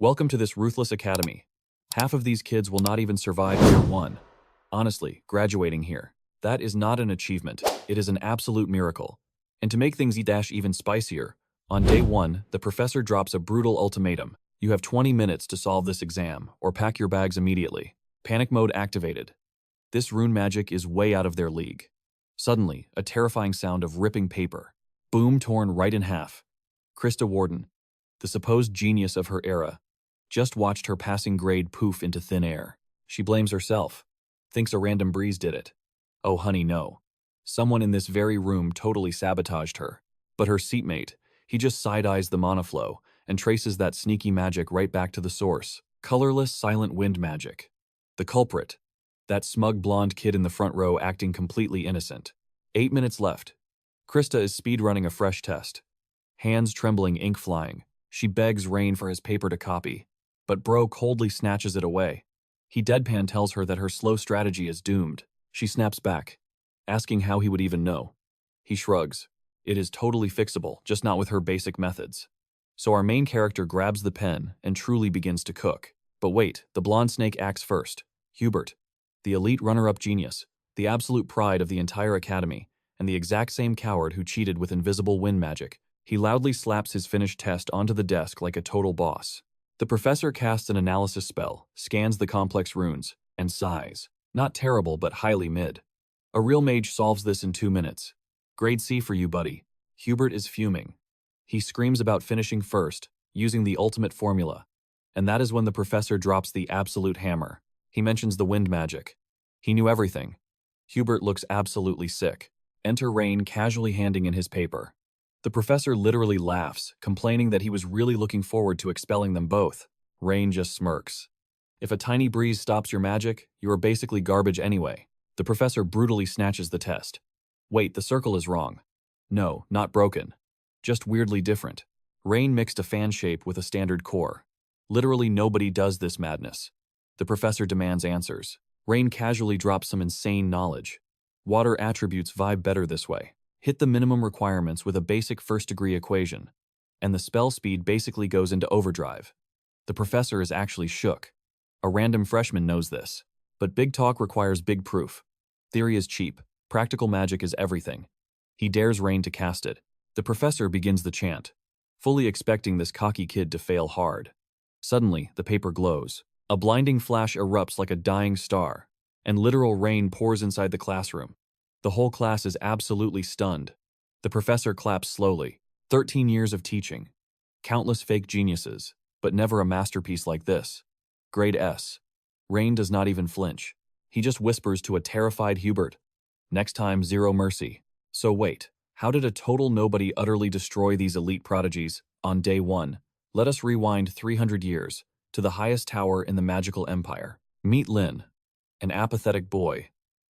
Welcome to this ruthless academy. Half of these kids will not even survive year one. Honestly, graduating here. That is not an achievement. It is an absolute miracle. And to make things even spicier, on day one, the professor drops a brutal ultimatum. You have 20 minutes to solve this exam, or pack your bags immediately. Panic mode activated. This rune magic is way out of their league. Suddenly, a terrifying sound of ripping paper. Boom, torn right in half. Krista Warden, the supposed genius of her era, just watched her passing grade poof into thin air. She blames herself. Thinks a random breeze did it. Oh honey, no. Someone in this very room totally sabotaged her. But her seatmate, he just side-eyes the monoflow and traces that sneaky magic right back to the source. Colorless, silent wind magic. The culprit, that smug blonde kid in the front row acting completely innocent. 8 minutes left. Krista is speedrunning a fresh test. Hands trembling, ink flying. She begs Rain for his paper to copy, but bro coldly snatches it away. He deadpan tells her that her slow strategy is doomed. She snaps back, asking how he would even know. He shrugs. It is totally fixable, just not with her basic methods. So our main character grabs the pen and truly begins to cook. But wait, the blonde snake acts first. Hubert, the elite runner-up genius, the absolute pride of the entire academy, and the exact same coward who cheated with invisible wind magic. He loudly slaps his finished test onto the desk like a total boss. The professor casts an analysis spell, scans the complex runes, and sighs. Not terrible, but highly mid. A real mage solves this in 2 minutes. Grade C for you, buddy. Hubert is fuming. He screams about finishing first, using the ultimate formula. And that is when the professor drops the absolute hammer. He mentions the wind magic. He knew everything. Hubert looks absolutely sick. Enter Rain casually handing in his paper. The professor literally laughs, complaining that he was really looking forward to expelling them both. Rain just smirks. If a tiny breeze stops your magic, you are basically garbage anyway. The professor brutally snatches the test. Wait, the circle is wrong. No, not broken. Just weirdly different. Rain mixed a fan shape with a standard core. Literally nobody does this madness. The professor demands answers. Rain casually drops some insane knowledge. Water attributes vibe better this way. Hit the minimum requirements with a basic first-degree equation, and the spell speed basically goes into overdrive. The professor is actually shook. A random freshman knows this. But big talk requires big proof. Theory is cheap. Practical magic is everything. He dares Rain to cast it. The professor begins the chant, fully expecting this cocky kid to fail hard. Suddenly, the paper glows. A blinding flash erupts like a dying star, and literal rain pours inside the classroom. The whole class is absolutely stunned. The professor claps slowly. 13 years of teaching. Countless fake geniuses, but never a masterpiece like this. Grade S. Rain does not even flinch. He just whispers to a terrified Hubert. Next time, zero mercy. So wait, how did a total nobody utterly destroy these elite prodigies on day one? Let us rewind 300 years to the highest tower in the magical empire. Meet Lin, an apathetic boy,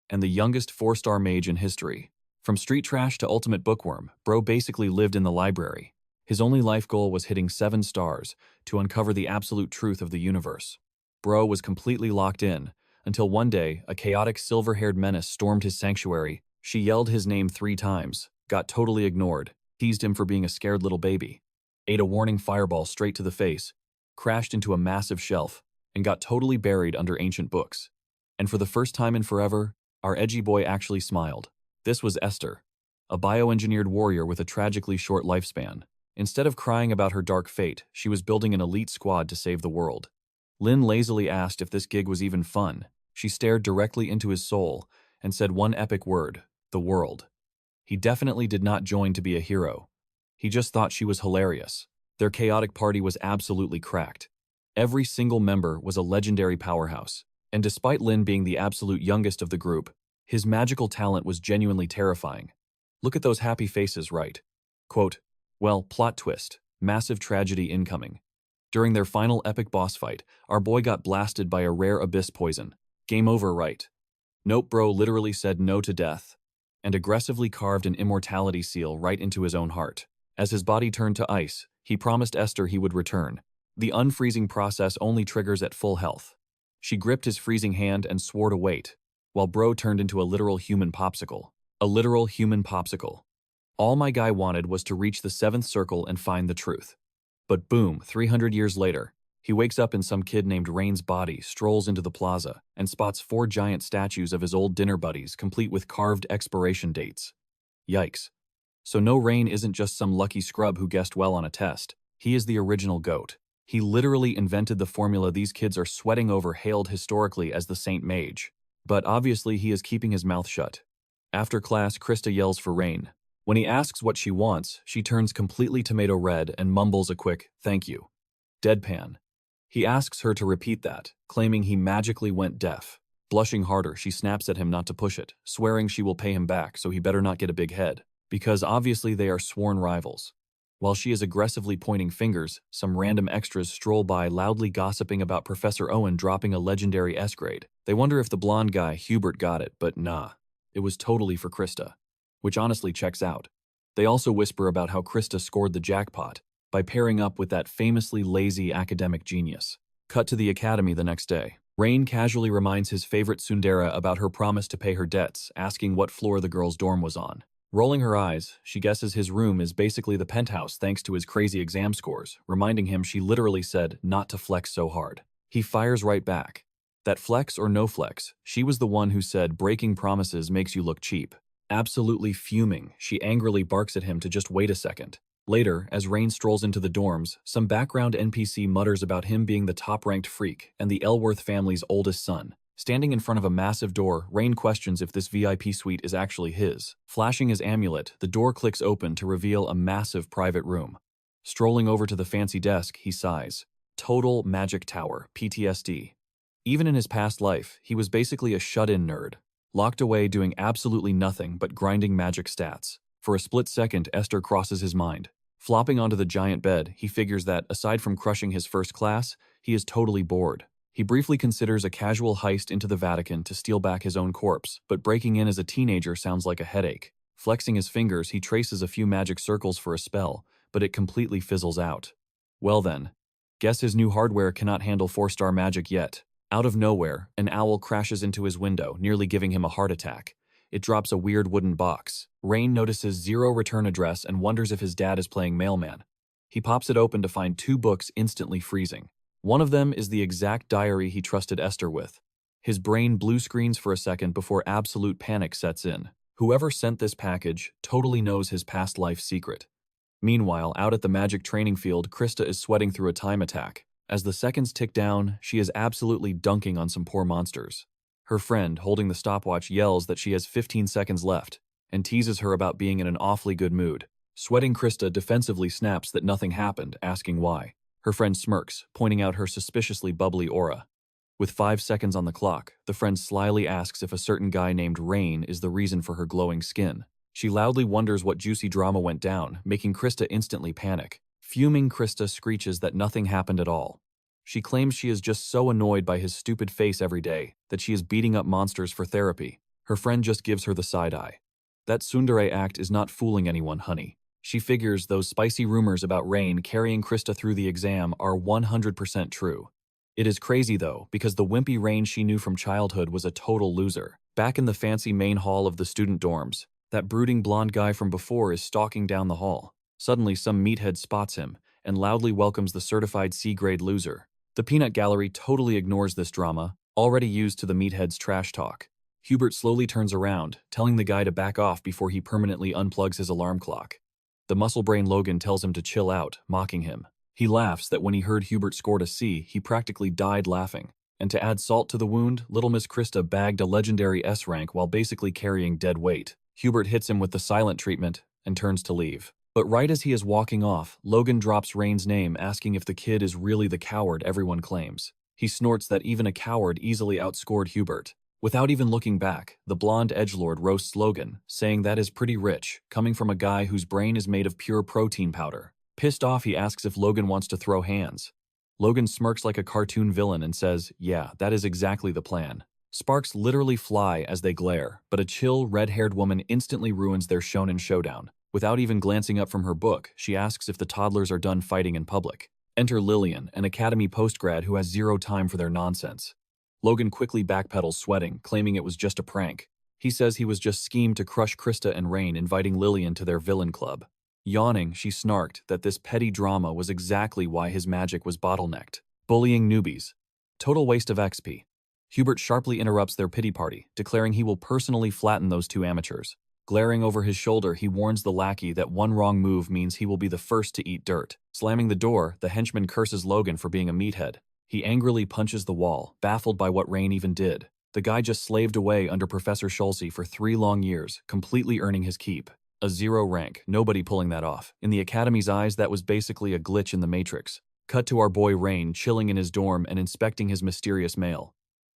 and the youngest 4-star mage in history. From street trash to ultimate bookworm, bro basically lived in the library. His only life goal was hitting 7 stars to uncover the absolute truth of the universe. Bro was completely locked in, until one day, a chaotic silver-haired menace stormed his sanctuary. She yelled his name 3 times, got totally ignored, teased him for being a scared little baby, ate a warning fireball straight to the face, crashed into a massive shelf, and got totally buried under ancient books. And for the first time in forever, our edgy boy actually smiled. This was Esther, a bioengineered warrior with a tragically short lifespan. Instead of crying about her dark fate, she was building an elite squad to save the world. Lin lazily asked if this gig was even fun. She stared directly into his soul and said one epic word, the world. He definitely did not join to be a hero. He just thought she was hilarious. Their chaotic party was absolutely cracked. Every single member was a legendary powerhouse. And despite Lin being the absolute youngest of the group, his magical talent was genuinely terrifying. Look at those happy faces, right? Quote, well, plot twist, massive tragedy incoming. During their final epic boss fight, our boy got blasted by a rare abyss poison. Game over, right? Nope, bro literally said no to death, and aggressively carved an immortality seal right into his own heart. As his body turned to ice, he promised Esther he would return. The unfreezing process only triggers at full health. She gripped his freezing hand and swore to wait, while bro turned into a literal human popsicle. A literal human popsicle. All my guy wanted was to reach the 7th circle and find the truth. But boom, 300 years later, He wakes up in some kid named Rain's body, strolls into the plaza, and spots 4 giant statues of his old dinner buddies, complete with carved expiration dates. Yikes. So no, Rain isn't just some lucky scrub who guessed well on a test. He is the original GOAT. He literally invented the formula these kids are sweating over, hailed historically as the Saint Mage. But obviously he is keeping his mouth shut. After class, Krista yells for Rain. When he asks what she wants, she turns completely tomato red and mumbles a quick, "Thank you." Deadpan. He asks her to repeat that, claiming he magically went deaf. Blushing harder, she snaps at him not to push it, swearing she will pay him back so he better not get a big head, because obviously they are sworn rivals. While she is aggressively pointing fingers, some random extras stroll by loudly gossiping about Professor Owen dropping a legendary S grade. They wonder if the blonde guy, Hubert, got it, but nah. It was totally for Krista. Which honestly checks out. They also whisper about how Krista scored the jackpot by pairing up with that famously lazy academic genius. Cut to the academy the next day. Rain casually reminds his favorite tsundere about her promise to pay her debts, asking what floor the girl's dorm was on. Rolling her eyes, she guesses his room is basically the penthouse thanks to his crazy exam scores, reminding him she literally said not to flex so hard. He fires right back. That flex or no flex, she was the one who said breaking promises makes you look cheap. Absolutely fuming, she angrily barks at him to just wait a second. Later, as Rain strolls into the dorms, some background NPC mutters about him being the top-ranked freak and the Elworth family's oldest son. Standing in front of a massive door, Rain questions if this VIP suite is actually his. Flashing his amulet, the door clicks open to reveal a massive private room. Strolling over to the fancy desk, he sighs. Total Magic Tower, PTSD. Even in his past life, he was basically a shut-in nerd, locked away doing absolutely nothing but grinding magic stats. For a split second, Esther crosses his mind. Flopping onto the giant bed, he figures that, aside from crushing his first class, he is totally bored. He briefly considers a casual heist into the Vatican to steal back his own corpse, but breaking in as a teenager sounds like a headache. Flexing his fingers, he traces a few magic circles for a spell, but it completely fizzles out. Well then, guess his new hardware cannot handle 4-star magic yet. Out of nowhere, an owl crashes into his window, nearly giving him a heart attack. It drops a weird wooden box. Rain notices 0 return address and wonders if his dad is playing mailman. He pops it open to find 2 books, instantly freezing. One of them is the exact diary he trusted Esther with. His brain blue screens for a second before absolute panic sets in. Whoever sent this package totally knows his past life secret. Meanwhile, out at the magic training field, Krista is sweating through a time attack. As the seconds tick down, she is absolutely dunking on some poor monsters. Her friend, holding the stopwatch, yells that she has 15 seconds left and teases her about being in an awfully good mood. Sweating Krista defensively snaps that nothing happened, asking why. Her friend smirks, pointing out her suspiciously bubbly aura. With 5 seconds on the clock, the friend slyly asks if a certain guy named Rain is the reason for her glowing skin. She loudly wonders what juicy drama went down, making Krista instantly panic. Fuming, Krista screeches that nothing happened at all. She claims she is just so annoyed by his stupid face every day that she is beating up monsters for therapy. Her friend just gives her the side eye. That tsundere act is not fooling anyone, honey. She figures those spicy rumors about Rain carrying Krista through the exam are 100% true. It is crazy though, because the wimpy Rain she knew from childhood was a total loser. Back in the fancy main hall of the student dorms, that brooding blonde guy from before is stalking down the hall. Suddenly some meathead spots him and loudly welcomes the certified C-grade loser. The peanut gallery totally ignores this drama, already used to the meathead's trash talk. Hubert slowly turns around, telling the guy to back off before he permanently unplugs his alarm clock. The muscle brain Logan tells him to chill out, mocking him. He laughs that when he heard Hubert scored a C, he practically died laughing. And to add salt to the wound, little Miss Krista bagged a legendary S rank while basically carrying dead weight. Hubert hits him with the silent treatment and turns to leave. But right as he is walking off, Logan drops Rain's name, asking if the kid is really the coward everyone claims. He snorts that even a coward easily outscored Hubert. Without even looking back, the blonde edgelord roasts Logan, saying that is pretty rich, coming from a guy whose brain is made of pure protein powder. Pissed off, he asks if Logan wants to throw hands. Logan smirks like a cartoon villain and says, yeah, that is exactly the plan. Sparks literally fly as they glare, but a chill, red-haired woman instantly ruins their shonen showdown. Without even glancing up from her book, she asks if the toddlers are done fighting in public. Enter Lillian, an academy postgrad who has 0 time for their nonsense. Logan quickly backpedals, sweating, claiming it was just a prank. He says he was just schemed to crush Krista and Rain, inviting Lillian to their villain club. Yawning, she snarked that this petty drama was exactly why his magic was bottlenecked. Bullying newbies. Total waste of XP. Hubert sharply interrupts their pity party, declaring he will personally flatten those two amateurs. Glaring over his shoulder, he warns the lackey that one wrong move means he will be the first to eat dirt. Slamming the door, the henchman curses Logan for being a meathead. He angrily punches the wall, baffled by what Rain even did. The guy just slaved away under Professor Schulze for 3 long years, completely earning his keep. A 0 rank, nobody pulling that off. In the Academy's eyes, that was basically a glitch in the Matrix. Cut to our boy Rain chilling in his dorm and inspecting his mysterious mail.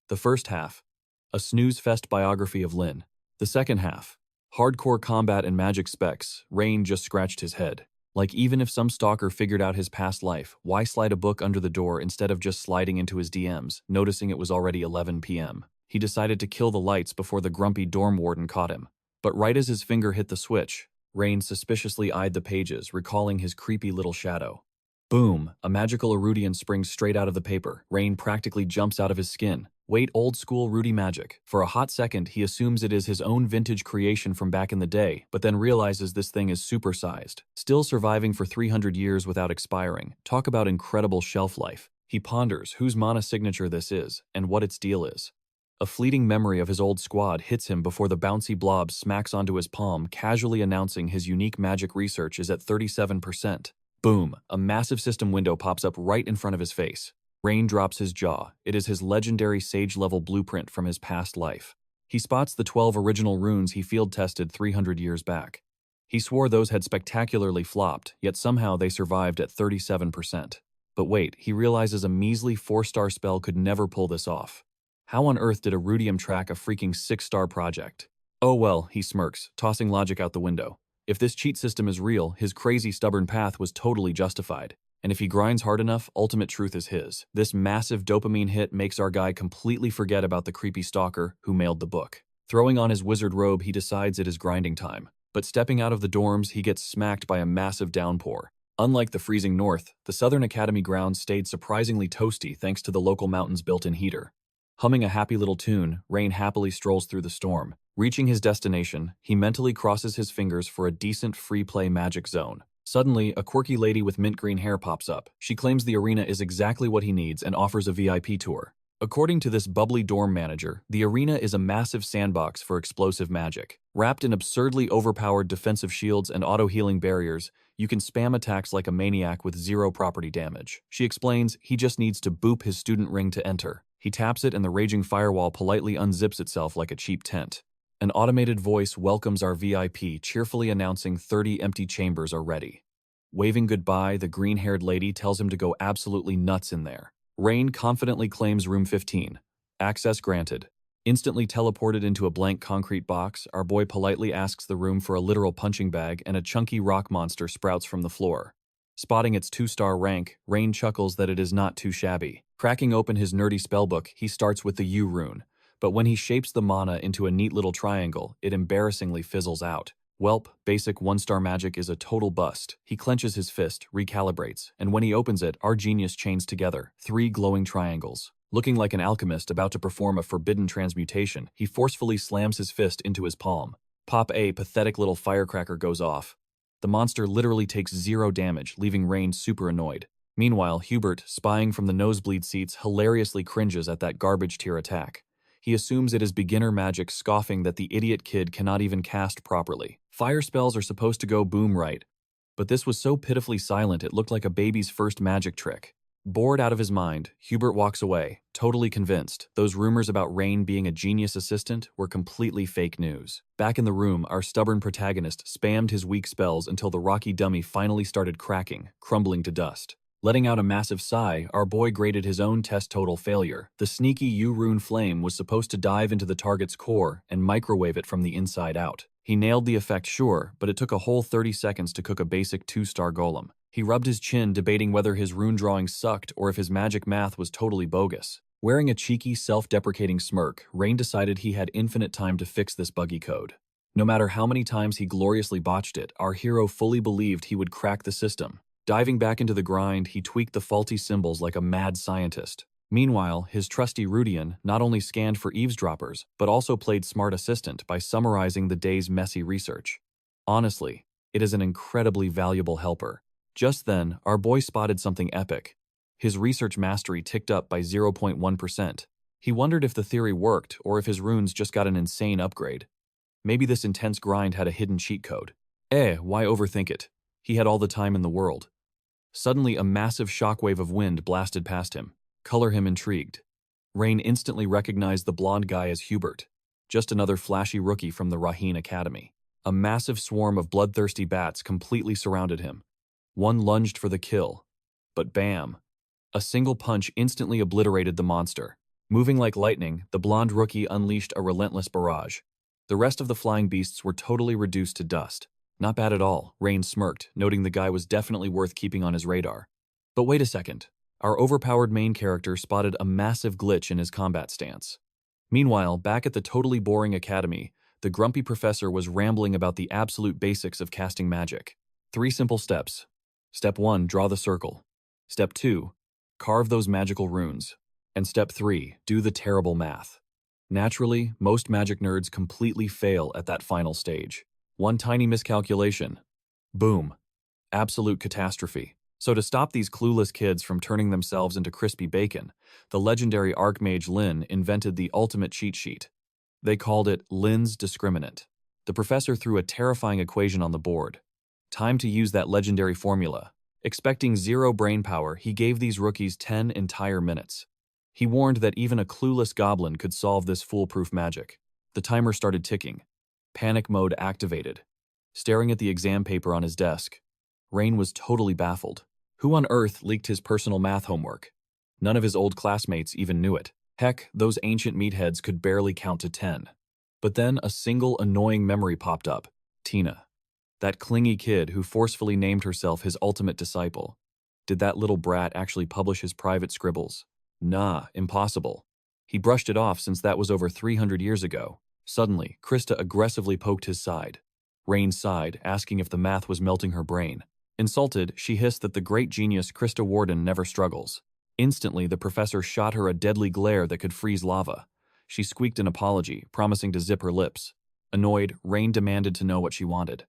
The first half, a snooze-fest biography of Lin. The second half, hardcore combat and magic specs. Rain just scratched his head. Like, even if some stalker figured out his past life, why slide a book under the door instead of just sliding into his DMs, noticing it was already 11 p.m.? He decided to kill the lights before the grumpy dorm warden caught him. But right as his finger hit the switch, Rain suspiciously eyed the pages, recalling his creepy little shadow. Boom! A magical Erudian springs straight out of the paper. Rain practically jumps out of his skin. Wait, old school Rudy magic. For a hot second, he assumes it is his own vintage creation from back in the day, but then realizes this thing is supersized, still surviving for 300 years without expiring. Talk about incredible shelf life. He ponders whose mana signature this is, and what its deal is. A fleeting memory of his old squad hits him before the bouncy blob smacks onto his palm, casually announcing his unique magic research is at 37%. Boom! A massive system window pops up right in front of his face. Rain drops his jaw. It is his legendary sage-level blueprint from his past life. He spots the 12 original runes he field-tested 300 years back. He swore those had spectacularly flopped, yet somehow they survived at 37%. But wait, he realizes a measly 4-star spell could never pull this off. How on earth did Erudium track a freaking 6-star project? Oh well, he smirks, tossing logic out the window. If this cheat system is real, his crazy stubborn path was totally justified. And if he grinds hard enough, ultimate truth is his. This massive dopamine hit makes our guy completely forget about the creepy stalker who mailed the book. Throwing on his wizard robe, he decides it is grinding time. But stepping out of the dorms, he gets smacked by a massive downpour. Unlike the freezing north, the Southern Academy grounds stayed surprisingly toasty thanks to the local mountain's built-in heater. Humming a happy little tune, Rain happily strolls through the storm. Reaching his destination, he mentally crosses his fingers for a decent free-play magic zone. Suddenly, a quirky lady with mint green hair pops up. She claims the arena is exactly what he needs and offers a VIP tour. According to this bubbly dorm manager, the arena is a massive sandbox for explosive magic. Wrapped in absurdly overpowered defensive shields and auto-healing barriers, you can spam attacks like a maniac with 0 property damage. She explains he just needs to boop his student ring to enter. He taps it and the raging firewall politely unzips itself like a cheap tent. An automated voice welcomes our VIP, cheerfully announcing 30 empty chambers are ready. Waving goodbye, the green-haired lady tells him to go absolutely nuts in there. Rain confidently claims room 15. Access granted. Instantly teleported into a blank concrete box, our boy politely asks the room for a literal punching bag and a chunky rock monster sprouts from the floor. Spotting its 2-star rank, Rain chuckles that it is not too shabby. Cracking open his nerdy spellbook, he starts with the U rune. But when he shapes the mana into a neat little triangle, it embarrassingly fizzles out. Welp, basic 1-star magic is a total bust. He clenches his fist, recalibrates, and when he opens it, our genius chains together 3 glowing triangles. Looking like an alchemist about to perform a forbidden transmutation, he forcefully slams his fist into his palm. Pop, a pathetic little firecracker goes off. The monster literally takes 0 damage, leaving Rain super annoyed. Meanwhile, Hubert, spying from the nosebleed seats, hilariously cringes at that garbage tier attack. He assumes it is beginner magic, scoffing that the idiot kid cannot even cast properly. Fire spells are supposed to go boom right, but this was so pitifully silent it looked like a baby's first magic trick. Bored out of his mind, Hubert walks away, totally convinced those rumors about Rain being a genius assistant were completely fake news. Back in the room, our stubborn protagonist spammed his weak spells until the rocky dummy finally started cracking, crumbling to dust. Letting out a massive sigh, our boy graded his own test total failure. The sneaky U-rune flame was supposed to dive into the target's core and microwave it from the inside out. He nailed the effect, sure, but it took a whole 30 seconds to cook a basic 2-star golem. He rubbed his chin, debating whether his rune drawing sucked or if his magic math was totally bogus. Wearing a cheeky, self-deprecating smirk, Rain decided he had infinite time to fix this buggy code. No matter how many times he gloriously botched it, our hero fully believed he would crack the system. Diving back into the grind, he tweaked the faulty symbols like a mad scientist. Meanwhile, his trusty Rudian not only scanned for eavesdroppers, but also played smart assistant by summarizing the day's messy research. Honestly, it is an incredibly valuable helper. Just then, our boy spotted something epic. His research mastery ticked up by 0.1%. He wondered if the theory worked or if his runes just got an insane upgrade. Maybe this intense grind had a hidden cheat code. Why overthink it? He had all the time in the world. Suddenly, a massive shockwave of wind blasted past him. Color him intrigued. Rain instantly recognized the blonde guy as Hubert, just another flashy rookie from the Raheen Academy. A massive swarm of bloodthirsty bats completely surrounded him. One lunged for the kill, but bam! A single punch instantly obliterated the monster. Moving like lightning, the blonde rookie unleashed a relentless barrage. The rest of the flying beasts were totally reduced to dust. Not bad at all, Rain smirked, noting the guy was definitely worth keeping on his radar. But wait a second. Our overpowered main character spotted a massive glitch in his combat stance. Meanwhile, back at the totally boring academy, the grumpy professor was rambling about the absolute basics of casting magic. 3 simple steps. Step 1, draw the circle. Step 2, carve those magical runes. And step 3, do the terrible math. Naturally, most magic nerds completely fail at that final stage. One tiny miscalculation. Boom. Absolute catastrophe. So to stop these clueless kids from turning themselves into crispy bacon, the legendary Archmage Lin invented the ultimate cheat sheet. They called it Lin's discriminant. The professor threw a terrifying equation on the board. Time to use that legendary formula. Expecting 0 brain power, he gave these rookies 10 entire minutes. He warned that even a clueless goblin could solve this foolproof magic. The timer started ticking. Panic mode activated. Staring at the exam paper on his desk, Rain was totally baffled. Who on earth leaked his personal math homework? None of his old classmates even knew it. Heck, those ancient meatheads could barely count to 10. But then a single annoying memory popped up. Tina. That clingy kid who forcefully named herself his ultimate disciple. Did that little brat actually publish his private scribbles? Nah, impossible. He brushed it off since that was over 300 years ago. Suddenly, Krista aggressively poked his side. Rain sighed, asking if the math was melting her brain. Insulted, she hissed that the great genius Krista Warden never struggles. Instantly, the professor shot her a deadly glare that could freeze lava. She squeaked an apology, promising to zip her lips. Annoyed, Rain demanded to know what she wanted.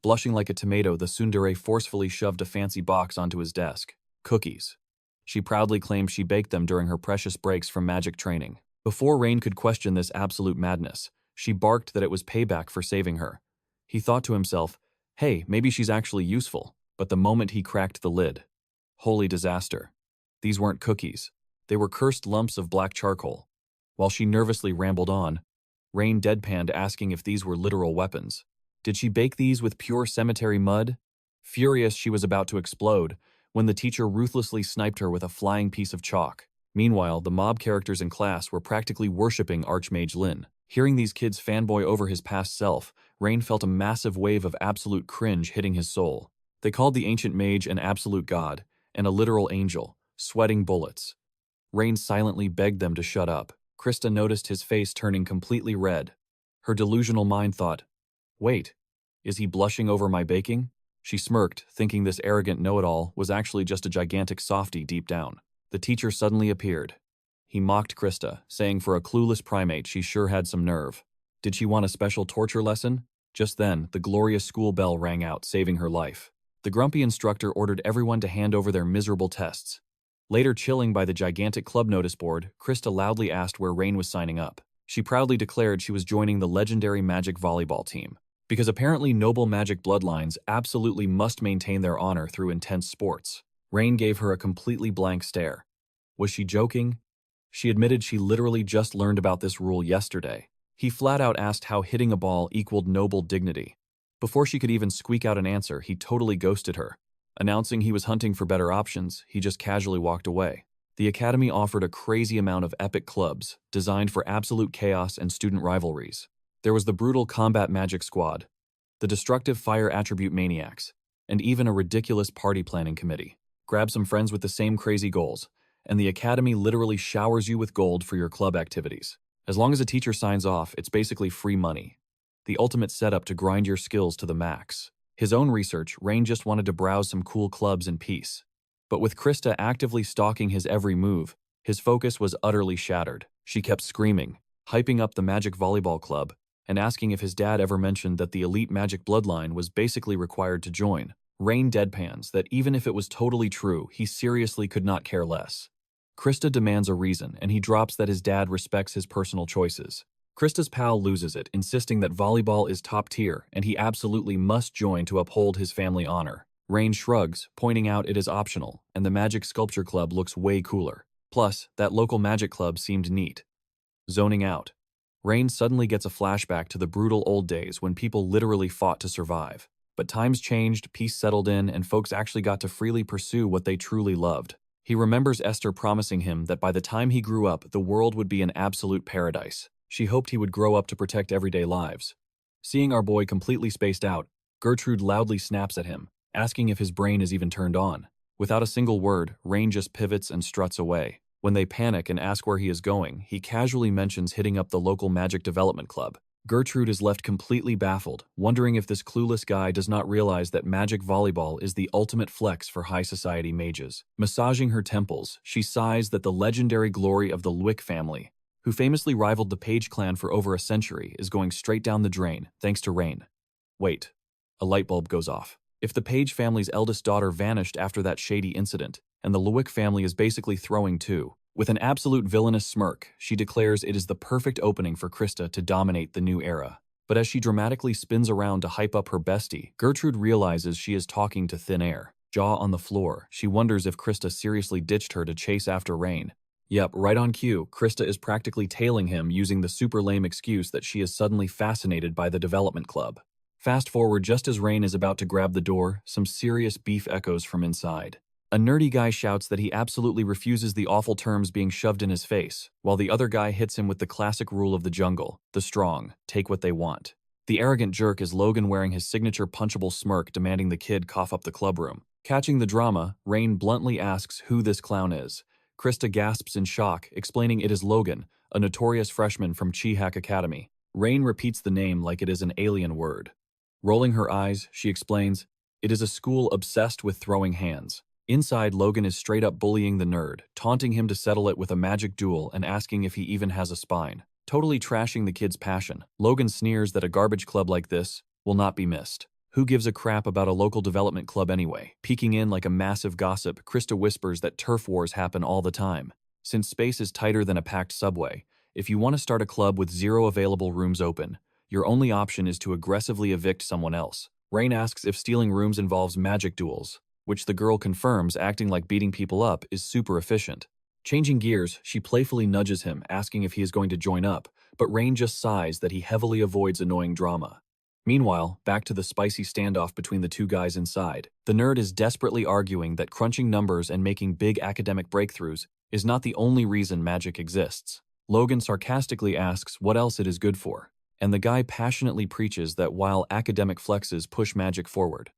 Blushing like a tomato, the tsundere forcefully shoved a fancy box onto his desk. Cookies. She proudly claimed she baked them during her precious breaks from magic training. Before Rain could question this absolute madness, she barked that it was payback for saving her. He thought to himself, hey, maybe she's actually useful. But the moment he cracked the lid, holy disaster. These weren't cookies. They were cursed lumps of black charcoal. While she nervously rambled on, Rain deadpanned asking if these were literal weapons. Did she bake these with pure cemetery mud? Furious, she was about to explode when the teacher ruthlessly sniped her with a flying piece of chalk. Meanwhile, the mob characters in class were practically worshipping Archmage Lin. Hearing these kids fanboy over his past self, Rain felt a massive wave of absolute cringe hitting his soul. They called the ancient mage an absolute god and a literal angel, sweating bullets. Rain silently begged them to shut up. Krista noticed his face turning completely red. Her delusional mind thought, wait, is he blushing over my baking? She smirked, thinking this arrogant know-it-all was actually just a gigantic softie deep down. The teacher suddenly appeared. He mocked Krista, saying for a clueless primate she sure had some nerve. Did she want a special torture lesson? Just then, the glorious school bell rang out, saving her life. The grumpy instructor ordered everyone to hand over their miserable tests. Later, chilling by the gigantic club notice board, Krista loudly asked where Rain was signing up. She proudly declared she was joining the legendary magic volleyball team. Because apparently noble magic bloodlines absolutely must maintain their honor through intense sports. Rain gave her a completely blank stare. Was she joking? She admitted she literally just learned about this rule yesterday. He flat out asked how hitting a ball equaled noble dignity. Before she could even squeak out an answer, he totally ghosted her. Announcing he was hunting for better options, he just casually walked away. The academy offered a crazy amount of epic clubs, designed for absolute chaos and student rivalries. There was the brutal combat magic squad, the destructive fire attribute maniacs, and even a ridiculous party planning committee. Grab some friends with the same crazy goals, and the academy literally showers you with gold for your club activities. As long as a teacher signs off, it's basically free money. The ultimate setup to grind your skills to the max. His own research, Rain just wanted to browse some cool clubs in peace. But with Krista actively stalking his every move, his focus was utterly shattered. She kept screaming, hyping up the Magic Volleyball Club, and asking if his dad ever mentioned that the elite magic bloodline was basically required to join. Rain deadpans that even if it was totally true, he seriously could not care less. Krista demands a reason, and he drops that his dad respects his personal choices. Krista's pal loses it, insisting that volleyball is top tier and he absolutely must join to uphold his family honor. Rain shrugs, pointing out it is optional, and the Magic Sculpture Club looks way cooler. Plus, that local magic club seemed neat. Zoning out. Rain suddenly gets a flashback to the brutal old days when people literally fought to survive. But times changed, peace settled in, and folks actually got to freely pursue what they truly loved. He remembers Esther promising him that by the time he grew up, the world would be an absolute paradise. She hoped he would grow up to protect everyday lives. Seeing our boy completely spaced out, Gertrude loudly snaps at him, asking if his brain is even turned on. Without a single word, Rain just pivots and struts away. When they panic and ask where he is going, he casually mentions hitting up the local magic development club. Gertrude is left completely baffled, wondering if this clueless guy does not realize that magic volleyball is the ultimate flex for high society mages. Massaging her temples, she sighs that the legendary glory of the Lwick family, who famously rivaled the Page clan for over a century, is going straight down the drain, thanks to Rain. Wait. A light bulb goes off. If the Page family's eldest daughter vanished after that shady incident, and the Lwick family is basically throwing too, with an absolute villainous smirk, she declares it is the perfect opening for Krista to dominate the new era. But as she dramatically spins around to hype up her bestie, Gertrude realizes she is talking to thin air. Jaw on the floor, she wonders if Krista seriously ditched her to chase after Rain. Yep, right on cue, Krista is practically tailing him using the super lame excuse that she is suddenly fascinated by the development club. Fast forward just as Rain is about to grab the door, some serious beef echoes from inside. A nerdy guy shouts that he absolutely refuses the awful terms being shoved in his face, while the other guy hits him with the classic rule of the jungle, the strong, take what they want. The arrogant jerk is Logan wearing his signature punchable smirk demanding the kid cough up the clubroom. Catching the drama, Rain bluntly asks who this clown is. Krista gasps in shock, explaining it is Logan, a notorious freshman from Chihak Academy. Rain repeats the name like it is an alien word. Rolling her eyes, she explains, it is a school obsessed with throwing hands. Inside, Logan is straight up bullying the nerd, taunting him to settle it with a magic duel and asking if he even has a spine. Totally trashing the kid's passion, Logan sneers that a garbage club like this will not be missed. Who gives a crap about a local development club anyway? Peeking in like a massive gossip, Krista whispers that turf wars happen all the time. Since space is tighter than a packed subway, if you want to start a club with 0 available rooms open, your only option is to aggressively evict someone else. Rain asks if stealing rooms involves magic duels, which the girl confirms, acting like beating people up is super efficient. Changing gears, she playfully nudges him, asking if he is going to join up, but Rain just sighs that he heavily avoids annoying drama. Meanwhile, back to the spicy standoff between the two guys inside. The nerd is desperately arguing that crunching numbers and making big academic breakthroughs is not the only reason magic exists. Logan sarcastically asks what else it is good for, and the guy passionately preaches that while academic flexes push magic forward,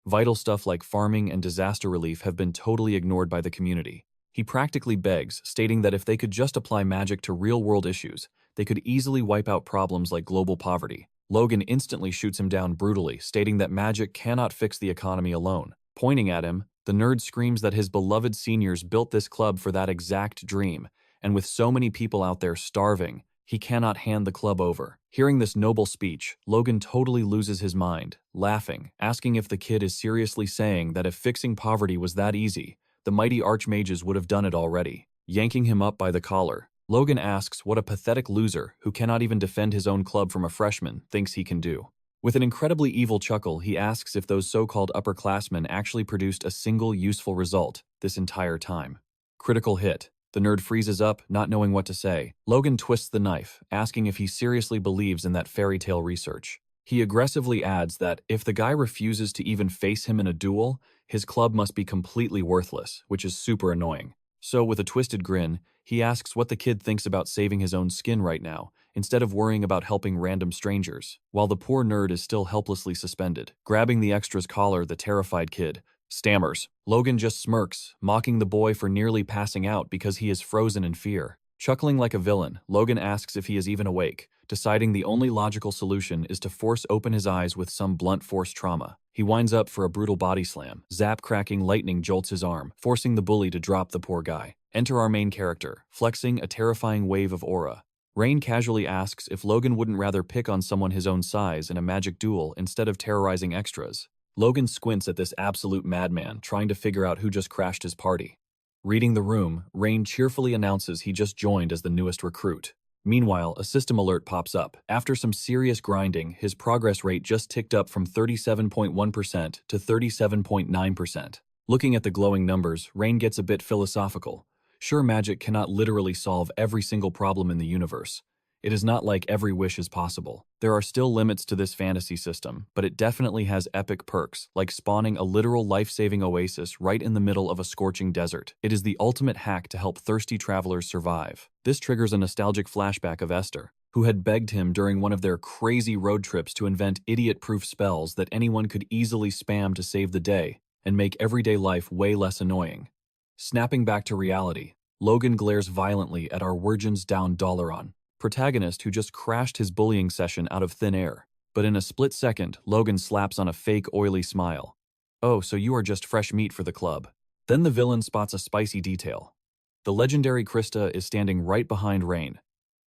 vital stuff like farming and disaster relief have been totally ignored by the community. He practically begs, stating that if they could just apply magic to real-world issues, they could easily wipe out problems like global poverty. Logan instantly shoots him down brutally, stating that magic cannot fix the economy alone. Pointing at him, the nerd screams that his beloved seniors built this club for that exact dream, and with so many people out there starving, he cannot hand the club over. Hearing this noble speech, Logan totally loses his mind, laughing, asking if the kid is seriously saying that if fixing poverty was that easy, the mighty archmages would have done it already. Yanking him up by the collar, Logan asks what a pathetic loser who cannot even defend his own club from a freshman thinks he can do. With an incredibly evil chuckle, he asks if those so-called upperclassmen actually produced a single useful result this entire time. Critical hit. The nerd freezes up, not knowing what to say. Logan twists the knife, asking if he seriously believes in that fairy tale research. He aggressively adds that if the guy refuses to even face him in a duel, his club must be completely worthless, which is super annoying. So, with a twisted grin, he asks what the kid thinks about saving his own skin right now, instead of worrying about helping random strangers, while the poor nerd is still helplessly suspended. Grabbing the extra's collar, the terrified kid stammers. Logan just smirks, mocking the boy for nearly passing out because he is frozen in fear. Chuckling like a villain, Logan asks if he is even awake, deciding the only logical solution is to force open his eyes with some blunt force trauma. He winds up for a brutal body slam. Zap-cracking lightning jolts his arm, forcing the bully to drop the poor guy. Enter our main character, flexing a terrifying wave of aura. Rain casually asks if Logan wouldn't rather pick on someone his own size in a magic duel instead of terrorizing extras. Logan squints at this absolute madman, trying to figure out who just crashed his party. Reading the room, Rain cheerfully announces he just joined as the newest recruit. Meanwhile, a system alert pops up. After some serious grinding, his progress rate just ticked up from 37.1% to 37.9%. Looking at the glowing numbers, Rain gets a bit philosophical. Sure, magic cannot literally solve every single problem in the universe. It is not like every wish is possible. There are still limits to this fantasy system, but it definitely has epic perks, like spawning a literal life-saving oasis right in the middle of a scorching desert. It is the ultimate hack to help thirsty travelers survive. This triggers a nostalgic flashback of Esther, who had begged him during one of their crazy road trips to invent idiot-proof spells that anyone could easily spam to save the day and make everyday life way less annoying. Snapping back to reality, Logan glares violently at our Wirgens down Dalaran, protagonist who just crashed his bullying session out of thin air. But in a split second, Logan slaps on a fake oily smile. Oh, so you are just fresh meat for the club. Then the villain spots a spicy detail. The legendary Krista is standing right behind Rain.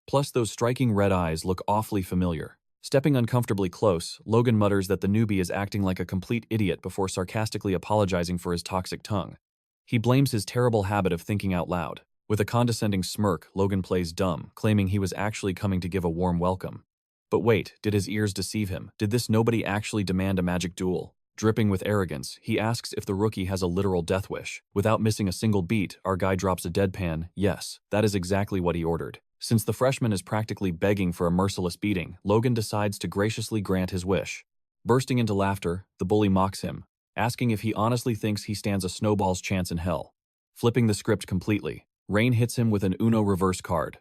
Plus those striking red eyes look awfully familiar. Stepping uncomfortably close, Logan mutters that the newbie is acting like a complete idiot before sarcastically apologizing for his toxic tongue. He blames his terrible habit of thinking out loud. With a condescending smirk, Logan plays dumb, claiming he was actually coming to give a warm welcome. But wait, did his ears deceive him? Did this nobody actually demand a magic duel? Dripping with arrogance, he asks if the rookie has a literal death wish. Without missing a single beat, our guy drops a deadpan, yes, that is exactly what he ordered. Since the freshman is practically begging for a merciless beating, Logan decides to graciously grant his wish. Bursting into laughter, the bully mocks him, asking if he honestly thinks he stands a snowball's chance in hell. Flipping the script completely, Rain hits him with an Uno reverse card.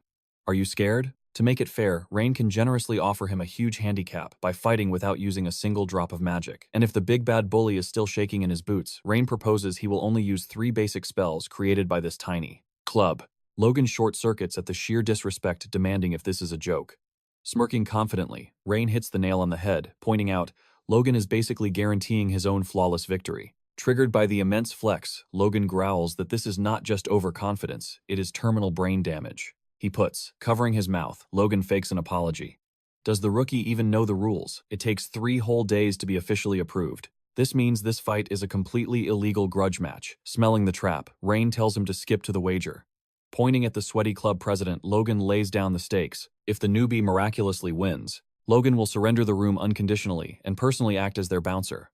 Are you scared? To make it fair, Rain can generously offer him a huge handicap by fighting without using a single drop of magic. And if the big bad bully is still shaking in his boots, Rain proposes he will only use 3 basic spells created by this tiny club. Logan short circuits at the sheer disrespect, demanding if this is a joke. Smirking confidently, Rain hits the nail on the head, pointing out Logan is basically guaranteeing his own flawless victory. Triggered by the immense flex, Logan growls that this is not just overconfidence, it is terminal brain damage. He puts, covering his mouth, Logan fakes an apology. Does the rookie even know the rules? It takes 3 whole days to be officially approved. This means this fight is a completely illegal grudge match. Smelling the trap, Rain tells him to skip to the wager. Pointing at the sweaty club president, Logan lays down the stakes. If the newbie miraculously wins, Logan will surrender the room unconditionally and personally act as their bouncer.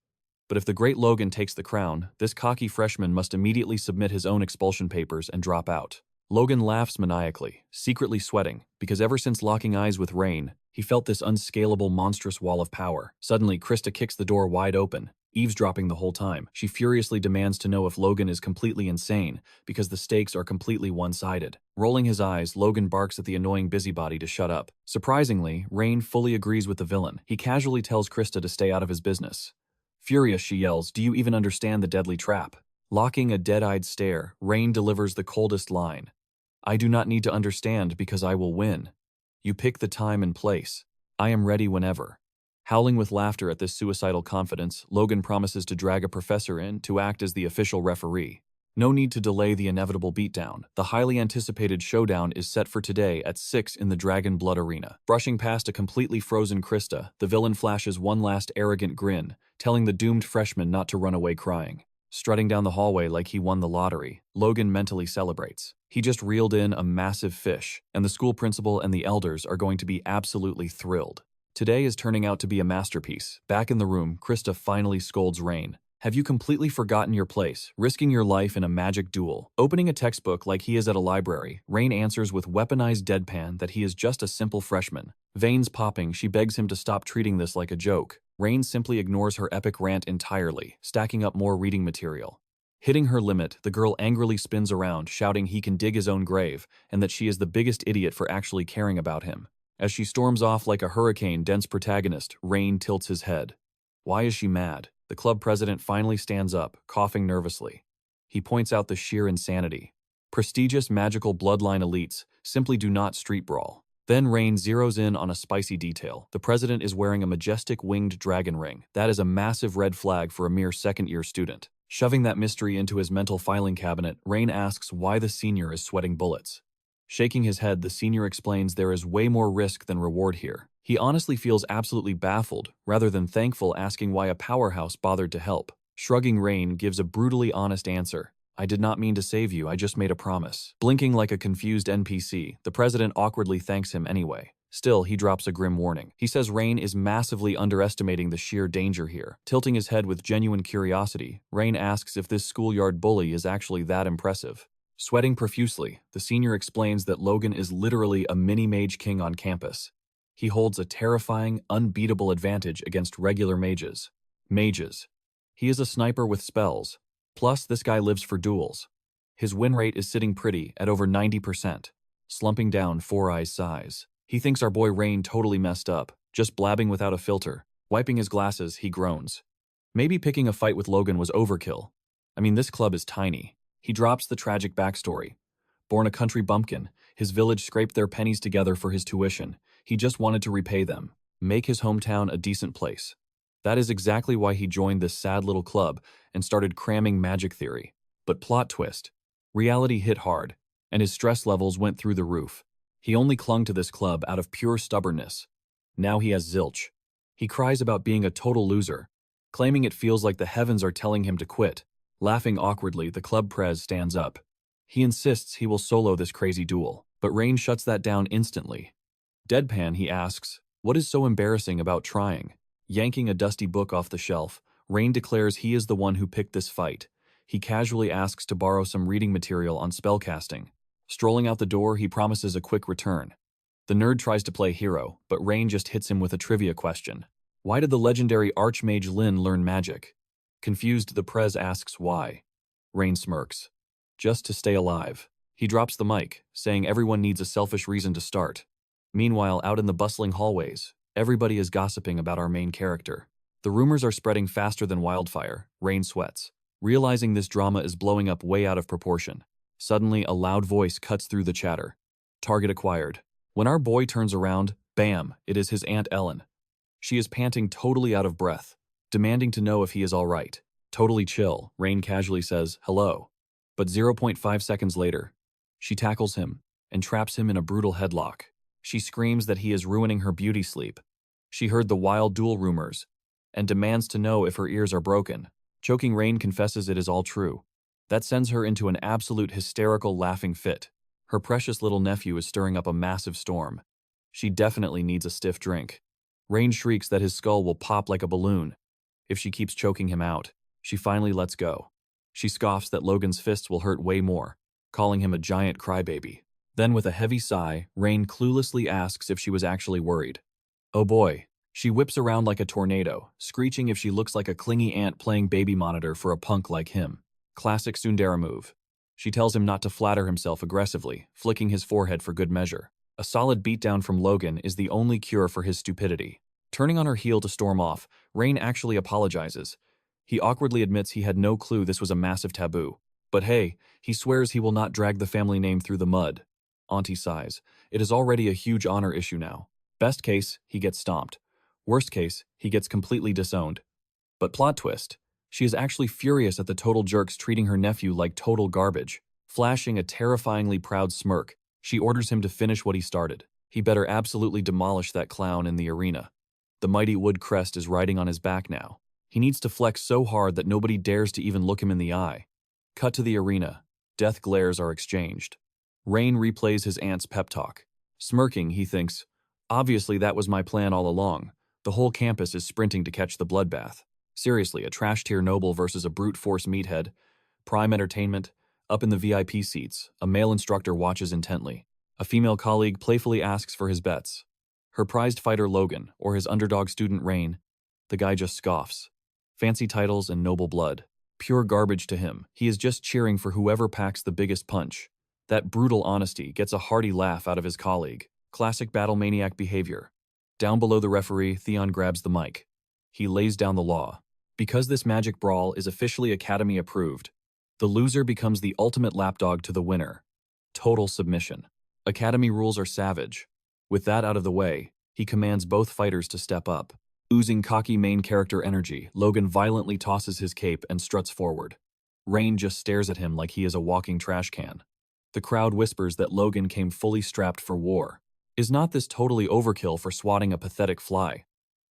But if the great Logan takes the crown, this cocky freshman must immediately submit his own expulsion papers and drop out. Logan laughs maniacally, secretly sweating, because ever since locking eyes with Rain, he felt this unscalable monstrous wall of power. Suddenly, Krista kicks the door wide open, eavesdropping the whole time. She furiously demands to know if Logan is completely insane, because the stakes are completely one-sided. Rolling his eyes, Logan barks at the annoying busybody to shut up. Surprisingly, Rain fully agrees with the villain. He casually tells Krista to stay out of his business. Furious, she yells, "Do you even understand the deadly trap?" Locking a dead-eyed stare, Rain delivers the coldest line. "I do not need to understand because I will win. You pick the time and place. I am ready whenever." Howling with laughter at this suicidal confidence, Logan promises to drag a professor in to act as the official referee. No need to delay the inevitable beatdown. The highly anticipated showdown is set for today at 6 in the Dragon Blood Arena. Brushing past a completely frozen Krista, the villain flashes one last arrogant grin, telling the doomed freshman not to run away crying. Strutting down the hallway like he won the lottery, Logan mentally celebrates. He just reeled in a massive fish, and the school principal and the elders are going to be absolutely thrilled. Today is turning out to be a masterpiece. Back in the room, Krista finally scolds Rain. "Have you completely forgotten your place, risking your life in a magic duel?" Opening a textbook like he is at a library, Rain answers with weaponized deadpan that he is just a simple freshman. Veins popping, she begs him to stop treating this like a joke. Rain simply ignores her epic rant entirely, stacking up more reading material. Hitting her limit, the girl angrily spins around, shouting he can dig his own grave, and that she is the biggest idiot for actually caring about him. As she storms off like a hurricane-dense protagonist, Rain tilts his head. Why is she mad? The club president finally stands up, coughing nervously. He points out the sheer insanity. Prestigious magical bloodline elites simply do not street brawl. Then Rain zeroes in on a spicy detail. The president is wearing a majestic winged dragon ring. That is a massive red flag for a mere second-year student. Shoving that mystery into his mental filing cabinet, Rain asks why the senior is sweating bullets. Shaking his head, the senior explains there is way more risk than reward here. He honestly feels absolutely baffled, rather than thankful, asking why a powerhouse bothered to help. Shrugging, Rain gives a brutally honest answer. I did not mean to save you, I just made a promise. Blinking like a confused NPC, the president awkwardly thanks him anyway. Still, he drops a grim warning. He says Rain is massively underestimating the sheer danger here. Tilting his head with genuine curiosity, Rain asks if this schoolyard bully is actually that impressive. Sweating profusely, the senior explains that Logan is literally a mini-mage king on campus. He holds a terrifying, unbeatable advantage against regular mages. Mages. He is a sniper with spells. Plus, this guy lives for duels. His win rate is sitting pretty at over 90%. Slumping down, Four Eyes sighs. He thinks our boy Rain totally messed up, just blabbing without a filter. Wiping his glasses, he groans. Maybe picking a fight with Logan was overkill. I mean, this club is tiny. He drops the tragic backstory. Born a country bumpkin, his village scraped their pennies together for his tuition. He just wanted to repay them, make his hometown a decent place. That is exactly why he joined this sad little club and started cramming magic theory. But plot twist. Reality hit hard, and his stress levels went through the roof. He only clung to this club out of pure stubbornness. Now he has zilch. He cries about being a total loser, claiming it feels like the heavens are telling him to quit. Laughing awkwardly, the club prez stands up. He insists he will solo this crazy duel, but Rain shuts that down instantly. Deadpan, he asks, what is so embarrassing about trying? Yanking a dusty book off the shelf, Rain declares he is the one who picked this fight. He casually asks to borrow some reading material on spellcasting. Strolling out the door, he promises a quick return. The nerd tries to play hero, but Rain just hits him with a trivia question. Why did the legendary Archmage Lin learn magic? Confused, the prez asks why. Rain smirks. Just to stay alive. He drops the mic, saying everyone needs a selfish reason to start. Meanwhile, out in the bustling hallways, everybody is gossiping about our main character. The rumors are spreading faster than wildfire. Rain sweats, realizing this drama is blowing up way out of proportion. Suddenly, a loud voice cuts through the chatter. Target acquired. When our boy turns around, bam, it is his Aunt Ellen. She is panting, totally out of breath, demanding to know if he is all right. Totally chill, Rain casually says, hello. But 0.5 seconds later, she tackles him and traps him in a brutal headlock. She screams that he is ruining her beauty sleep. She heard the wild duel rumors and demands to know if her ears are broken. Choking, Rain confesses it is all true. That sends her into an absolute hysterical laughing fit. Her precious little nephew is stirring up a massive storm. She definitely needs a stiff drink. Rain shrieks that his skull will pop like a balloon if she keeps choking him out. She finally lets go. She scoffs that Logan's fists will hurt way more, calling him a giant crybaby. Then with a heavy sigh, Rain cluelessly asks if she was actually worried. Oh boy. She whips around like a tornado, screeching if she looks like a clingy ant playing baby monitor for a punk like him. Classic tsundere move. She tells him not to flatter himself aggressively, flicking his forehead for good measure. A solid beatdown from Logan is the only cure for his stupidity. Turning on her heel to storm off, Rain actually apologizes. He awkwardly admits he had no clue this was a massive taboo. But hey, he swears he will not drag the family name through the mud. Auntie sighs. It is already a huge honor issue now. Best case, he gets stomped. Worst case, he gets completely disowned. But plot twist, she is actually furious at the total jerks treating her nephew like total garbage. Flashing a terrifyingly proud smirk, she orders him to finish what he started. He better absolutely demolish that clown in the arena. The mighty wood crest is riding on his back now. He needs to flex so hard that nobody dares to even look him in the eye. Cut to the arena. Death glares are exchanged. Rain replays his aunt's pep talk. Smirking, he thinks, obviously that was my plan all along. The whole campus is sprinting to catch the bloodbath. Seriously, a trash-tier noble versus a brute force meathead. Prime entertainment. Up in the VIP seats, a male instructor watches intently. A female colleague playfully asks for his bets. Her prized fighter Logan, or his underdog student Rain. The guy just scoffs. Fancy titles and noble blood. Pure garbage to him. He is just cheering for whoever packs the biggest punch. That brutal honesty gets a hearty laugh out of his colleague. Classic battle maniac behavior. Down below the referee, Theon grabs the mic. He lays down the law. Because this magic brawl is officially Academy approved, the loser becomes the ultimate lapdog to the winner. Total submission. Academy rules are savage. With that out of the way, he commands both fighters to step up. Oozing cocky main character energy, Logan violently tosses his cape and struts forward. Rain just stares at him like he is a walking trash can. The crowd whispers that Logan came fully strapped for war. Is not this totally overkill for swatting a pathetic fly?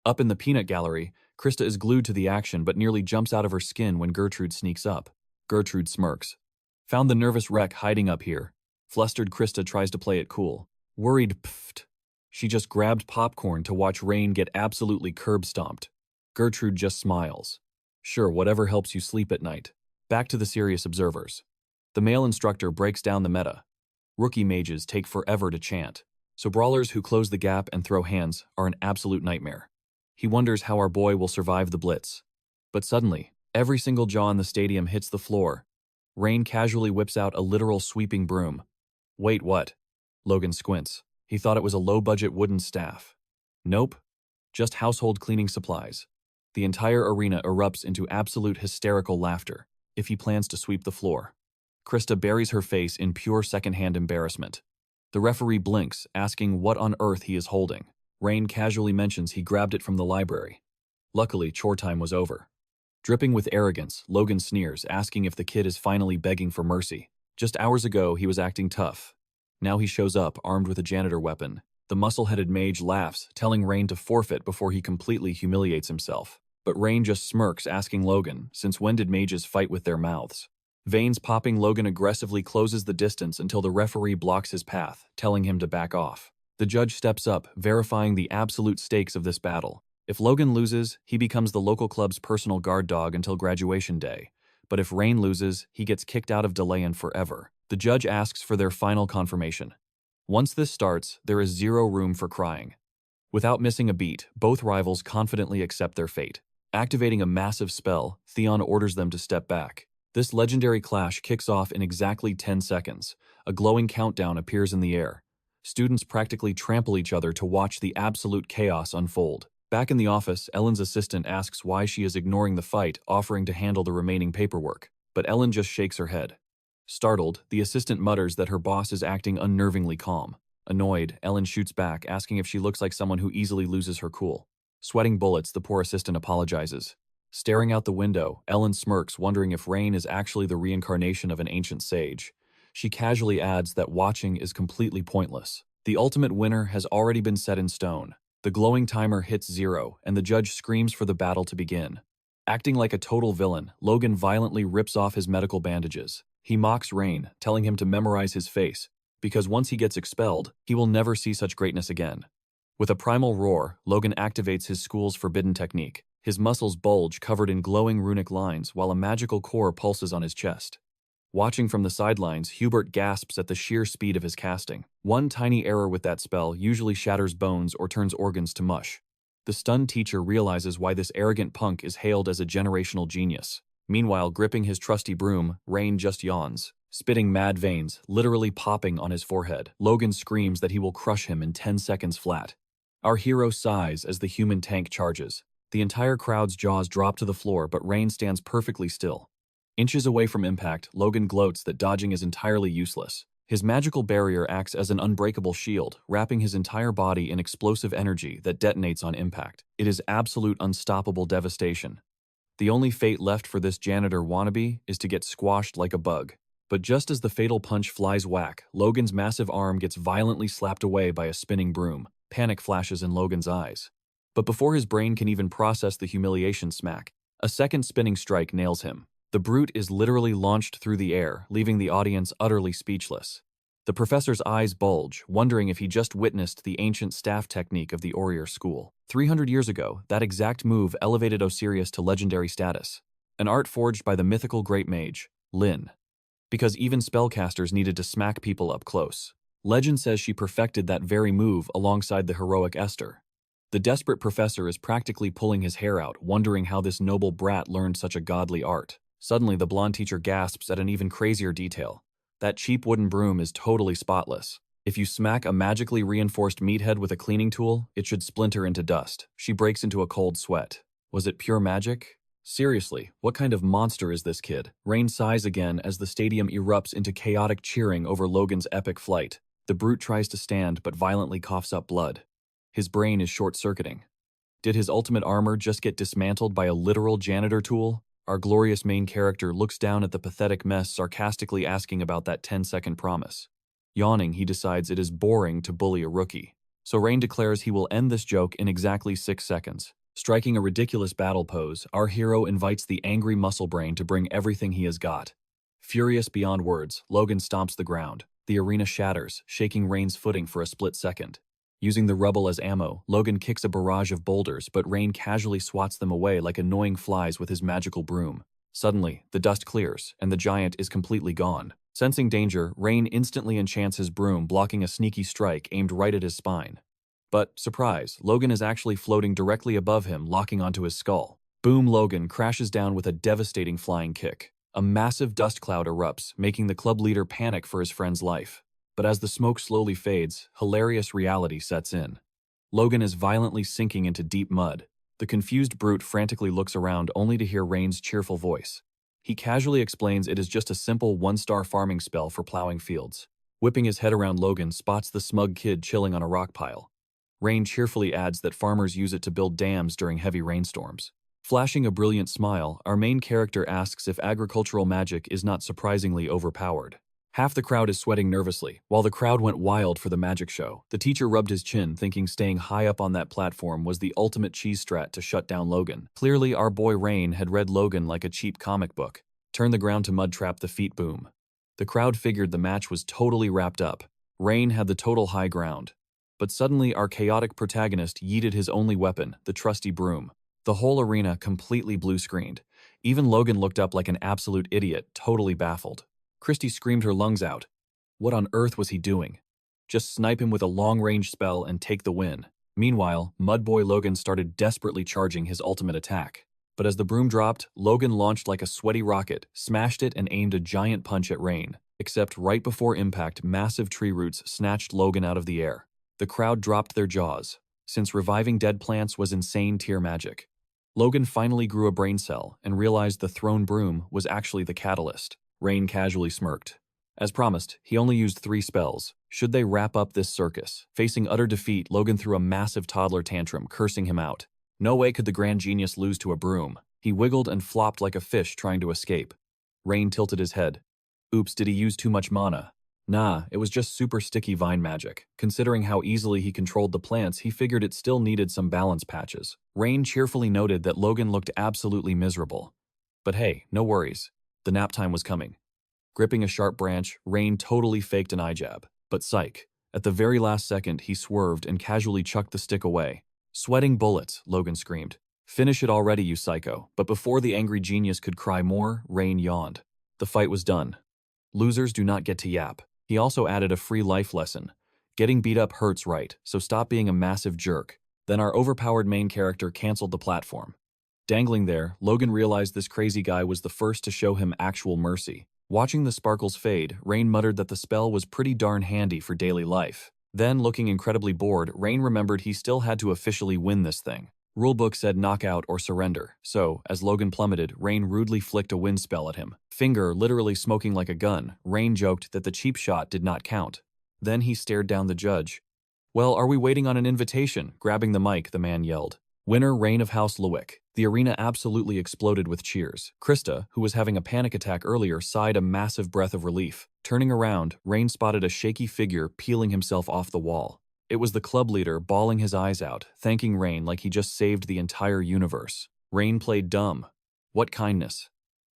Up in the peanut gallery, Krista is glued to the action but nearly jumps out of her skin when Gertrude sneaks up. Gertrude smirks. Found the nervous wreck hiding up here. Flustered Krista tries to play it cool. Worried pfft. She just grabbed popcorn to watch Rain get absolutely curb-stomped. Gertrude just smiles. Sure, whatever helps you sleep at night. Back to the serious observers. The male instructor breaks down the meta. Rookie mages take forever to chant, so brawlers who close the gap and throw hands are an absolute nightmare. He wonders how our boy will survive the blitz. But suddenly, every single jaw in the stadium hits the floor. Rain casually whips out a literal sweeping broom. Wait, what? Logan squints. He thought it was a low-budget wooden staff. Nope. Just household cleaning supplies. The entire arena erupts into absolute hysterical laughter if he plans to sweep the floor. Krista buries her face in pure secondhand embarrassment. The referee blinks, asking what on earth he is holding. Rain casually mentions he grabbed it from the library. Luckily, chore time was over. Dripping with arrogance, Logan sneers, asking if the kid is finally begging for mercy. Just hours ago, he was acting tough. Now he shows up, armed with a janitor weapon. The muscle-headed mage laughs, telling Rain to forfeit before he completely humiliates himself. But Rain just smirks, asking Logan, since when did mages fight with their mouths? Veins popping, Logan aggressively closes the distance until the referee blocks his path, telling him to back off. The judge steps up, verifying the absolute stakes of this battle. If Logan loses, he becomes the local club's personal guard dog until graduation day. But if Rain loses, he gets kicked out of Delayan forever. The judge asks for their final confirmation. Once this starts, there is zero room for crying. Without missing a beat, both rivals confidently accept their fate. Activating a massive spell, Theon orders them to step back. This legendary clash kicks off in exactly 10 seconds. A glowing countdown appears in the air. Students practically trample each other to watch the absolute chaos unfold. Back in the office, Ellen's assistant asks why she is ignoring the fight, offering to handle the remaining paperwork. But Ellen just shakes her head. Startled, the assistant mutters that her boss is acting unnervingly calm. Annoyed, Ellen shoots back, asking if she looks like someone who easily loses her cool. Sweating bullets, the poor assistant apologizes. Staring out the window, Ellen smirks, wondering if Rain is actually the reincarnation of an ancient sage. She casually adds that watching is completely pointless. The ultimate winner has already been set in stone. The glowing timer hits 0, and the judge screams for the battle to begin. Acting like a total villain, Logan violently rips off his medical bandages. He mocks Rain, telling him to memorize his face, because once he gets expelled, he will never see such greatness again. With a primal roar, Logan activates his school's forbidden technique. His muscles bulge, covered in glowing runic lines, while a magical core pulses on his chest. Watching from the sidelines, Hubert gasps at the sheer speed of his casting. One tiny error with that spell usually shatters bones or turns organs to mush. The stunned teacher realizes why this arrogant punk is hailed as a generational genius. Meanwhile, gripping his trusty broom, Rain just yawns, spitting mad veins, literally popping on his forehead. Logan screams that he will crush him in 10 seconds flat. Our hero sighs as the human tank charges. The entire crowd's jaws drop to the floor, but Rain stands perfectly still. Inches away from impact, Logan gloats that dodging is entirely useless. His magical barrier acts as an unbreakable shield, wrapping his entire body in explosive energy that detonates on impact. It is absolute unstoppable devastation. The only fate left for this janitor wannabe is to get squashed like a bug. But just as the fatal punch flies whack, Logan's massive arm gets violently slapped away by a spinning broom. Panic flashes in Logan's eyes. But before his brain can even process the humiliation smack, a second spinning strike nails him. The brute is literally launched through the air, leaving the audience utterly speechless. The professor's eyes bulge, wondering if he just witnessed the ancient staff technique of the Aurier school. 300 years ago, that exact move elevated Osiris to legendary status, an art forged by the mythical great mage, Lin. Because even spellcasters needed to smack people up close. Legend says she perfected that very move alongside the heroic Esther. The desperate professor is practically pulling his hair out, wondering how this noble brat learned such a godly art. Suddenly, the blonde teacher gasps at an even crazier detail. That cheap wooden broom is totally spotless. If you smack a magically reinforced meathead with a cleaning tool, it should splinter into dust. She breaks into a cold sweat. Was it pure magic? Seriously, what kind of monster is this kid? Rain sighs again as the stadium erupts into chaotic cheering over Logan's epic flight. The brute tries to stand but violently coughs up blood. His brain is short-circuiting. Did his ultimate armor just get dismantled by a literal janitor tool? Our glorious main character looks down at the pathetic mess, sarcastically asking about that 10-second promise. Yawning, he decides it is boring to bully a rookie. So Rain declares he will end this joke in exactly 6 seconds. Striking a ridiculous battle pose, our hero invites the angry muscle brain to bring everything he has got. Furious beyond words, Logan stomps the ground. The arena shatters, shaking Rain's footing for a split second. Using the rubble as ammo, Logan kicks a barrage of boulders, but Rain casually swats them away like annoying flies with his magical broom. Suddenly, the dust clears, and the giant is completely gone. Sensing danger, Rain instantly enchants his broom, blocking a sneaky strike aimed right at his spine. But, surprise, Logan is actually floating directly above him, locking onto his skull. Boom! Logan crashes down with a devastating flying kick. A massive dust cloud erupts, making the club leader panic for his friend's life. But as the smoke slowly fades, hilarious reality sets in. Logan is violently sinking into deep mud. The confused brute frantically looks around only to hear Rain's cheerful voice. He casually explains it is just a simple 1-star farming spell for plowing fields. Whipping his head around, Logan spots the smug kid chilling on a rock pile. Rain cheerfully adds that farmers use it to build dams during heavy rainstorms. Flashing a brilliant smile, our main character asks if agricultural magic is not surprisingly overpowered. Half the crowd is sweating nervously. While the crowd went wild for the magic show, the teacher rubbed his chin, thinking staying high up on that platform was the ultimate cheese strat to shut down Logan. Clearly, our boy Rain had read Logan like a cheap comic book. Turn the ground to mud trap the feet. Boom. The crowd figured the match was totally wrapped up. Rain had the total high ground. But suddenly, our chaotic protagonist yeeted his only weapon, the trusty broom. The whole arena completely blue-screened. Even Logan looked up like an absolute idiot, totally baffled. Christy screamed her lungs out. What on earth was he doing? Just snipe him with a long-range spell and take the win. Meanwhile, Mudboy Logan started desperately charging his ultimate attack. But as the broom dropped, Logan launched like a sweaty rocket, smashed it and aimed a giant punch at Rain. Except right before impact, massive tree roots snatched Logan out of the air. The crowd dropped their jaws, since reviving dead plants was insane tier magic. Logan finally grew a brain cell and realized the thrown broom was actually the catalyst. Rain casually smirked. As promised, he only used 3 spells. Should they wrap up this circus? Facing utter defeat, Logan threw a massive toddler tantrum, cursing him out. No way could the grand genius lose to a broom. He wiggled and flopped like a fish trying to escape. Rain tilted his head. Oops, did he use too much mana? Nah, it was just super sticky vine magic. Considering how easily he controlled the plants, he figured it still needed some balance patches. Rain cheerfully noted that Logan looked absolutely miserable. But hey, no worries. The nap time was coming. Gripping a sharp branch, Rain totally faked an eye jab. But psych. At the very last second, he swerved and casually chucked the stick away. Sweating bullets, Logan screamed. Finish it already, you psycho. But before the angry genius could cry more, Rain yawned. The fight was done. Losers do not get to yap. He also added a free life lesson. Getting beat up hurts, right? So stop being a massive jerk. Then our overpowered main character canceled the platform. Dangling there, Logan realized this crazy guy was the first to show him actual mercy. Watching the sparkles fade, Rain muttered that the spell was pretty darn handy for daily life. Then, looking incredibly bored, Rain remembered he still had to officially win this thing. Rulebook said knockout or surrender, so, as Logan plummeted, Rain rudely flicked a wind spell at him. Finger literally smoking like a gun, Rain joked that the cheap shot did not count. Then he stared down the judge. Well, are we waiting on an invitation? Grabbing the mic, the man yelled. Winner, Rain of House Lewick. The arena absolutely exploded with cheers. Krista, who was having a panic attack earlier, sighed a massive breath of relief. Turning around, Rain spotted a shaky figure peeling himself off the wall. It was the club leader, bawling his eyes out, thanking Rain like he just saved the entire universe. Rain played dumb. What kindness.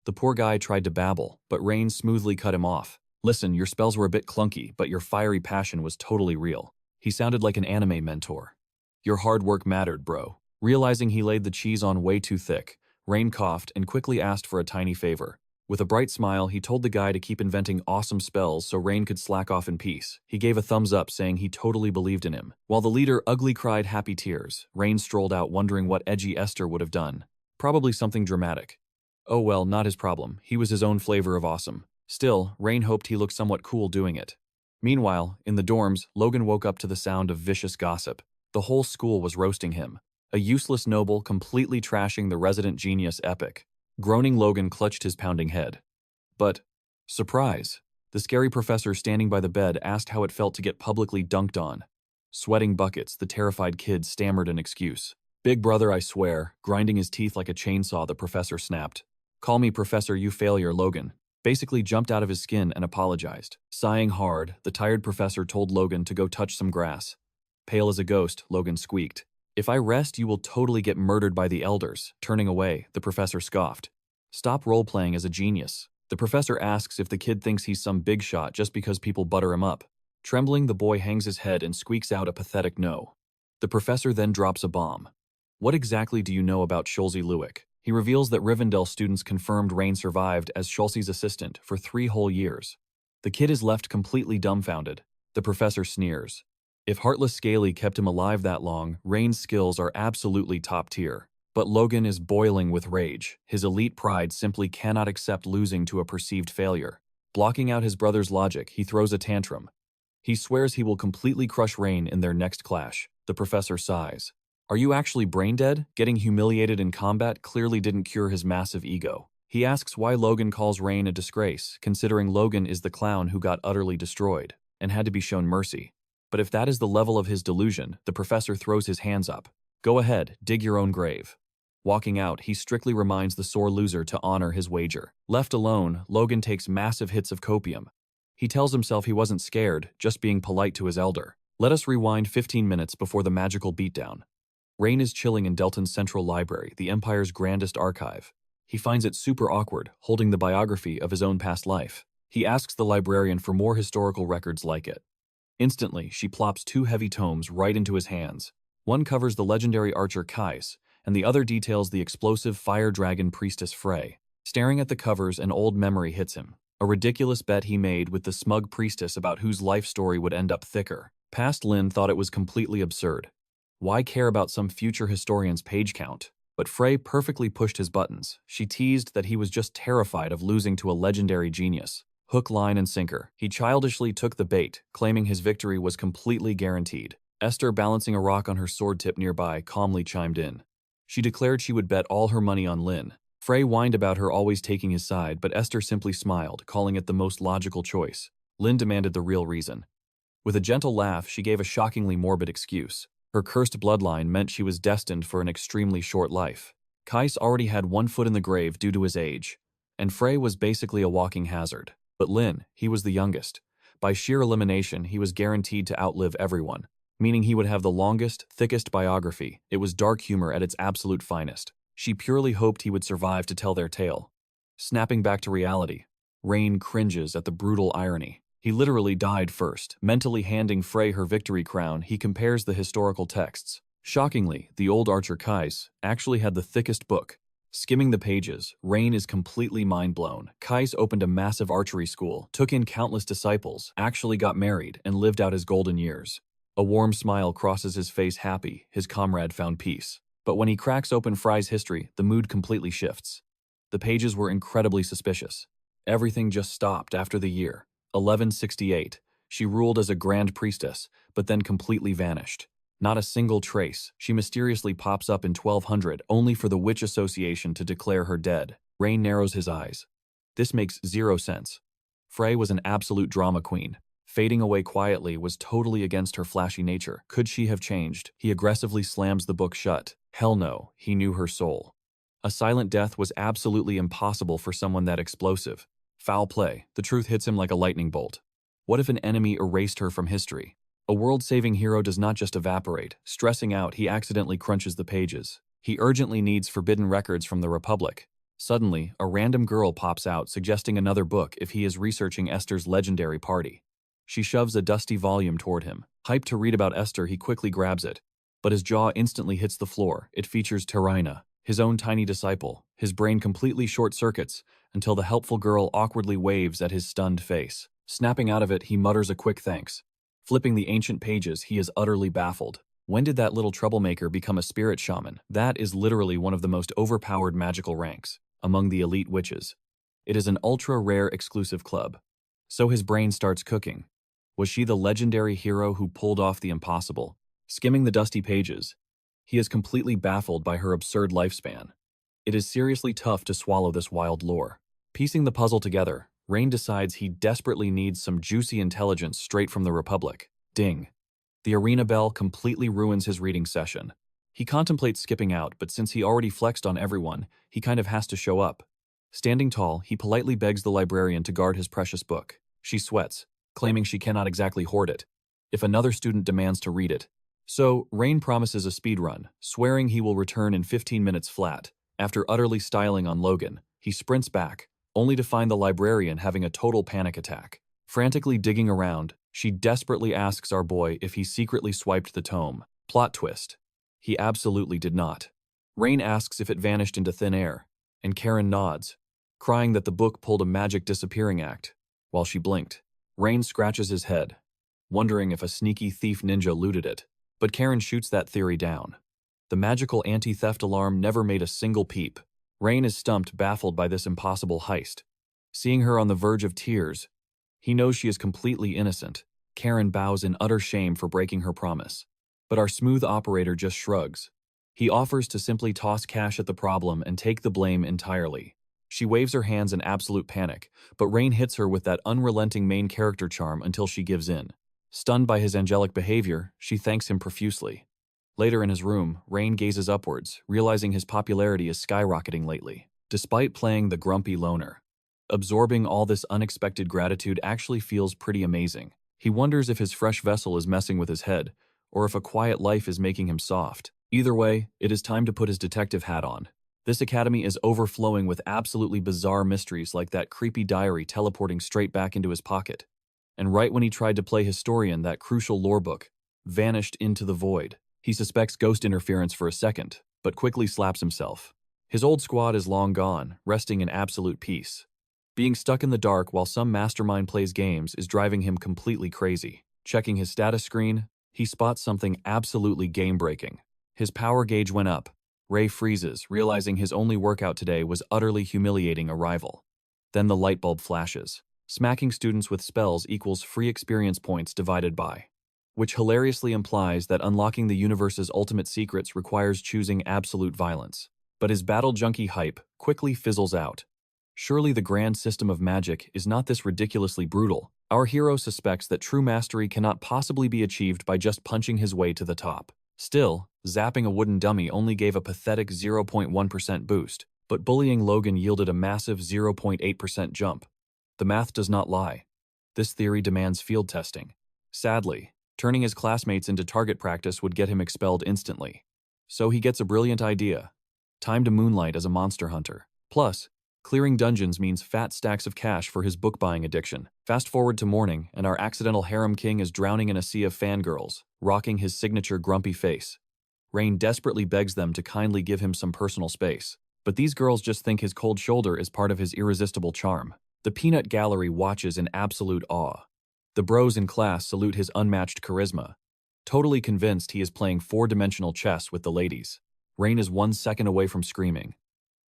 The poor guy tried to babble, but Rain smoothly cut him off. Listen, your spells were a bit clunky, but your fiery passion was totally real. He sounded like an anime mentor. Your hard work mattered, bro. Realizing he laid the cheese on way too thick, Rain coughed and quickly asked for a tiny favor. With a bright smile, he told the guy to keep inventing awesome spells so Rain could slack off in peace. He gave a thumbs up, saying he totally believed in him. While the leader ugly cried happy tears, Rain strolled out wondering what edgy Esther would have done. Probably something dramatic. Oh well, not his problem. He was his own flavor of awesome. Still, Rain hoped he looked somewhat cool doing it. Meanwhile, in the dorms, Logan woke up to the sound of vicious gossip. The whole school was roasting him. A useless noble completely trashing the resident genius epic. Groaning, Logan clutched his pounding head. But, surprise! The scary professor standing by the bed asked how it felt to get publicly dunked on. Sweating buckets, the terrified kid stammered an excuse. Big brother, I swear, grinding his teeth like a chainsaw, the professor snapped. Call me Professor, you failure, Logan. Basically jumped out of his skin and apologized. Sighing hard, the tired professor told Logan to go touch some grass. Pale as a ghost, Logan squeaked. If I rest, you will totally get murdered by the elders. Turning away, the professor scoffed. Stop role-playing as a genius. The professor asks if the kid thinks he's some big shot just because people butter him up. Trembling, the boy hangs his head and squeaks out a pathetic no. The professor then drops a bomb. What exactly do you know about Schulze Lewick? He reveals that Rivendell students confirmed Rain survived as Schulze's assistant for 3 whole years. The kid is left completely dumbfounded. The professor sneers. If Heartless Scaly kept him alive that long, Rain's skills are absolutely top tier. But Logan is boiling with rage. His elite pride simply cannot accept losing to a perceived failure. Blocking out his brother's logic, he throws a tantrum. He swears he will completely crush Rain in their next clash. The professor sighs. Are you actually brain dead? Getting humiliated in combat clearly didn't cure his massive ego. He asks why Logan calls Rain a disgrace, considering Logan is the clown who got utterly destroyed and had to be shown mercy. But if that is the level of his delusion, the professor throws his hands up. Go ahead, dig your own grave. Walking out, he strictly reminds the sore loser to honor his wager. Left alone, Logan takes massive hits of copium. He tells himself he wasn't scared, just being polite to his elder. Let us rewind 15 minutes before the magical beatdown. Rain is chilling in Delton's Central Library, the Empire's grandest archive. He finds it super awkward, holding the biography of his own past life. He asks the librarian for more historical records like it. Instantly, she plops 2 heavy tomes right into his hands. One covers the legendary archer Kais, and the other details the explosive fire dragon priestess Frey. Staring at the covers, an old memory hits him. A ridiculous bet he made with the smug priestess about whose life story would end up thicker. Past Lynn thought it was completely absurd. Why care about some future historian's page count? But Frey perfectly pushed his buttons. She teased that he was just terrified of losing to a legendary genius. Hook, line, and sinker. He childishly took the bait, claiming his victory was completely guaranteed. Esther, balancing a rock on her sword tip nearby, calmly chimed in. She declared she would bet all her money on Lynn. Frey whined about her always taking his side, but Esther simply smiled, calling it the most logical choice. Lynn demanded the real reason. With a gentle laugh, she gave a shockingly morbid excuse. Her cursed bloodline meant she was destined for an extremely short life. Kais already had 1 foot in the grave due to his age, and Frey was basically a walking hazard. But Lynn, he was the youngest. By sheer elimination, he was guaranteed to outlive everyone, meaning he would have the longest, thickest biography. It was dark humor at its absolute finest. She purely hoped he would survive to tell their tale. Snapping back to reality, Rain cringes at the brutal irony. He literally died first. Mentally handing Frey her victory crown, he compares the historical texts. Shockingly, the old archer Kais actually had the thickest book. Skimming the pages, Rain is completely mind-blown. Kais opened a massive archery school, took in countless disciples, actually got married, and lived out his golden years. A warm smile crosses his face, happy his comrade found peace. But when he cracks open Frey's history, the mood completely shifts. The pages were incredibly suspicious. Everything just stopped after the year 1168. She ruled as a grand priestess, but then completely vanished. Not a single trace. She mysteriously pops up in 1200, only for the Witch Association to declare her dead. Rain narrows his eyes. This makes 0 sense. Frey was an absolute drama queen. Fading away quietly was totally against her flashy nature. Could she have changed? He aggressively slams the book shut. Hell no, he knew her soul. A silent death was absolutely impossible for someone that explosive. Foul play. The truth hits him like a lightning bolt. What if an enemy erased her from history? A world-saving hero does not just evaporate. Stressing out, he accidentally crunches the pages. He urgently needs forbidden records from the Republic. Suddenly, a random girl pops out suggesting another book if he is researching Esther's legendary party. She shoves a dusty volume toward him. Hyped to read about Esther, he quickly grabs it. But his jaw instantly hits the floor. It features Terina, his own tiny disciple. His brain completely short-circuits until the helpful girl awkwardly waves at his stunned face. Snapping out of it, he mutters a quick thanks. Flipping the ancient pages, he is utterly baffled. When did that little troublemaker become a spirit shaman? That is literally one of the most overpowered magical ranks among the elite witches. It is an ultra-rare exclusive club. So his brain starts cooking. Was she the legendary hero who pulled off the impossible? Skimming the dusty pages, he is completely baffled by her absurd lifespan. It is seriously tough to swallow this wild lore. Piecing the puzzle together, Rain decides he desperately needs some juicy intelligence straight from the Republic. Ding. The arena bell completely ruins his reading session. He contemplates skipping out, but since he already flexed on everyone, he kind of has to show up. Standing tall, he politely begs the librarian to guard his precious book. She sweats, claiming she cannot exactly hoard it. If another student demands to read it, So, Rain promises a speedrun, swearing he will return in 15 minutes flat. After utterly styling on Logan, he sprints back, only to find the librarian having a total panic attack. Frantically digging around, she desperately asks our boy if he secretly swiped the tome. Plot twist. He absolutely did not. Rain asks if it vanished into thin air, and Karen nods, crying that the book pulled a magic disappearing act. While she blinked, Rain scratches his head, wondering if a sneaky thief ninja looted it. But Karen shoots that theory down. The magical anti-theft alarm never made a single peep. Rain is stumped, baffled by this impossible heist. Seeing her on the verge of tears, he knows she is completely innocent. Karen bows in utter shame for breaking her promise. But our smooth operator just shrugs. He offers to simply toss cash at the problem and take the blame entirely. She waves her hands in absolute panic, but Rain hits her with that unrelenting main character charm until she gives in. Stunned by his angelic behavior, she thanks him profusely. Later in his room, Rain gazes upwards, realizing his popularity is skyrocketing lately, despite playing the grumpy loner. Absorbing all this unexpected gratitude actually feels pretty amazing. He wonders if his fresh vessel is messing with his head, or if a quiet life is making him soft. Either way, it is time to put his detective hat on. This academy is overflowing with absolutely bizarre mysteries like that creepy diary teleporting straight back into his pocket. And right when he tried to play historian, that crucial lore book vanished into the void. He suspects ghost interference for a second, but quickly slaps himself. His old squad is long gone, resting in absolute peace. Being stuck in the dark while some mastermind plays games is driving him completely crazy. Checking his status screen, he spots something absolutely game-breaking. His power gauge went up. Ray freezes, realizing his only workout today was utterly humiliating a rival. Then the light bulb flashes. Smacking students with spells equals free experience points divided by, which hilariously implies that unlocking the universe's ultimate secrets requires choosing absolute violence. But his battle junkie hype quickly fizzles out. Surely the grand system of magic is not this ridiculously brutal. Our hero suspects that true mastery cannot possibly be achieved by just punching his way to the top. Still, zapping a wooden dummy only gave a pathetic 0.1% boost, but bullying Logan yielded a massive 0.8% jump. The math does not lie. This theory demands field testing. Sadly, turning his classmates into target practice would get him expelled instantly. So he gets a brilliant idea. Time to moonlight as a monster hunter. Plus, clearing dungeons means fat stacks of cash for his book-buying addiction. Fast forward to morning, and our accidental harem king is drowning in a sea of fangirls, rocking his signature grumpy face. Rain desperately begs them to kindly give him some personal space. But these girls just think his cold shoulder is part of his irresistible charm. The peanut gallery watches in absolute awe. The bros in class salute his unmatched charisma, totally convinced he is playing four-dimensional chess with the ladies. Rain is 1 second away from screaming.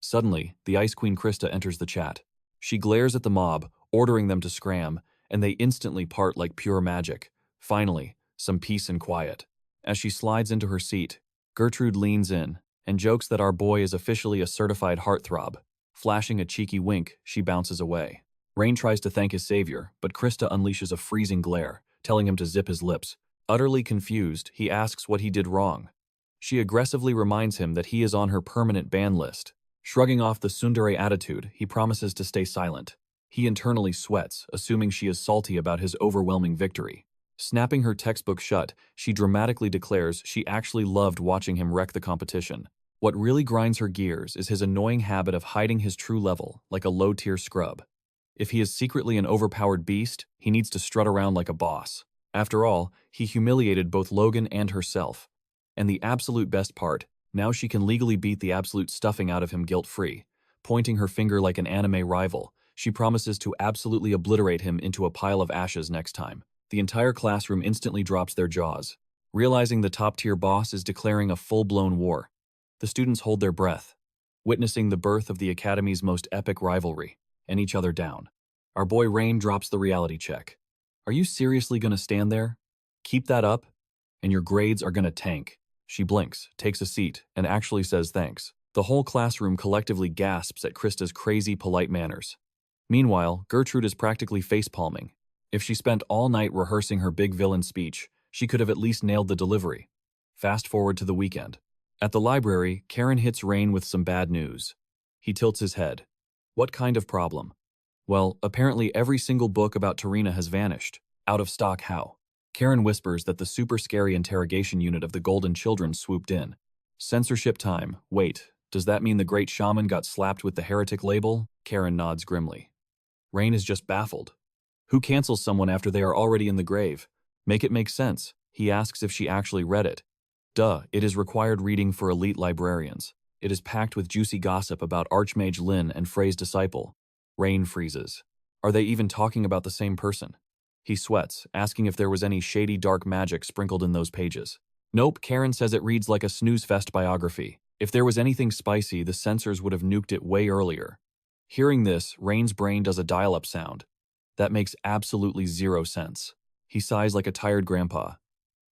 Suddenly, the Ice Queen Krista enters the chat. She glares at the mob, ordering them to scram, and they instantly part like pure magic. Finally, some peace and quiet. As she slides into her seat, Gertrude leans in and jokes that our boy is officially a certified heartthrob. Flashing a cheeky wink, she bounces away. Rain tries to thank his savior, but Krista unleashes a freezing glare, telling him to zip his lips. Utterly confused, he asks what he did wrong. She aggressively reminds him that he is on her permanent ban list. Shrugging off the tsundere attitude, he promises to stay silent. He internally sweats, assuming she is salty about his overwhelming victory. Snapping her textbook shut, she dramatically declares she actually loved watching him wreck the competition. What really grinds her gears is his annoying habit of hiding his true level, like a low-tier scrub. If he is secretly an overpowered beast, he needs to strut around like a boss. After all, he humiliated both Logan and herself. And the absolute best part, now she can legally beat the absolute stuffing out of him guilt-free. Pointing her finger like an anime rival, she promises to absolutely obliterate him into a pile of ashes next time. The entire classroom instantly drops their jaws, realizing the top-tier boss is declaring a full-blown war. The students hold their breath, witnessing the birth of the Academy's most epic rivalry, and each other down. Our boy Rain drops the reality check. Are you seriously gonna stand there? Keep that up, and your grades are gonna tank. She blinks, takes a seat, and actually says thanks. The whole classroom collectively gasps at Krista's crazy, polite manners. Meanwhile, Gertrude is practically face-palming. If she spent all night rehearsing her big villain speech, she could have at least nailed the delivery. Fast forward to the weekend. At the library, Karen hits Rain with some bad news. He tilts his head. What kind of problem? Well, apparently every single book about Tarina has vanished. Out of stock how? Karen whispers that the super scary interrogation unit of the Golden Children swooped in. Censorship time. Wait, does that mean the great shaman got slapped with the heretic label? Karen nods grimly. Rain is just baffled. Who cancels someone after they are already in the grave? Make it make sense. He asks if she actually read it. Duh, it is required reading for elite librarians. It is packed with juicy gossip about Archmage Lin and Frey's disciple. Rain freezes. Are they even talking about the same person? He sweats, asking if there was any shady dark magic sprinkled in those pages. Nope, Karen says it reads like a snooze-fest biography. If there was anything spicy, the censors would have nuked it way earlier. Hearing this, Rain's brain does a dial-up sound. That makes absolutely zero sense. He sighs like a tired grandpa.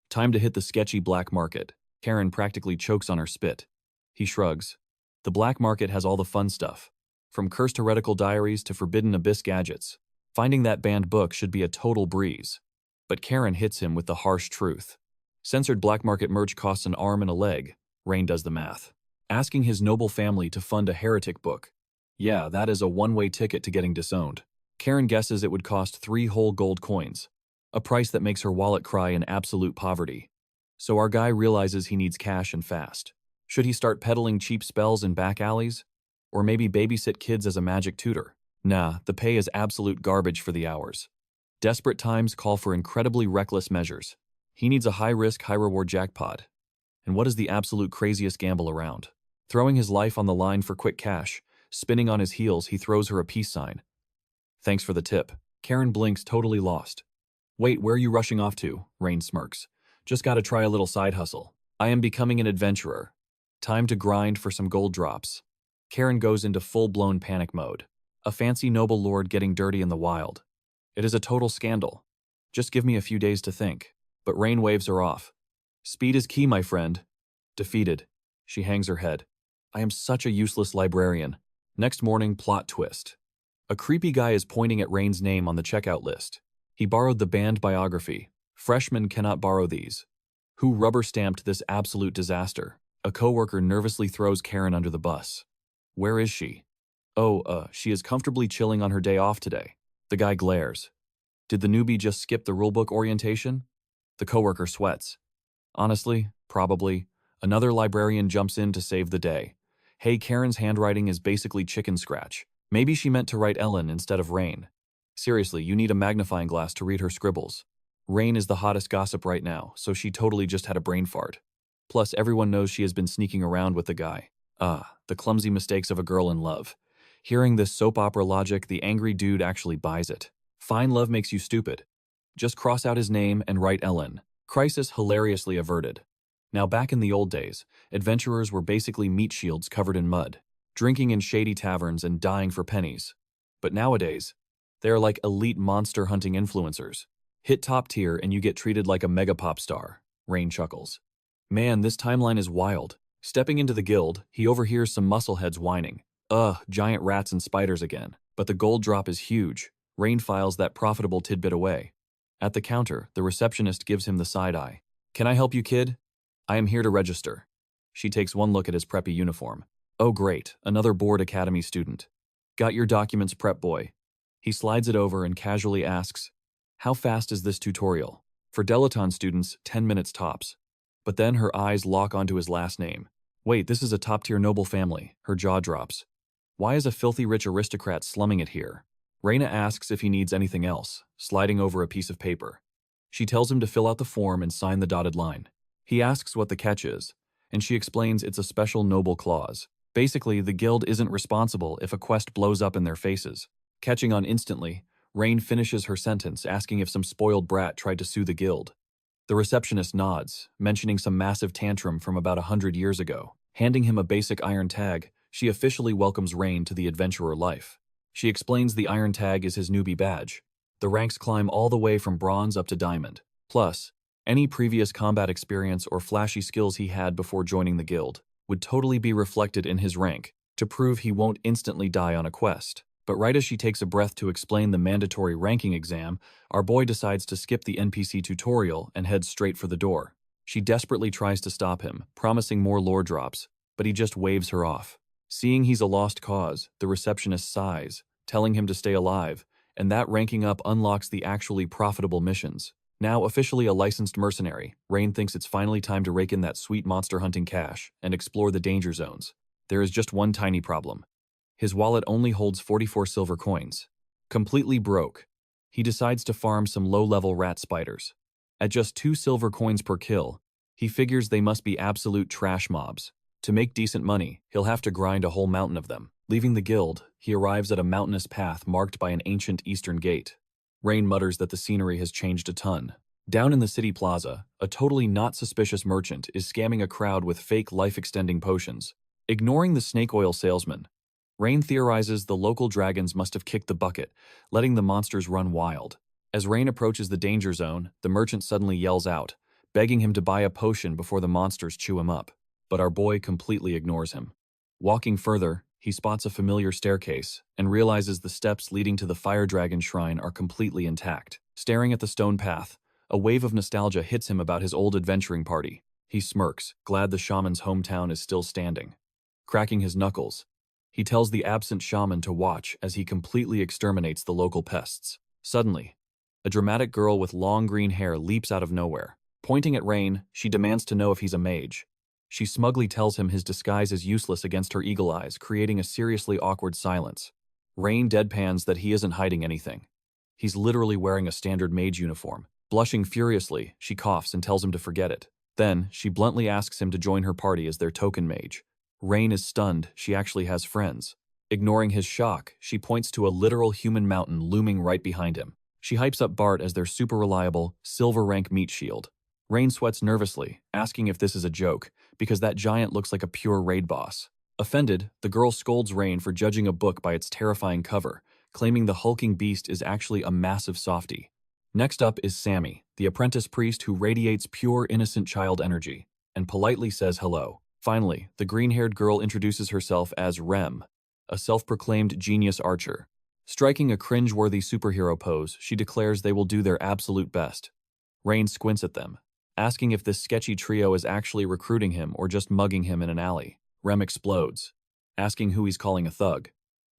Time to hit the sketchy black market. Karen practically chokes on her spit. He shrugs. The black market has all the fun stuff. From cursed heretical diaries to forbidden abyss gadgets. Finding that banned book should be a total breeze. But Karen hits him with the harsh truth. Censored black market merch costs an arm and a leg. Rain does the math. Asking his noble family to fund a heretic book. Yeah, that is a one-way ticket to getting disowned. Karen guesses it would cost 3 whole gold coins. A price that makes her wallet cry in absolute poverty. So our guy realizes he needs cash and fast. Should he start peddling cheap spells in back alleys? Or maybe babysit kids as a magic tutor? Nah, the pay is absolute garbage for the hours. Desperate times call for incredibly reckless measures. He needs a high-risk, high-reward jackpot. And what is the absolute craziest gamble around? Throwing his life on the line for quick cash. Spinning on his heels, he throws her a peace sign. Thanks for the tip. Karen blinks, totally lost. Wait, where are you rushing off to? Rain smirks. Just gotta try a little side hustle. I am becoming an adventurer. Time to grind for some gold drops. Karen goes into full-blown panic mode. A fancy noble lord getting dirty in the wild. It is a total scandal. Just give me a few days to think. But Rain waves her off. Speed is key, my friend. Defeated. She hangs her head. I am such a useless librarian. Next morning, plot twist. A creepy guy is pointing at Rain's name on the checkout list. He borrowed the banned biography. Freshmen cannot borrow these. Who rubber-stamped this absolute disaster? A coworker nervously throws Karen under the bus. Where is she? Oh, she is comfortably chilling on her day off today. The guy glares. Did the newbie just skip the rulebook orientation? The coworker sweats. Honestly, probably. Another librarian jumps in to save the day. Hey, Karen's handwriting is basically chicken scratch. Maybe she meant to write Ellen instead of Rain. Seriously, you need a magnifying glass to read her scribbles. Rain is the hottest gossip right now, so she totally just had a brain fart. Plus, everyone knows she has been sneaking around with the guy. The clumsy mistakes of a girl in love. Hearing this soap opera logic, the angry dude actually buys it. Fine love makes you stupid. Just cross out his name and write Ellen. Crisis hilariously averted. Now back in the old days, adventurers were basically meat shields covered in mud, drinking in shady taverns and dying for pennies. But nowadays, they are like elite monster hunting influencers. Hit top tier and you get treated like a mega pop star. Rain chuckles. Man, this timeline is wild. Stepping into the guild, he overhears some muscleheads whining. Giant rats and spiders again. But the gold drop is huge. Rain files that profitable tidbit away. At the counter, the receptionist gives him the side eye. Can I help you, kid? I am here to register. She takes one look at his preppy uniform. Oh great, another board academy student. Got your documents, prep boy. He slides it over and casually asks, how fast is this tutorial? For Delaton students, 10 minutes tops. But then her eyes lock onto his last name. Wait, this is a top-tier noble family. Her jaw drops. Why is a filthy rich aristocrat slumming it here? Raina asks if he needs anything else, sliding over a piece of paper. She tells him to fill out the form and sign the dotted line. He asks what the catch is, and she explains it's a special noble clause. Basically, the guild isn't responsible if a quest blows up in their faces. Catching on instantly, Rain finishes her sentence asking if some spoiled brat tried to sue the guild. The receptionist nods, mentioning some massive tantrum from about 100 years ago. Handing him a basic iron tag, she officially welcomes Rain to the adventurer life. She explains the iron tag is his newbie badge. The ranks climb all the way from bronze up to diamond. Plus, any previous combat experience or flashy skills he had before joining the guild would totally be reflected in his rank to prove he won't instantly die on a quest. But right as she takes a breath to explain the mandatory ranking exam, our boy decides to skip the NPC tutorial and heads straight for the door. She desperately tries to stop him, promising more lore drops, but he just waves her off. Seeing he's a lost cause, the receptionist sighs, telling him to stay alive, and that ranking up unlocks the actually profitable missions. Now officially a licensed mercenary, Rain thinks it's finally time to rake in that sweet monster hunting cash and explore the danger zones. There is just one tiny problem. His wallet only holds 44 silver coins. Completely broke. He decides to farm some low-level rat spiders. At just 2 silver coins per kill, he figures they must be absolute trash mobs. To make decent money, he'll have to grind a whole mountain of them. Leaving the guild, he arrives at a mountainous path marked by an ancient eastern gate. Rain mutters that the scenery has changed a ton. Down in the city plaza, a totally not suspicious merchant is scamming a crowd with fake life-extending potions. Ignoring the snake oil salesman, Rain theorizes the local dragons must have kicked the bucket, letting the monsters run wild. As Rain approaches the danger zone, the merchant suddenly yells out, begging him to buy a potion before the monsters chew him up. But our boy completely ignores him. Walking further, he spots a familiar staircase and realizes the steps leading to the fire dragon shrine are completely intact. Staring at the stone path, a wave of nostalgia hits him about his old adventuring party. He smirks, glad the shaman's hometown is still standing. Cracking his knuckles, he tells the absent shaman to watch as he completely exterminates the local pests. Suddenly, a dramatic girl with long green hair leaps out of nowhere. Pointing at Rain, she demands to know if he's a mage. She smugly tells him his disguise is useless against her eagle eyes, creating a seriously awkward silence. Rain deadpans that he isn't hiding anything. He's literally wearing a standard mage uniform. Blushing furiously, she coughs and tells him to forget it. Then, she bluntly asks him to join her party as their token mage. Rain is stunned she actually has friends. Ignoring his shock, she points to a literal human mountain looming right behind him. She hypes up Bart as their super reliable, silver rank meat shield. Rain sweats nervously, asking if this is a joke, because that giant looks like a pure raid boss. Offended, the girl scolds Rain for judging a book by its terrifying cover, claiming the hulking beast is actually a massive softie. Next up is Sammy, the apprentice priest who radiates pure innocent child energy, and politely says hello. Finally, the green-haired girl introduces herself as Rem, a self-proclaimed genius archer. Striking a cringe-worthy superhero pose, she declares they will do their absolute best. Rain squints at them, asking if this sketchy trio is actually recruiting him or just mugging him in an alley. Rem explodes, asking who he's calling a thug.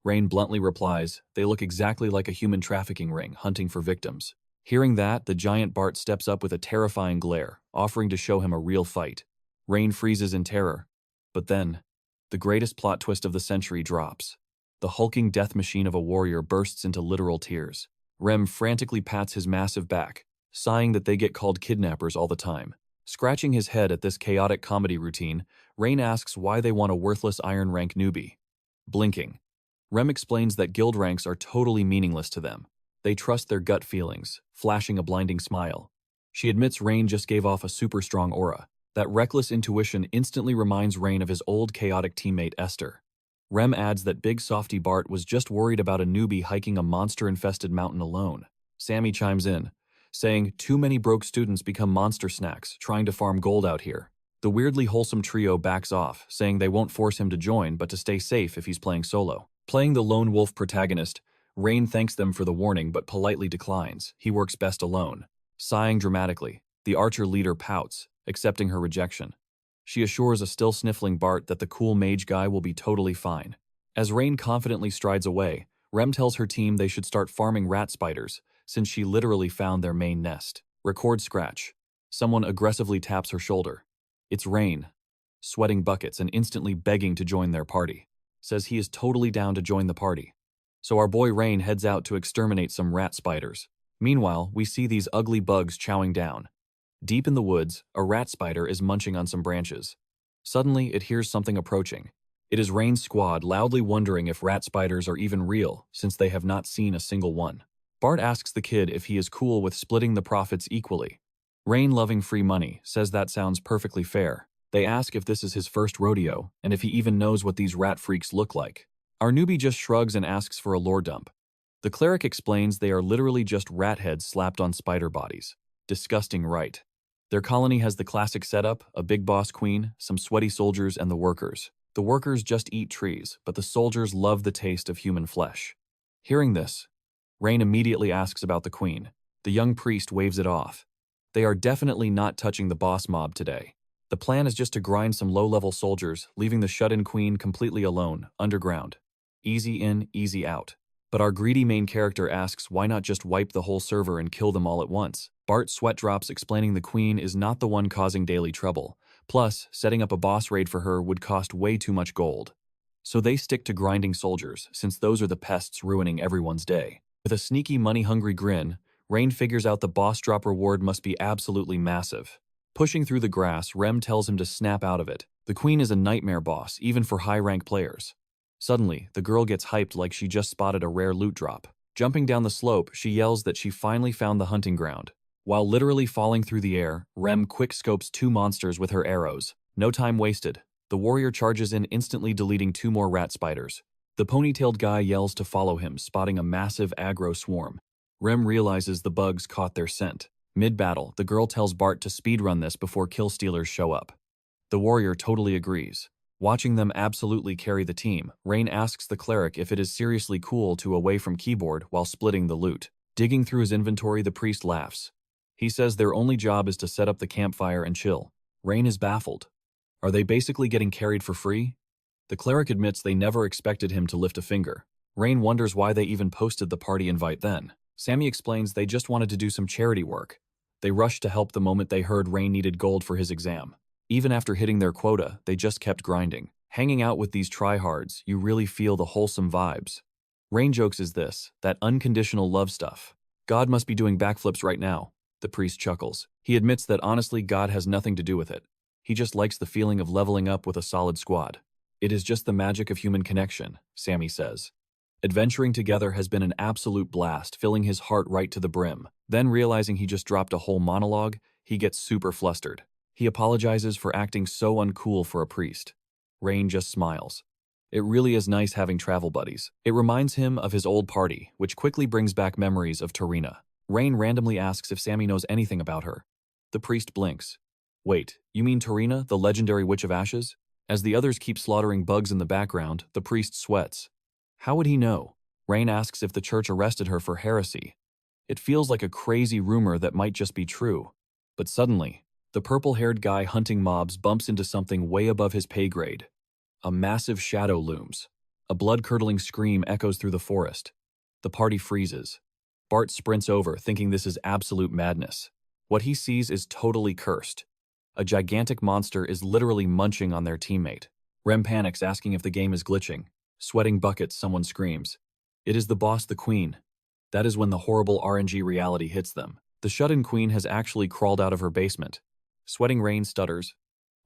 Rain bluntly replies, they look exactly like a human trafficking ring hunting for victims. Hearing that, the giant Bart steps up with a terrifying glare, offering to show him a real fight. Rain freezes in terror, but then, the greatest plot twist of the century drops. The hulking death machine of a warrior bursts into literal tears. Rem frantically pats his massive back, sighing that they get called kidnappers all the time. Scratching his head at this chaotic comedy routine, Rain asks why they want a worthless iron rank newbie. Blinking, Rem explains that guild ranks are totally meaningless to them. They trust their gut feelings, flashing a blinding smile. She admits Rain just gave off a super strong aura. That reckless intuition instantly reminds Rain of his old chaotic teammate Esther. Rem adds that Big Softy Bart was just worried about a newbie hiking a monster-infested mountain alone. Sammy chimes in, saying, too many broke students become monster snacks, trying to farm gold out here. The weirdly wholesome trio backs off, saying they won't force him to join but to stay safe if he's playing solo. Playing the lone wolf protagonist, Rain thanks them for the warning but politely declines. He works best alone. Sighing dramatically, the archer leader pouts, accepting her rejection. She assures a still sniffling Bart that the cool mage guy will be totally fine. As Rain confidently strides away, Rem tells her team they should start farming rat spiders, since she literally found their main nest. Record scratch. Someone aggressively taps her shoulder. It's Rain, sweating buckets and instantly begging to join their party. Says he is totally down to join the party. So our boy Rain heads out to exterminate some rat spiders. Meanwhile, we see these ugly bugs chowing down. Deep in the woods, a rat spider is munching on some branches. Suddenly, it hears something approaching. It is Rain's squad loudly wondering if rat spiders are even real, since they have not seen a single one. Bart asks the kid if he is cool with splitting the profits equally. Rain, loving free money, says that sounds perfectly fair. They ask if this is his first rodeo, and if he even knows what these rat freaks look like. Our newbie just shrugs and asks for a lore dump. The cleric explains they are literally just rat heads slapped on spider bodies. Disgusting, right? Their colony has the classic setup, a big boss queen, some sweaty soldiers, and the workers. The workers just eat trees, but the soldiers love the taste of human flesh. Hearing this, Rain immediately asks about the queen. The young priest waves it off. They are definitely not touching the boss mob today. The plan is just to grind some low-level soldiers, leaving the shut-in queen completely alone, underground. Easy in, easy out. But our greedy main character asks why not just wipe the whole server and kill them all at once. Bart's sweat drops, explaining the queen is not the one causing daily trouble. Plus, setting up a boss raid for her would cost way too much gold. So they stick to grinding soldiers, since those are the pests ruining everyone's day. With a sneaky money-hungry grin, Rain figures out the boss drop reward must be absolutely massive. Pushing through the grass, Rem tells him to snap out of it. The queen is a nightmare boss, even for high-rank players. Suddenly, the girl gets hyped like she just spotted a rare loot drop. Jumping down the slope, she yells that she finally found the hunting ground. While literally falling through the air, Rem quick-scopes 2 monsters with her arrows. No time wasted. The warrior charges in, instantly deleting 2 more rat spiders. The ponytailed guy yells to follow him, spotting a massive aggro swarm. Rem realizes the bugs caught their scent. Mid-battle, the girl tells Bart to speedrun this before kill-stealers show up. The warrior totally agrees. Watching them absolutely carry the team, Rain asks the cleric if it is seriously cool to away from keyboard while splitting the loot. Digging through his inventory, the priest laughs. He says their only job is to set up the campfire and chill. Rain is baffled. Are they basically getting carried for free? The cleric admits they never expected him to lift a finger. Rain wonders why they even posted the party invite then. Sammy explains they just wanted to do some charity work. They rushed to help the moment they heard Rain needed gold for his exam. Even after hitting their quota, they just kept grinding. Hanging out with these tryhards, you really feel the wholesome vibes. Rain jokes is this, that unconditional love stuff. God must be doing backflips right now. The priest chuckles. He admits that honestly God has nothing to do with it. He just likes the feeling of leveling up with a solid squad. It is just the magic of human connection, Sammy says. Adventuring together has been an absolute blast, filling his heart right to the brim. Then realizing he just dropped a whole monologue, he gets super flustered. He apologizes for acting so uncool for a priest. Rain just smiles. It really is nice having travel buddies. It reminds him of his old party, which quickly brings back memories of Tarina. Rain randomly asks if Sammy knows anything about her. The priest blinks. Wait, you mean Tarina, the legendary Witch of Ashes? As the others keep slaughtering bugs in the background, the priest sweats. How would he know? Rain asks if the church arrested her for heresy. It feels like a crazy rumor that might just be true. But suddenly, the purple-haired guy hunting mobs bumps into something way above his pay grade. A massive shadow looms. A blood-curdling scream echoes through the forest. The party freezes. Bart sprints over, thinking this is absolute madness. What he sees is totally cursed. A gigantic monster is literally munching on their teammate. Rem panics, asking if the game is glitching. Sweating buckets, someone screams. It is the boss, the queen. That is when the horrible RNG reality hits them. The shut-in queen has actually crawled out of her basement. Sweating Rain stutters.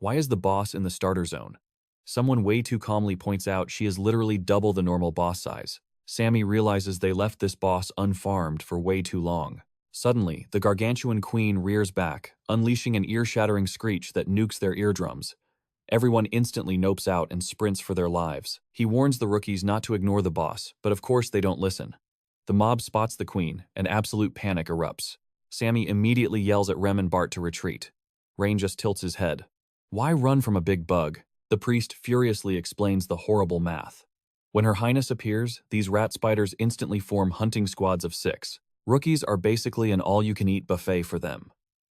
Why is the boss in the starter zone? Someone way too calmly points out she is literally double the normal boss size. Sammy realizes they left this boss unfarmed for way too long. Suddenly, the gargantuan queen rears back, unleashing an ear-shattering screech that nukes their eardrums. Everyone instantly nopes out and sprints for their lives. He warns the rookies not to ignore the boss, but of course they don't listen. The mob spots the queen, and absolute panic erupts. Sammy immediately yells at Rem and Bart to retreat. Rain just tilts his head. Why run from a big bug? The priest furiously explains the horrible math. When Her Highness appears, these rat spiders instantly form hunting squads of 6. Rookies are basically an all-you-can-eat buffet for them.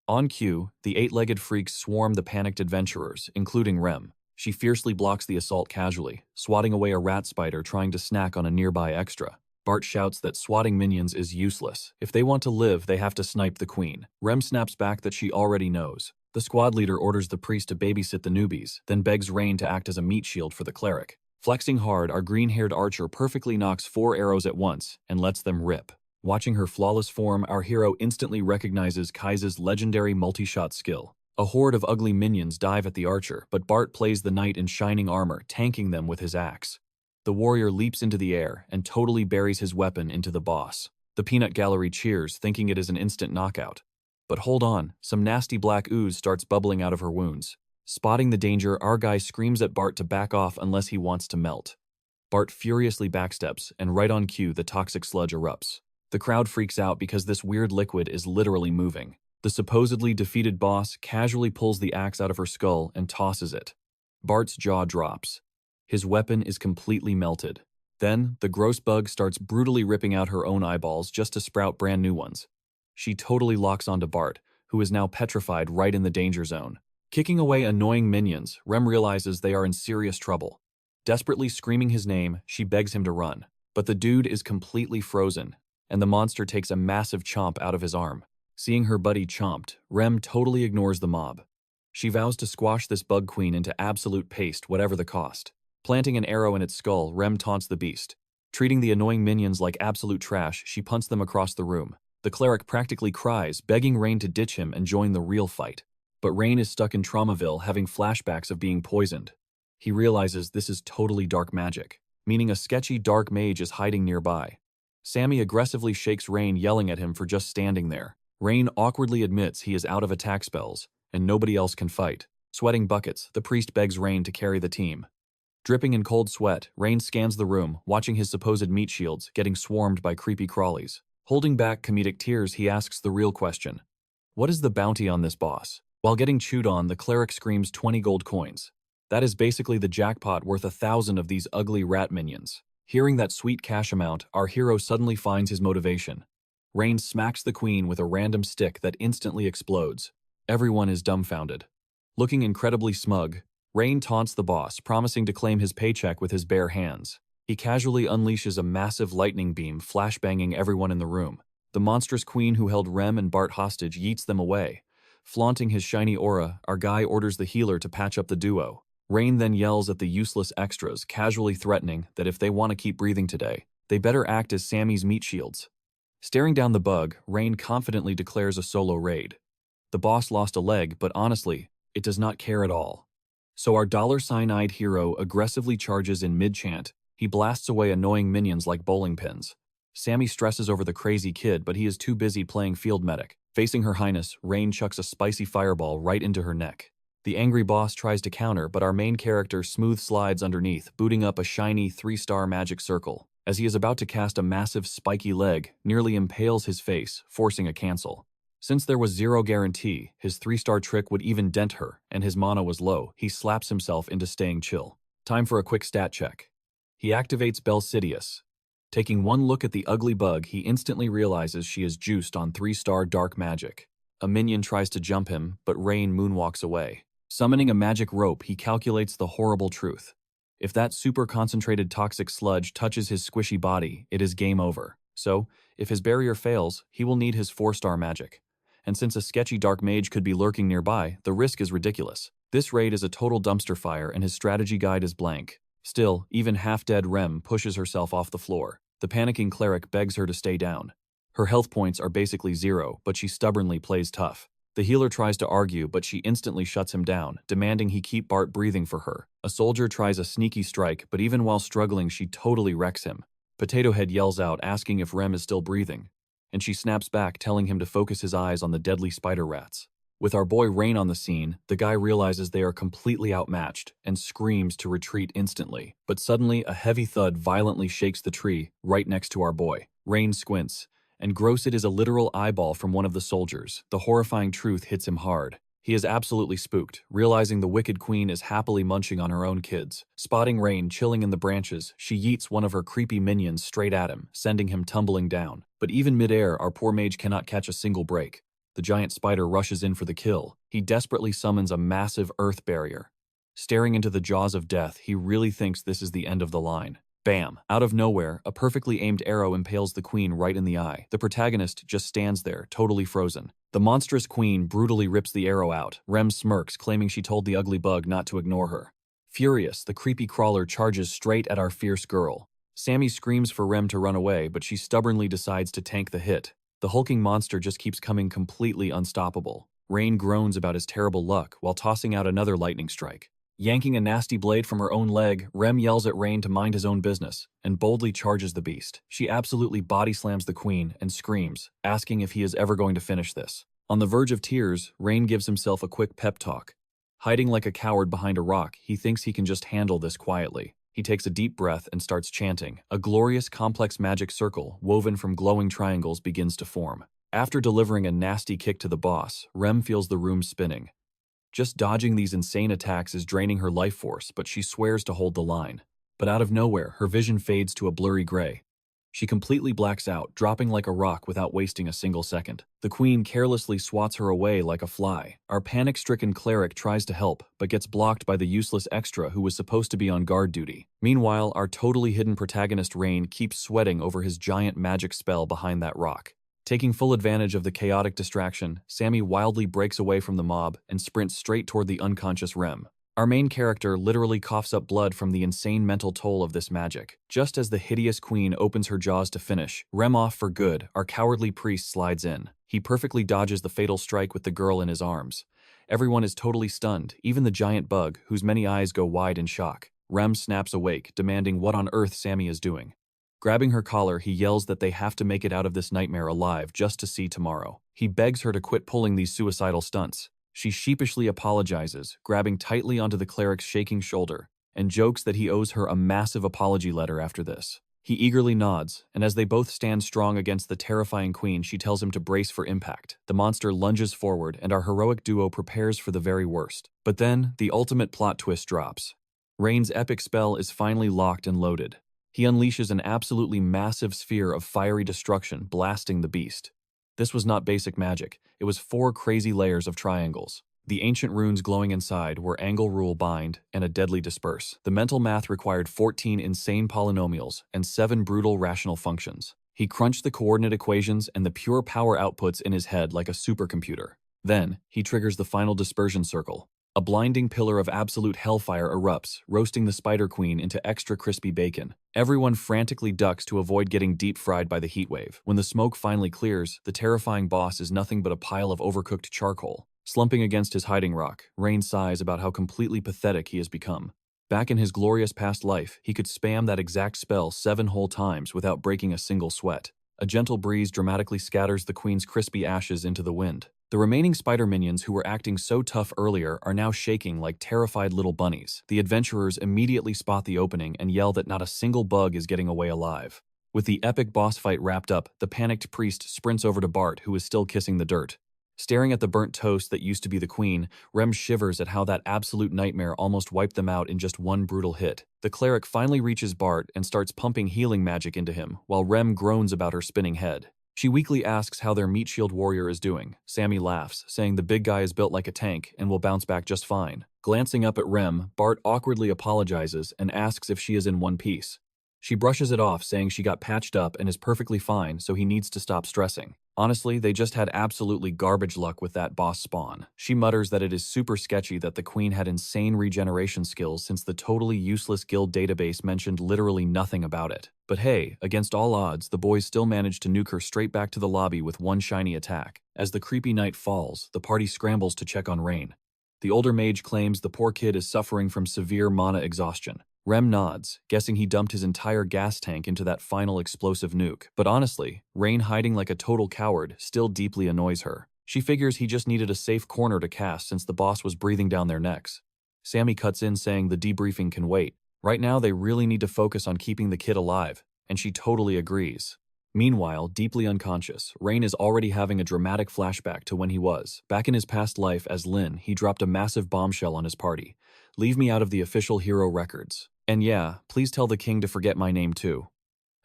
On cue, the 8-legged freaks swarm the panicked adventurers, including Rem. She fiercely blocks the assault casually, swatting away a rat spider trying to snack on a nearby extra. Bart shouts that swatting minions is useless. If they want to live, they have to snipe the queen. Rem snaps back that she already knows. The squad leader orders the priest to babysit the newbies, then begs Rain to act as a meat shield for the cleric. Flexing hard, our green-haired archer perfectly knocks 4 arrows at once and lets them rip. Watching her flawless form, our hero instantly recognizes Kai's legendary multi-shot skill. A horde of ugly minions dive at the archer, but Bart plays the knight in shining armor, tanking them with his axe. The warrior leaps into the air and totally buries his weapon into the boss. The peanut gallery cheers, thinking it is an instant knockout. But hold on, some nasty black ooze starts bubbling out of her wounds. Spotting the danger, our guy screams at Bart to back off unless he wants to melt. Bart furiously backsteps, and right on cue, the toxic sludge erupts. The crowd freaks out because this weird liquid is literally moving. The supposedly defeated boss casually pulls the axe out of her skull and tosses it. Bart's jaw drops. His weapon is completely melted. Then, the gross bug starts brutally ripping out her own eyeballs just to sprout brand new ones. She totally locks onto Bart, who is now petrified right in the danger zone. Kicking away annoying minions, Rem realizes they are in serious trouble. Desperately screaming his name, she begs him to run. But the dude is completely frozen, and the monster takes a massive chomp out of his arm. Seeing her buddy chomped, Rem totally ignores the mob. She vows to squash this bug queen into absolute paste, whatever the cost. Planting an arrow in its skull, Rem taunts the beast. Treating the annoying minions like absolute trash, she punts them across the room. The cleric practically cries, begging Rain to ditch him and join the real fight. But Rain is stuck in Traumaville, having flashbacks of being poisoned. He realizes this is totally dark magic, meaning a sketchy dark mage is hiding nearby. Sammy aggressively shakes Rain, yelling at him for just standing there. Rain awkwardly admits he is out of attack spells, and nobody else can fight. Sweating buckets, the priest begs Rain to carry the team. Dripping in cold sweat, Rain scans the room, watching his supposed meat shields getting swarmed by creepy crawlies. Holding back comedic tears, he asks the real question. What is the bounty on this boss? While getting chewed on, the cleric screams 20 gold coins. That is basically the jackpot worth 1,000 of these ugly rat minions. Hearing that sweet cash amount, our hero suddenly finds his motivation. Rain smacks the queen with a random stick that instantly explodes. Everyone is dumbfounded. Looking incredibly smug, Rain taunts the boss, promising to claim his paycheck with his bare hands. He casually unleashes a massive lightning beam, flashbanging everyone in the room. The monstrous queen who held Rem and Bart hostage yeets them away. Flaunting his shiny aura, our guy orders the healer to patch up the duo. Rain then yells at the useless extras, casually threatening that if they want to keep breathing today, they better act as Sammy's meat shields. Staring down the bug, Rain confidently declares a solo raid. The boss lost a leg, but honestly, it does not care at all. So our $eyed hero aggressively charges in mid-chant. He blasts away annoying minions like bowling pins. Sammy stresses over the crazy kid, but he is too busy playing field medic. Facing Her Highness, Rain chucks a spicy fireball right into her neck. The angry boss tries to counter, but our main character smooth slides underneath, booting up a shiny 3-star magic circle. As he is about to cast a massive spiky leg, nearly impales his face, forcing a cancel. Since there was zero guarantee his 3-star trick would even dent her, and his mana was low, he slaps himself into staying chill. Time for a quick stat check. He activates Belsidious. Taking one look at the ugly bug, he instantly realizes she is juiced on 3-star dark magic. A minion tries to jump him, but Rain moonwalks away. Summoning a magic rope, he calculates the horrible truth. If that super concentrated toxic sludge touches his squishy body, it is game over. So, if his barrier fails, he will need his 4-star magic. And since a sketchy dark mage could be lurking nearby, the risk is ridiculous. This raid is a total dumpster fire and his strategy guide is blank. Still, even half-dead Rem pushes herself off the floor. The panicking cleric begs her to stay down. Her health points are basically 0, but she stubbornly plays tough. The healer tries to argue, but she instantly shuts him down, demanding he keep Bart breathing for her. A soldier tries a sneaky strike, but even while struggling, she totally wrecks him. Potato Head yells out, asking if Rem is still breathing, and she snaps back, telling him to focus his eyes on the deadly spider rats. With our boy Rain on the scene, the guy realizes they are completely outmatched and screams to retreat instantly. But suddenly, a heavy thud violently shakes the tree right next to our boy. Rain squints, and gross, it is a literal eyeball from one of the soldiers. The horrifying truth hits him hard. He is absolutely spooked, realizing the wicked queen is happily munching on her own kids. Spotting Rain chilling in the branches, she yeets one of her creepy minions straight at him, sending him tumbling down. But even midair, our poor mage cannot catch a single break. The giant spider rushes in for the kill. He desperately summons a massive earth barrier. Staring into the jaws of death, he really thinks this is the end of the line. Bam! Out of nowhere, a perfectly aimed arrow impales the queen right in the eye. The protagonist just stands there, totally frozen. The monstrous queen brutally rips the arrow out. Rem smirks, claiming she told the ugly bug not to ignore her. Furious, the creepy crawler charges straight at our fierce girl. Sammy screams for Rem to run away, but she stubbornly decides to tank the hit. The hulking monster just keeps coming, completely unstoppable. Rain groans about his terrible luck while tossing out another lightning strike. Yanking a nasty blade from her own leg, Rem yells at Rain to mind his own business and boldly charges the beast. She absolutely body slams the queen and screams, asking if he is ever going to finish this. On the verge of tears, Rain gives himself a quick pep talk. Hiding like a coward behind a rock, he thinks he can just handle this quietly. He takes a deep breath and starts chanting. A glorious, complex magic circle, woven from glowing triangles, begins to form. After delivering a nasty kick to the boss, Rem feels the room spinning. Just dodging these insane attacks is draining her life force, but she swears to hold the line. But out of nowhere, her vision fades to a blurry gray. She completely blacks out, dropping like a rock without wasting a single second. The queen carelessly swats her away like a fly. Our panic-stricken cleric tries to help, but gets blocked by the useless extra who was supposed to be on guard duty. Meanwhile, our totally hidden protagonist Rain keeps sweating over his giant magic spell behind that rock. Taking full advantage of the chaotic distraction, Sammy wildly breaks away from the mob and sprints straight toward the unconscious Rem. Our main character literally coughs up blood from the insane mental toll of this magic. Just as the hideous queen opens her jaws to finish, Rem off for good, our cowardly priest slides in. He perfectly dodges the fatal strike with the girl in his arms. Everyone is totally stunned, even the giant bug, whose many eyes go wide in shock. Rem snaps awake, demanding what on earth Sammy is doing. Grabbing her collar, he yells that they have to make it out of this nightmare alive just to see tomorrow. He begs her to quit pulling these suicidal stunts. She sheepishly apologizes, grabbing tightly onto the cleric's shaking shoulder, and jokes that he owes her a massive apology letter after this. He eagerly nods, and as they both stand strong against the terrifying queen, she tells him to brace for impact. The monster lunges forward, and our heroic duo prepares for the very worst. But then, the ultimate plot twist drops. Rain's epic spell is finally locked and loaded. He unleashes an absolutely massive sphere of fiery destruction, blasting the beast. This was not basic magic, it was 4 crazy layers of triangles. The ancient runes glowing inside were angle rule bind and a deadly disperse. The mental math required 14 insane polynomials and 7 brutal rational functions. He crunched the coordinate equations and the pure power outputs in his head like a supercomputer. Then, he triggers the final dispersion circle. A blinding pillar of absolute hellfire erupts, roasting the Spider Queen into extra crispy bacon. Everyone frantically ducks to avoid getting deep fried by the heat wave. When the smoke finally clears, the terrifying boss is nothing but a pile of overcooked charcoal. Slumping against his hiding rock, Rain sighs about how completely pathetic he has become. Back in his glorious past life, he could spam that exact spell 7 whole times without breaking a single sweat. A gentle breeze dramatically scatters the queen's crispy ashes into the wind. The remaining spider minions who were acting so tough earlier are now shaking like terrified little bunnies. The adventurers immediately spot the opening and yell that not a single bug is getting away alive. With the epic boss fight wrapped up, the panicked priest sprints over to Bart, who is still kissing the dirt. Staring at the burnt toast that used to be the queen, Rem shivers at how that absolute nightmare almost wiped them out in just one brutal hit. The cleric finally reaches Bart and starts pumping healing magic into him, while Rem groans about her spinning head. She weakly asks how their meat shield warrior is doing. Sammy laughs, saying the big guy is built like a tank and will bounce back just fine. Glancing up at Rem, Bart awkwardly apologizes and asks if she is in one piece. She brushes it off, saying she got patched up and is perfectly fine, so he needs to stop stressing. Honestly, they just had absolutely garbage luck with that boss spawn. She mutters that it is super sketchy that the queen had insane regeneration skills since the totally useless guild database mentioned literally nothing about it. But hey, against all odds, the boys still managed to nuke her straight back to the lobby with one shiny attack. As the creepy night falls, the party scrambles to check on Rain. The older mage claims the poor kid is suffering from severe mana exhaustion. Rem nods, guessing he dumped his entire gas tank into that final explosive nuke. But honestly, Rain hiding like a total coward still deeply annoys her. She figures he just needed a safe corner to cast since the boss was breathing down their necks. Sammy cuts in, saying the debriefing can wait. Right now they really need to focus on keeping the kid alive, and she totally agrees. Meanwhile, deeply unconscious, Rain is already having a dramatic flashback to when he was. Back in his past life as Lin, he dropped a massive bombshell on his party. Leave me out of the official hero records. And yeah, please tell the king to forget my name too.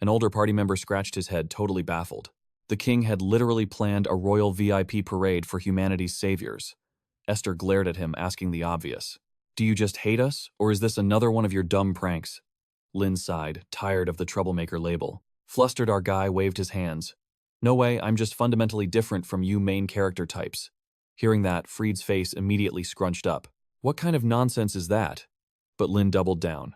An older party member scratched his head, totally baffled. The king had literally planned a royal VIP parade for humanity's saviors. Esther glared at him, asking the obvious. Do you just hate us, or is this another one of your dumb pranks? Lin sighed, tired of the troublemaker label. Flustered, our guy waved his hands. No way, I'm just fundamentally different from you main character types. Hearing that, Freed's face immediately scrunched up. What kind of nonsense is that? But Lin doubled down.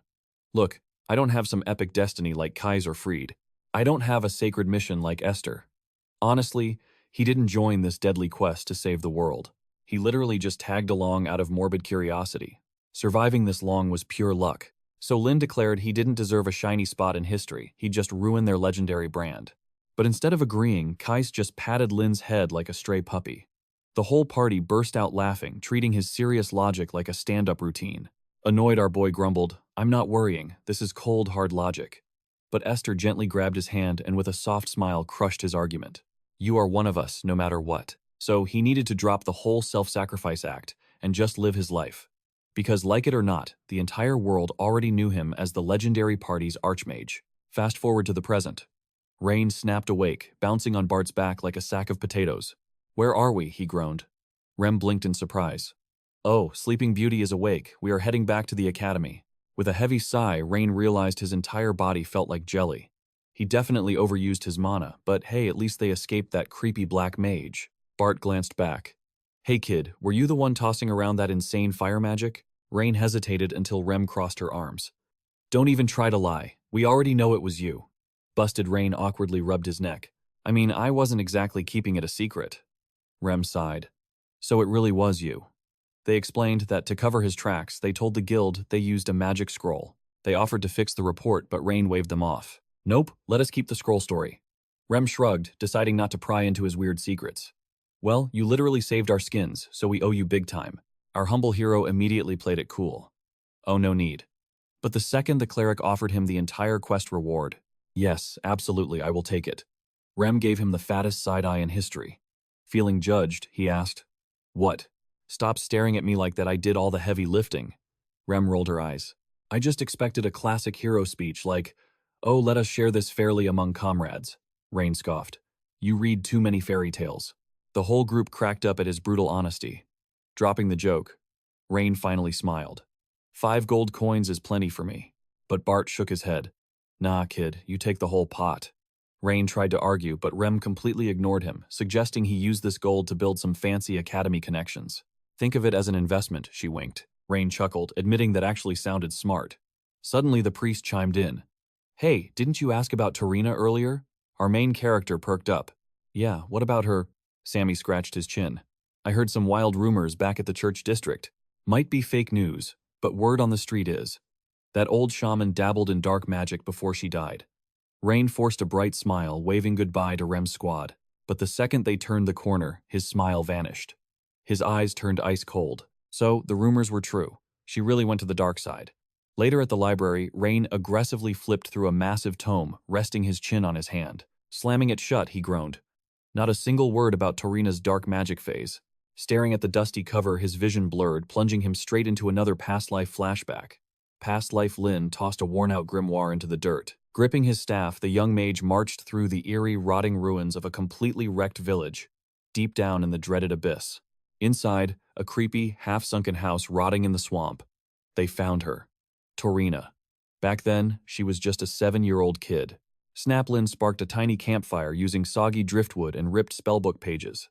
Look, I don't have some epic destiny like Kaiser Fried. I don't have a sacred mission like Esther. Honestly, he didn't join this deadly quest to save the world. He literally just tagged along out of morbid curiosity. Surviving this long was pure luck. So Lin declared he didn't deserve a shiny spot in history, he'd just ruin their legendary brand. But instead of agreeing, Kais just patted Lin's head like a stray puppy. The whole party burst out laughing, treating his serious logic like a stand-up routine. Annoyed, our boy grumbled, I'm not worrying, this is cold, hard logic. But Esther gently grabbed his hand and with a soft smile crushed his argument. You are one of us, no matter what. So he needed to drop the whole self-sacrifice act and just live his life. Because like it or not, the entire world already knew him as the legendary party's archmage. Fast forward to the present. Rain snapped awake, bouncing on Bart's back like a sack of potatoes. Where are we? He groaned. Rem blinked in surprise. Oh, Sleeping Beauty is awake. We are heading back to the academy. With a heavy sigh, Rain realized his entire body felt like jelly. He definitely overused his mana, but hey, at least they escaped that creepy black mage. Bart glanced back. Hey kid, were you the one tossing around that insane fire magic? Rain hesitated until Rem crossed her arms. Don't even try to lie. We already know it was you. Busted Rain awkwardly rubbed his neck. I mean, I wasn't exactly keeping it a secret. Rem sighed. So it really was you. They explained that to cover his tracks, they told the guild they used a magic scroll. They offered to fix the report, but Rain waved them off. Nope, let us keep the scroll story. Rem shrugged, deciding not to pry into his weird secrets. Well, you literally saved our skins, so we owe you big time. Our humble hero immediately played it cool. Oh, no need. But the second the cleric offered him the entire quest reward, yes, absolutely, I will take it. Rem gave him the fattest side-eye in history. Feeling judged, he asked, What? Stop staring at me like that I did all the heavy lifting. Rem rolled her eyes. I just expected a classic hero speech like, Oh, let us share this fairly among comrades. Rain scoffed. You read too many fairy tales. The whole group cracked up at his brutal honesty. Dropping the joke, Rain finally smiled. 5 gold coins is plenty for me. But Bart shook his head. Nah, kid, you take the whole pot. Rain tried to argue, but Rem completely ignored him, suggesting he use this gold to build some fancy academy connections. Think of it as an investment, she winked. Rain chuckled, admitting that actually sounded smart. Suddenly the priest chimed in. Hey, didn't you ask about Torina earlier? Our main character perked up. Yeah, what about her? Sammy scratched his chin. I heard some wild rumors back at the church district. Might be fake news, but word on the street is that old shaman dabbled in dark magic before she died. Rain forced a bright smile, waving goodbye to Rem's squad, but the second they turned the corner, his smile vanished. His eyes turned ice cold. So, the rumors were true. She really went to the dark side. Later at the library, Rain aggressively flipped through a massive tome, resting his chin on his hand. Slamming it shut, he groaned. Not a single word about Torina's dark magic phase. Staring at the dusty cover, his vision blurred, plunging him straight into another past life flashback. Past life Lin tossed a worn-out grimoire into the dirt. Gripping his staff, the young mage marched through the eerie, rotting ruins of a completely wrecked village, deep down in the dreaded abyss. Inside, a creepy, half-sunken house rotting in the swamp. They found her. Torina. Back then, she was just a 7-year-old kid. Snaplin sparked a tiny campfire using soggy driftwood and ripped spellbook pages.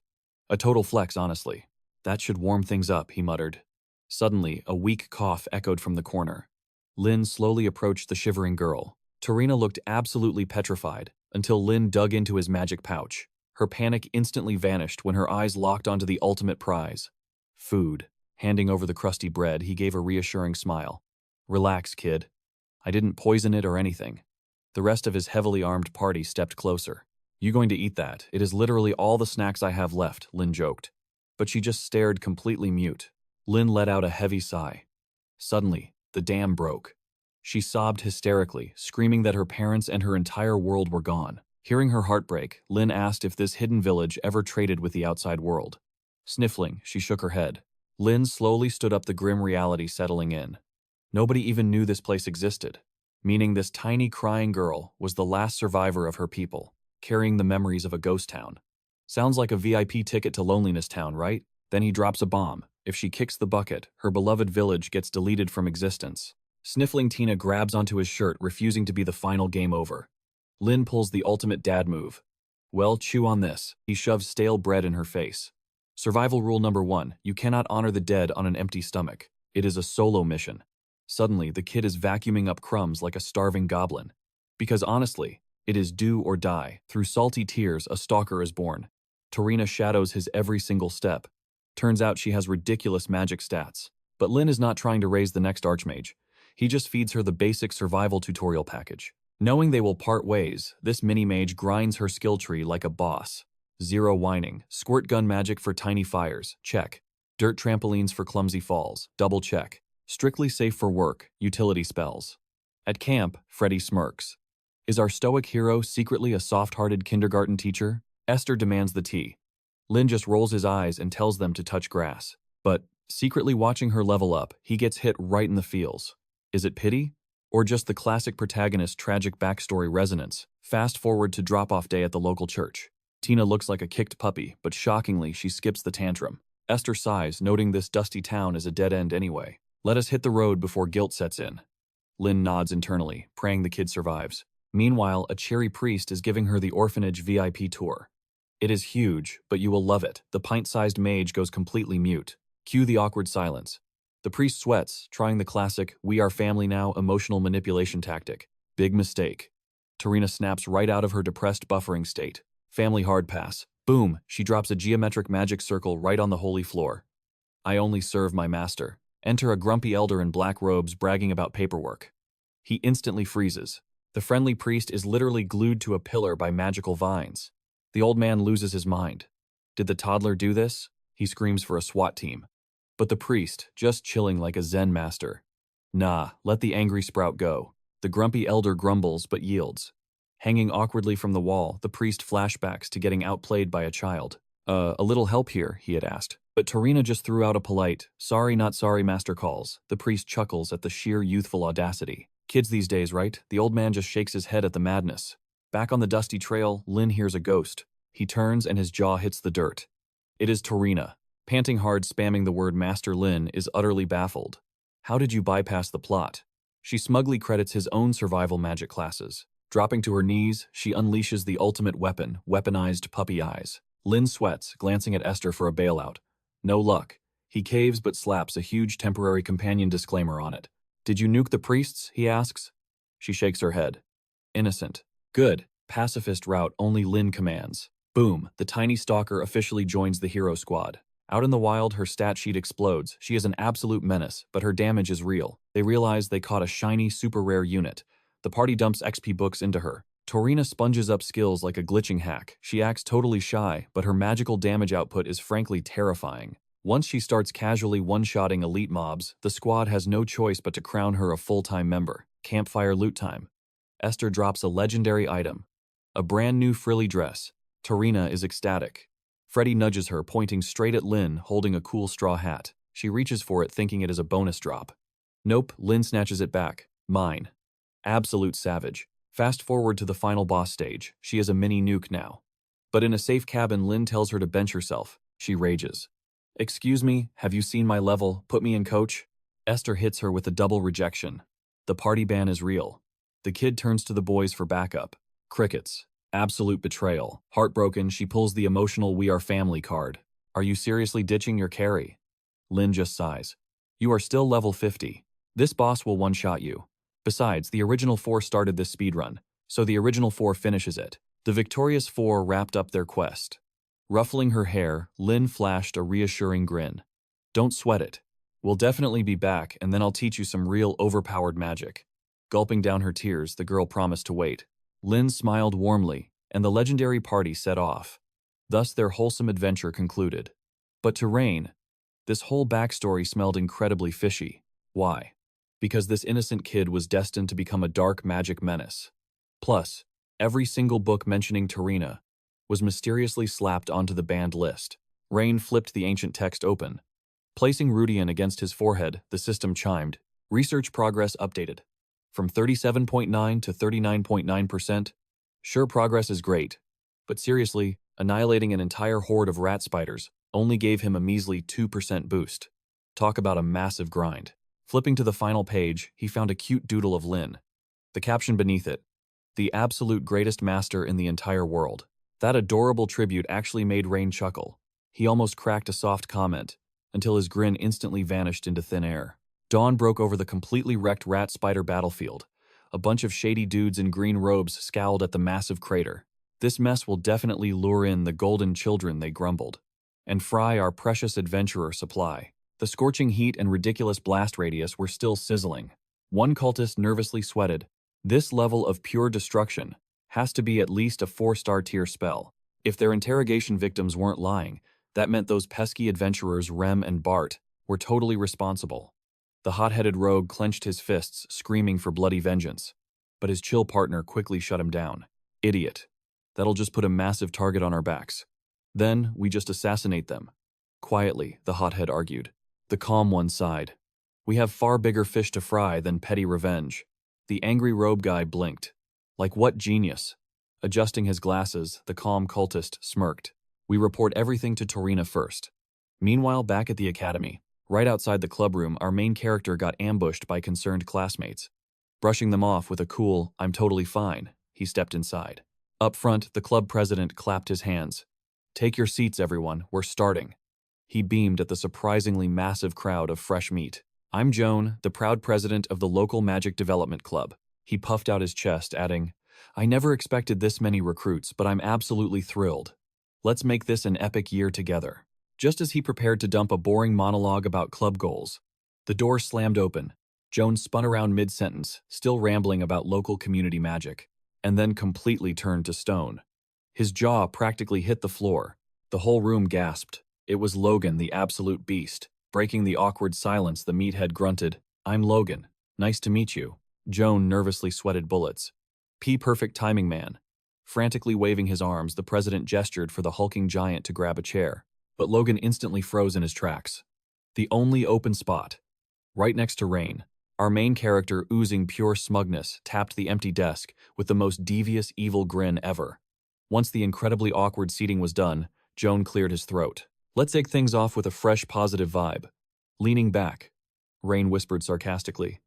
A total flex, honestly. That should warm things up, he muttered. Suddenly, a weak cough echoed from the corner. Lin slowly approached the shivering girl. Torina looked absolutely petrified, until Lin dug into his magic pouch. Her panic instantly vanished when her eyes locked onto the ultimate prize. Food. Handing over the crusty bread, he gave a reassuring smile. Relax, kid. I didn't poison it or anything. The rest of his heavily armed party stepped closer. You going to eat that? It is literally all the snacks I have left, Lin joked. But she just stared completely mute. Lin let out a heavy sigh. Suddenly, the dam broke. She sobbed hysterically, screaming that her parents and her entire world were gone. Hearing her heart break, Lin asked if this hidden village ever traded with the outside world. Sniffling, she shook her head. Lin slowly stood up, the grim reality settling in. Nobody even knew this place existed, meaning this tiny crying girl was the last survivor of her people, carrying the memories of a ghost town. Sounds like a VIP ticket to Loneliness Town, right? Then he drops a bomb. If she kicks the bucket, her beloved village gets deleted from existence. Sniffling, Tina grabs onto his shirt, refusing to be the final game over. Lin pulls the ultimate dad move. Well, chew on this. He shoves stale bread in her face. Survival rule number 1, you cannot honor the dead on an empty stomach. It is a solo mission. Suddenly, the kid is vacuuming up crumbs like a starving goblin. Because honestly, it is do or die. Through salty tears, a stalker is born. Torina shadows his every single step. Turns out she has ridiculous magic stats. But Lin is not trying to raise the next archmage. He just feeds her the basic survival tutorial package. Knowing they will part ways, this mini-mage grinds her skill tree like a boss. Zero whining. Squirt gun magic for tiny fires. Check. Dirt trampolines for clumsy falls. Double check. Strictly safe for work. Utility spells. At camp, Freddy smirks. Is our stoic hero secretly a soft-hearted kindergarten teacher? Esther demands the tea. Lin just rolls his eyes and tells them to touch grass. But, secretly watching her level up, he gets hit right in the feels. Is it pity? Or just the classic protagonist's tragic backstory resonance? Fast forward to drop-off day at the local church. Tina looks like a kicked puppy, but shockingly, she skips the tantrum. Esther sighs, noting this dusty town is a dead end anyway. Let us hit the road before guilt sets in. Lin nods internally, praying the kid survives. Meanwhile, a cheery priest is giving her the orphanage VIP tour. It is huge, but you will love it. The pint-sized mage goes completely mute. Cue the awkward silence. The priest sweats, trying the classic "we are family now" emotional manipulation tactic. Big mistake. Tarina snaps right out of her depressed buffering state. Family hard pass. Boom, she drops a geometric magic circle right on the holy floor. I only serve my master. Enter a grumpy elder in black robes bragging about paperwork. He instantly freezes. The friendly priest is literally glued to a pillar by magical vines. The old man loses his mind. Did the toddler do this? He screams for a SWAT team. But the priest, just chilling like a Zen master. Nah, let the angry sprout go. The grumpy elder grumbles but yields. Hanging awkwardly from the wall, the priest flashbacks to getting outplayed by a child. A little help here, he had asked. But Tarina just threw out a polite, sorry not sorry master calls. The priest chuckles at the sheer youthful audacity. Kids these days, right? The old man just shakes his head at the madness. Back on the dusty trail, Lin hears a ghost. He turns and his jaw hits the dirt. It is Tarina. Panting hard, spamming the word Master Lin is utterly baffled. How did you bypass the plot? She smugly credits his own survival magic classes. Dropping to her knees, she unleashes the ultimate weapon, weaponized puppy eyes. Lin sweats, glancing at Esther for a bailout. No luck. He caves but slaps a huge temporary companion disclaimer on it. Did you nuke the priests? He asks. She shakes her head. Innocent. Good. Pacifist route only Lin commands. Boom, the tiny stalker officially joins the hero squad. Out in the wild, her stat sheet explodes. She is an absolute menace, but her damage is real. They realize they caught a shiny, super rare unit. The party dumps XP books into her. Torina sponges up skills like a glitching hack. She acts totally shy, but her magical damage output is frankly terrifying. Once she starts casually one-shotting elite mobs, the squad has no choice but to crown her a full-time member. Campfire loot time. Esther drops a legendary item. A brand new frilly dress. Tarina is ecstatic. Freddy nudges her, pointing straight at Lin, holding a cool straw hat. She reaches for it, thinking it is a bonus drop. Nope, Lin snatches it back. Mine. Absolute savage. Fast forward to the final boss stage. She is a mini nuke now. But in a safe cabin, Lin tells her to bench herself. She rages. Excuse me, have you seen my level? Put me in, coach. Esther hits her with a double rejection. The party ban is real. The kid turns to the boys for backup. Crickets. Absolute betrayal. Heartbroken, she pulls the emotional "we are family" card. Are you seriously ditching your carry? Lin just sighs. You are still level 50. This boss will one-shot you. Besides, the original 4 started this speedrun, so the original 4 finishes it. The victorious 4 wrapped up their quest. Ruffling her hair, Lin flashed a reassuring grin. Don't sweat it. We'll definitely be back, and then I'll teach you some real overpowered magic. Gulping down her tears, the girl promised to wait. Lin smiled warmly, and the legendary party set off. Thus their wholesome adventure concluded. But to Rain, this whole backstory smelled incredibly fishy. Why? Because this innocent kid was destined to become a dark magic menace. Plus, every single book mentioning Tarina was mysteriously slapped onto the banned list. Rain flipped the ancient text open. Placing Rudian against his forehead, the system chimed. Research progress updated. From 37.9 to 39.9%. Sure, progress is great. But seriously, annihilating an entire horde of rat spiders only gave him a measly 2% boost. Talk about a massive grind. Flipping to the final page, he found a cute doodle of Lin. The caption beneath it, the absolute greatest master in the entire world. That adorable tribute actually made Rain chuckle. He almost cracked a soft comment, until his grin instantly vanished into thin air. Dawn broke over the completely wrecked rat spider battlefield. A bunch of shady dudes in green robes scowled at the massive crater. This mess will definitely lure in the golden children, they grumbled, and fry our precious adventurer supply. The scorching heat and ridiculous blast radius were still sizzling. One cultist nervously sweated. This level of pure destruction has to be at least a 4-star tier spell. If their interrogation victims weren't lying, that meant those pesky adventurers Rem and Bart were totally responsible. The hot-headed rogue clenched his fists, screaming for bloody vengeance. But his chill partner quickly shut him down. Idiot. That'll just put a massive target on our backs. Then we just assassinate them. Quietly, the hothead argued. The calm one sighed. We have far bigger fish to fry than petty revenge. The angry robe guy blinked. Like what genius? Adjusting his glasses, the calm cultist smirked. We report everything to Torina first. Meanwhile, back at the academy, right outside the clubroom, our main character got ambushed by concerned classmates. Brushing them off with a cool, "I'm totally fine," he stepped inside. Up front, the club president clapped his hands. "Take your seats, everyone, we're starting." He beamed at the surprisingly massive crowd of fresh meat. "I'm Joan, the proud president of the local Magic Development Club." He puffed out his chest, adding, "I never expected this many recruits, but I'm absolutely thrilled. Let's make this an epic year together." Just as he prepared to dump a boring monologue about club goals, the door slammed open. Joan spun around mid-sentence, still rambling about local community magic, and then completely turned to stone. His jaw practically hit the floor. The whole room gasped. It was Logan, the absolute beast. Breaking the awkward silence, the meathead grunted, "I'm Logan. Nice to meet you." Joan nervously sweated bullets. Perfect timing, man." Frantically waving his arms, the president gestured for the hulking giant to grab a chair, but Logan instantly froze in his tracks. The only open spot, right next to Rain. Our main character, oozing pure smugness, tapped the empty desk with the most devious, evil grin ever. Once the incredibly awkward seating was done, Joan cleared his throat. "Let's take things off with a fresh, positive vibe." Leaning back, Rain whispered sarcastically,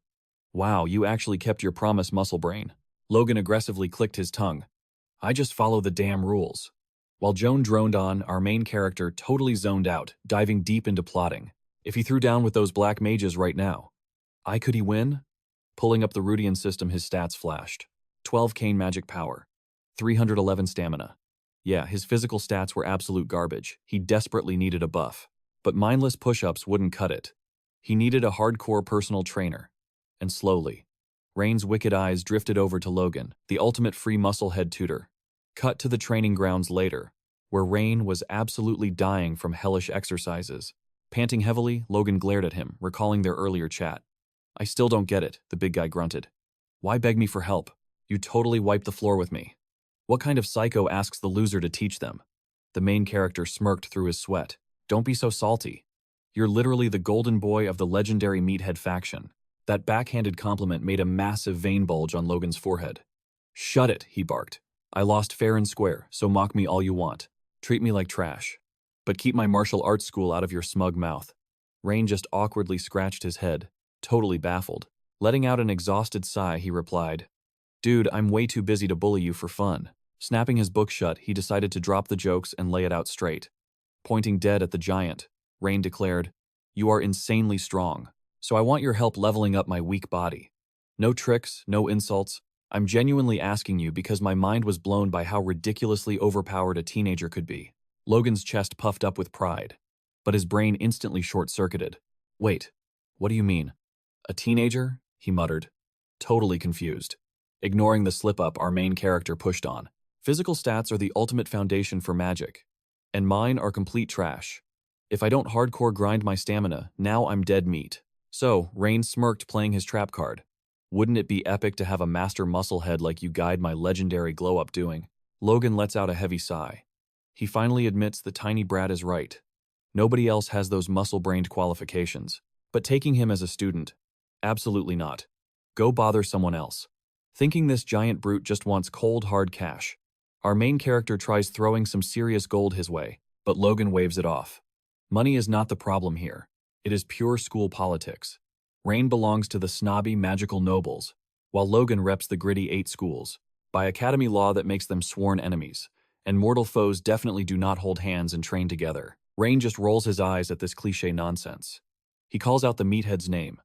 "Wow, you actually kept your promise, muscle brain." Logan aggressively clicked his tongue. "I just follow the damn rules." While Joan droned on, our main character totally zoned out, diving deep into plotting. If he threw down with those black mages right now, could he win? Pulling up the Rudian system, his stats flashed. 12 Cane magic power, 311 stamina. Yeah, his physical stats were absolute garbage. He desperately needed a buff. But mindless push-ups wouldn't cut it. He needed a hardcore personal trainer. And slowly, Rain's wicked eyes drifted over to Logan, the ultimate free muscle-head tutor. Cut to the training grounds later, where Rain was absolutely dying from hellish exercises. Panting heavily, Logan glared at him, recalling their earlier chat. "I still don't get it," the big guy grunted. "Why beg me for help? You totally wiped the floor with me. What kind of psycho asks the loser to teach them?" The main character smirked through his sweat. "Don't be so salty. You're literally the golden boy of the legendary meathead faction." That backhanded compliment made a massive vein bulge on Logan's forehead. "Shut it," he barked. "I lost fair and square, so mock me all you want. Treat me like trash. But keep my martial arts school out of your smug mouth." Rain just awkwardly scratched his head, totally baffled. Letting out an exhausted sigh, he replied, "Dude, I'm way too busy to bully you for fun." Snapping his book shut, he decided to drop the jokes and lay it out straight. Pointing dead at the giant, Rain declared, "You are insanely strong, so I want your help leveling up my weak body. No tricks, no insults. I'm genuinely asking you because my mind was blown by how ridiculously overpowered a teenager could be." Logan's chest puffed up with pride, but his brain instantly short-circuited. "Wait, what do you mean? A teenager?" he muttered, totally confused. Ignoring the slip-up, our main character pushed on. "Physical stats are the ultimate foundation for magic, and mine are complete trash. If I don't hardcore grind my stamina, now I'm dead meat." So, Rain smirked, playing his trap card. "Wouldn't it be epic to have a master musclehead like you guide my legendary glow-up doing?" Logan lets out a heavy sigh. He finally admits the tiny brat is right. Nobody else has those muscle-brained qualifications. But taking him as a student? Absolutely not. Go bother someone else. Thinking this giant brute just wants cold, hard cash, our main character tries throwing some serious gold his way, but Logan waves it off. Money is not the problem here. It is pure school politics. Rain belongs to the snobby, magical nobles, while Logan reps the gritty 8 schools, by academy law that makes them sworn enemies, and mortal foes definitely do not hold hands and train together. Rain just rolls his eyes at this cliché nonsense. He calls out the meathead's name.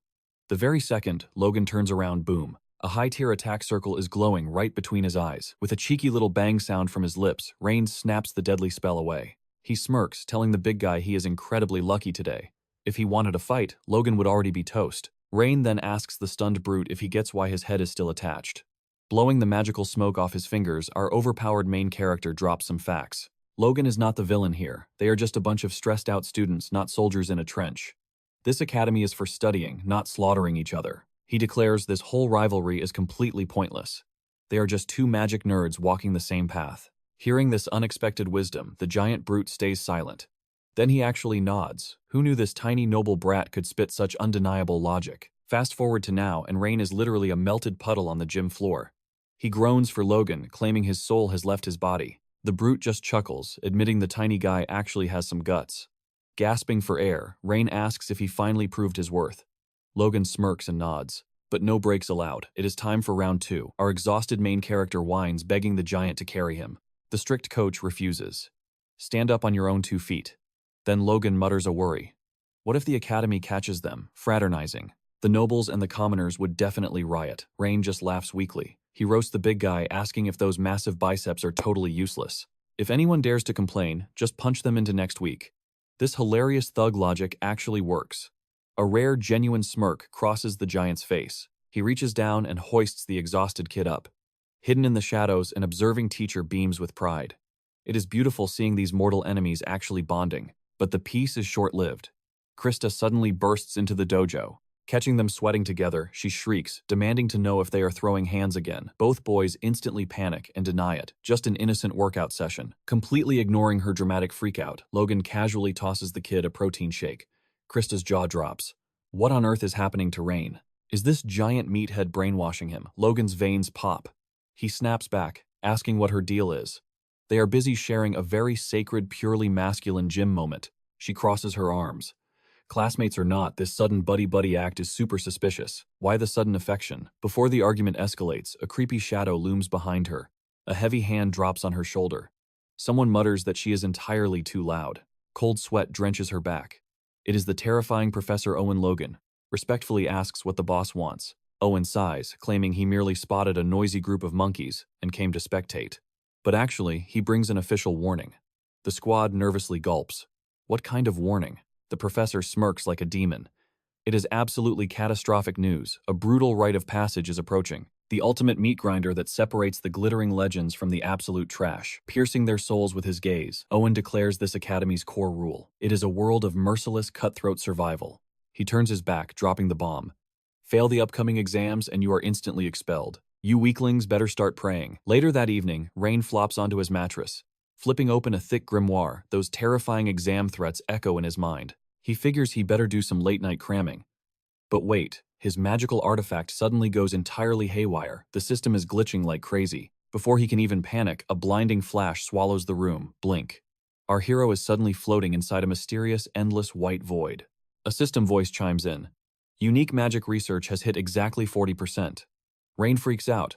The very second, Logan turns around, boom. A high-tier attack circle is glowing right between his eyes. With a cheeky little bang sound from his lips, Rain snaps the deadly spell away. He smirks, telling the big guy he is incredibly lucky today. If he wanted a fight, Logan would already be toast. Rain then asks the stunned brute if he gets why his head is still attached. Blowing the magical smoke off his fingers, our overpowered main character drops some facts. Logan is not the villain here. They are just a bunch of stressed-out students, not soldiers in a trench. This academy is for studying, not slaughtering each other. He declares this whole rivalry is completely pointless. They are just 2 magic nerds walking the same path. Hearing this unexpected wisdom, the giant brute stays silent. Then he actually nods. Who knew this tiny noble brat could spit such undeniable logic? Fast forward to now, and Rain is literally a melted puddle on the gym floor. He groans for Logan, claiming his soul has left his body. The brute just chuckles, admitting the tiny guy actually has some guts. Gasping for air, Rain asks if he finally proved his worth. Logan smirks and nods. But no breaks allowed. It is time for round 2. Our exhausted main character whines, begging the giant to carry him. The strict coach refuses. Stand up on your own 2 feet. Then Logan mutters a worry. What if the academy catches them, fraternizing? The nobles and the commoners would definitely riot. Rain just laughs weakly. He roasts the big guy, asking if those massive biceps are totally useless. If anyone dares to complain, just punch them into next week. This hilarious thug logic actually works. A rare, genuine smirk crosses the giant's face. He reaches down and hoists the exhausted kid up. Hidden in the shadows, an observing teacher beams with pride. It is beautiful seeing these mortal enemies actually bonding, but the peace is short-lived. Krista suddenly bursts into the dojo. Catching them sweating together, she shrieks, demanding to know if they are throwing hands again. Both boys instantly panic and deny it. Just an innocent workout session. Completely ignoring her dramatic freakout, Logan casually tosses the kid a protein shake. Krista's jaw drops. What on earth is happening to Rain? Is this giant meathead brainwashing him? Logan's veins pop. He snaps back, asking what her deal is. They are busy sharing a very sacred, purely masculine gym moment. She crosses her arms. Classmates or not, this sudden buddy-buddy act is super suspicious. Why the sudden affection? Before the argument escalates, a creepy shadow looms behind her. A heavy hand drops on her shoulder. Someone mutters that she is entirely too loud. Cold sweat drenches her back. It is the terrifying Professor Owen Logan. Respectfully asks what the boss wants. Owen sighs, claiming he merely spotted a noisy group of monkeys and came to spectate. But actually, he brings an official warning. The squad nervously gulps. What kind of warning? The professor smirks like a demon. It is absolutely catastrophic news. A brutal rite of passage is approaching. The ultimate meat grinder that separates the glittering legends from the absolute trash. Piercing their souls with his gaze, Owen declares this academy's core rule. It is a world of merciless, cutthroat survival. He turns his back, dropping the bomb. Fail the upcoming exams and you are instantly expelled. You weaklings better start praying. Later that evening, Rain flops onto his mattress. Flipping open a thick grimoire, those terrifying exam threats echo in his mind. He figures he better do some late-night cramming. But wait, his magical artifact suddenly goes entirely haywire. The system is glitching like crazy. Before he can even panic, a blinding flash swallows the room. Blink. Our hero is suddenly floating inside a mysterious, endless white void. A system voice chimes in. Unique magic research has hit exactly 40%. Rain freaks out.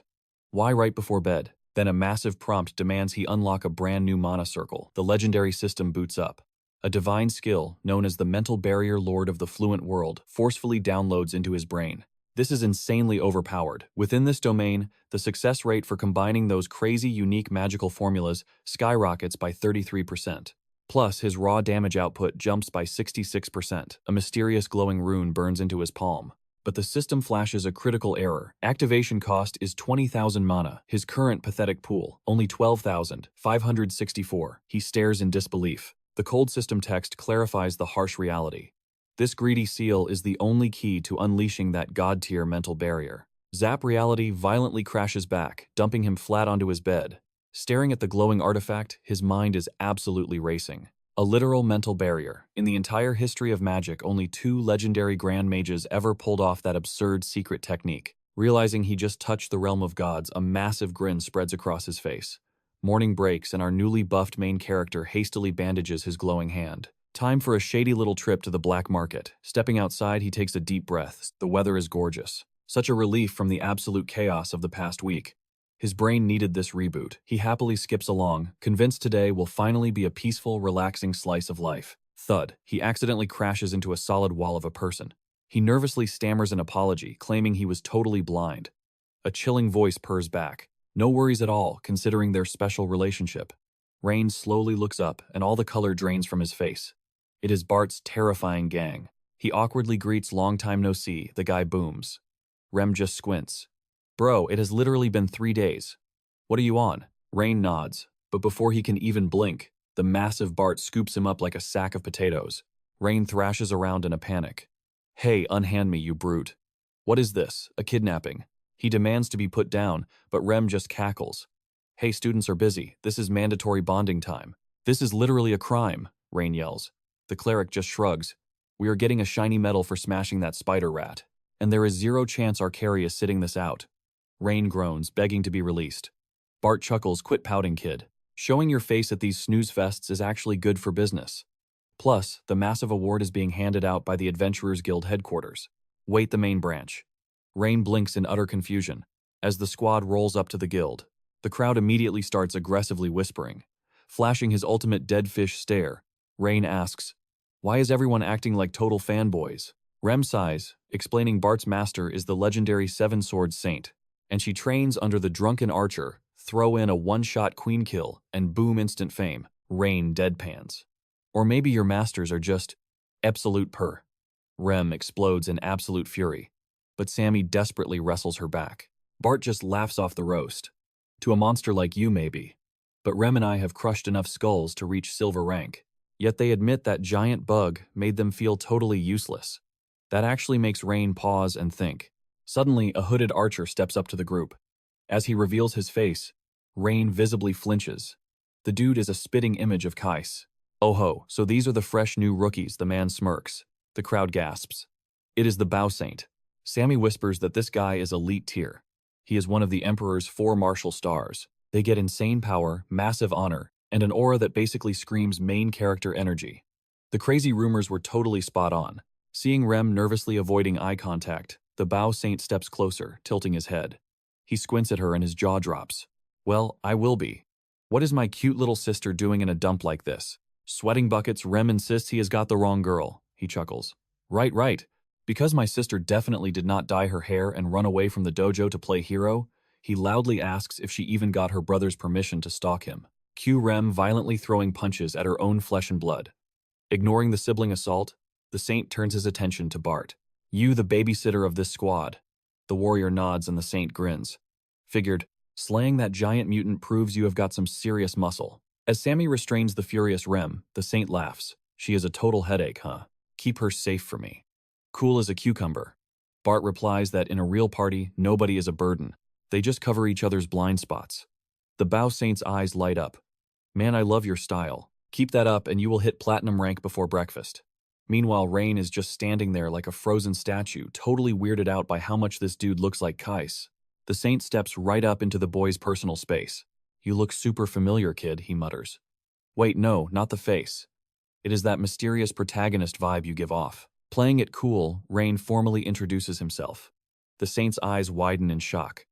Why right before bed? Then a massive prompt demands he unlock a brand new mana circle. The legendary system boots up. A divine skill, known as the Mental Barrier Lord of the Fluent World, forcefully downloads into his brain. This is insanely overpowered. Within this domain, the success rate for combining those crazy, unique magical formulas skyrockets by 33%. Plus, his raw damage output jumps by 66%. A mysterious glowing rune burns into his palm. But the system flashes a critical error. Activation cost is 20,000 mana. His current pathetic pool, only 12,564. He stares in disbelief. The cold system text clarifies the harsh reality. This greedy seal is the only key to unleashing that god-tier mental barrier. Zap reality violently crashes back, dumping him flat onto his bed. Staring at the glowing artifact, his mind is absolutely racing. A literal mental barrier. In the entire history of magic, only 2 legendary grand mages ever pulled off that absurd secret technique. Realizing he just touched the realm of gods, a massive grin spreads across his face. Morning breaks and our newly buffed main character hastily bandages his glowing hand. Time for a shady little trip to the black market. Stepping outside, he takes a deep breath. The weather is gorgeous. Such a relief from the absolute chaos of the past week. His brain needed this reboot. He happily skips along, convinced today will finally be a peaceful, relaxing slice of life. Thud. He accidentally crashes into a solid wall of a person. He nervously stammers an apology, claiming he was totally blind. A chilling voice purrs back. No worries at all, considering their special relationship. Rain slowly looks up, and all the color drains from his face. It is Bart's terrifying gang. He awkwardly greets long time no see. The guy booms. Rem just squints. Bro, it has literally been 3 days. What are you on? Rain nods, but before he can even blink, the massive Bart scoops him up like a sack of potatoes. Rain thrashes around in a panic. Hey, unhand me, you brute. What is this? A kidnapping? He demands to be put down, but Rem just cackles. Hey, students are busy. This is mandatory bonding time. This is literally a crime, Rain yells. The cleric just shrugs. We are getting a shiny medal for smashing that spider rat. And there is 0 chance our carry is sitting this out. Rain groans, begging to be released. Bart chuckles, quit pouting, kid. Showing your face at these snooze fests is actually good for business. Plus, the massive award is being handed out by the Adventurers Guild headquarters. Wait, the main branch. Rain blinks in utter confusion. As the squad rolls up to the guild, the crowd immediately starts aggressively whispering. Flashing his ultimate dead fish stare, Rain asks, "Why is everyone acting like total fanboys?" Rem sighs, explaining Bart's master is the legendary seven-sword saint, and she trains under the drunken archer. Throw in a one-shot queen kill, and boom, instant fame. Rain deadpans. Or maybe your masters are just absolute purr. Rem explodes in absolute fury, but Sammy desperately wrestles her back. Bart just laughs off the roast. To a monster like you, maybe. But Rem and I have crushed enough skulls to reach silver rank. Yet they admit that giant bug made them feel totally useless. That actually makes Rain pause and think. Suddenly, a hooded archer steps up to the group. As he reveals his face, Rain visibly flinches. The dude is a spitting image of Kais. Oh ho, so these are the fresh new rookies, the man smirks. The crowd gasps. It is the Bow Saint. Sammy whispers that this guy is elite tier. He is one of the Emperor's 4 martial stars. They get insane power, massive honor, and an aura that basically screams main character energy. The crazy rumors were totally spot on. Seeing Rem nervously avoiding eye contact, the Bow Saint steps closer, tilting his head. He squints at her and his jaw drops. Well, I will be. What is my cute little sister doing in a dump like this? Sweating buckets, Rem insists he has got the wrong girl. He chuckles. Right. Because my sister definitely did not dye her hair and run away from the dojo to play hero, he loudly asks if she even got her brother's permission to stalk him. Cue Rem violently throwing punches at her own flesh and blood. Ignoring the sibling assault, the saint turns his attention to Bart. You, the babysitter of this squad. The warrior nods and the saint grins. Figured, slaying that giant mutant proves you have got some serious muscle. As Sammy restrains the furious Rem, the saint laughs. She is a total headache, huh? Keep her safe for me. Cool as a cucumber. Bart replies that in a real party, nobody is a burden. They just cover each other's blind spots. The Bow Saint's eyes light up. Man, I love your style. Keep that up and you will hit platinum rank before breakfast. Meanwhile, Rain is just standing there like a frozen statue, totally weirded out by how much this dude looks like Kais. The saint steps right up into the boy's personal space. You look super familiar, kid, he mutters. Wait, no, not the face. It is that mysterious protagonist vibe you give off. Playing it cool, Rain formally introduces himself. The saint's eyes widen in shock.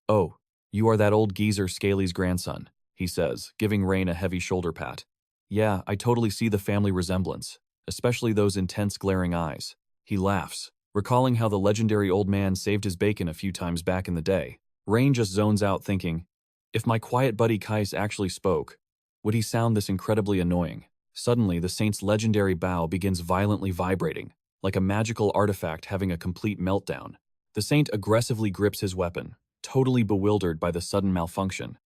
Oh, you are that old geezer Scaly's grandson, he says, giving Rain a heavy shoulder pat. Yeah, I totally see the family resemblance, especially those intense glaring eyes. He laughs, recalling how the legendary old man saved his bacon a few times back in the day. Rain just zones out thinking, if my quiet buddy Kais actually spoke, would he sound this incredibly annoying? Suddenly, the saint's legendary bow begins violently vibrating, like a magical artifact having a complete meltdown. The saint aggressively grips his weapon, totally bewildered by the sudden malfunction.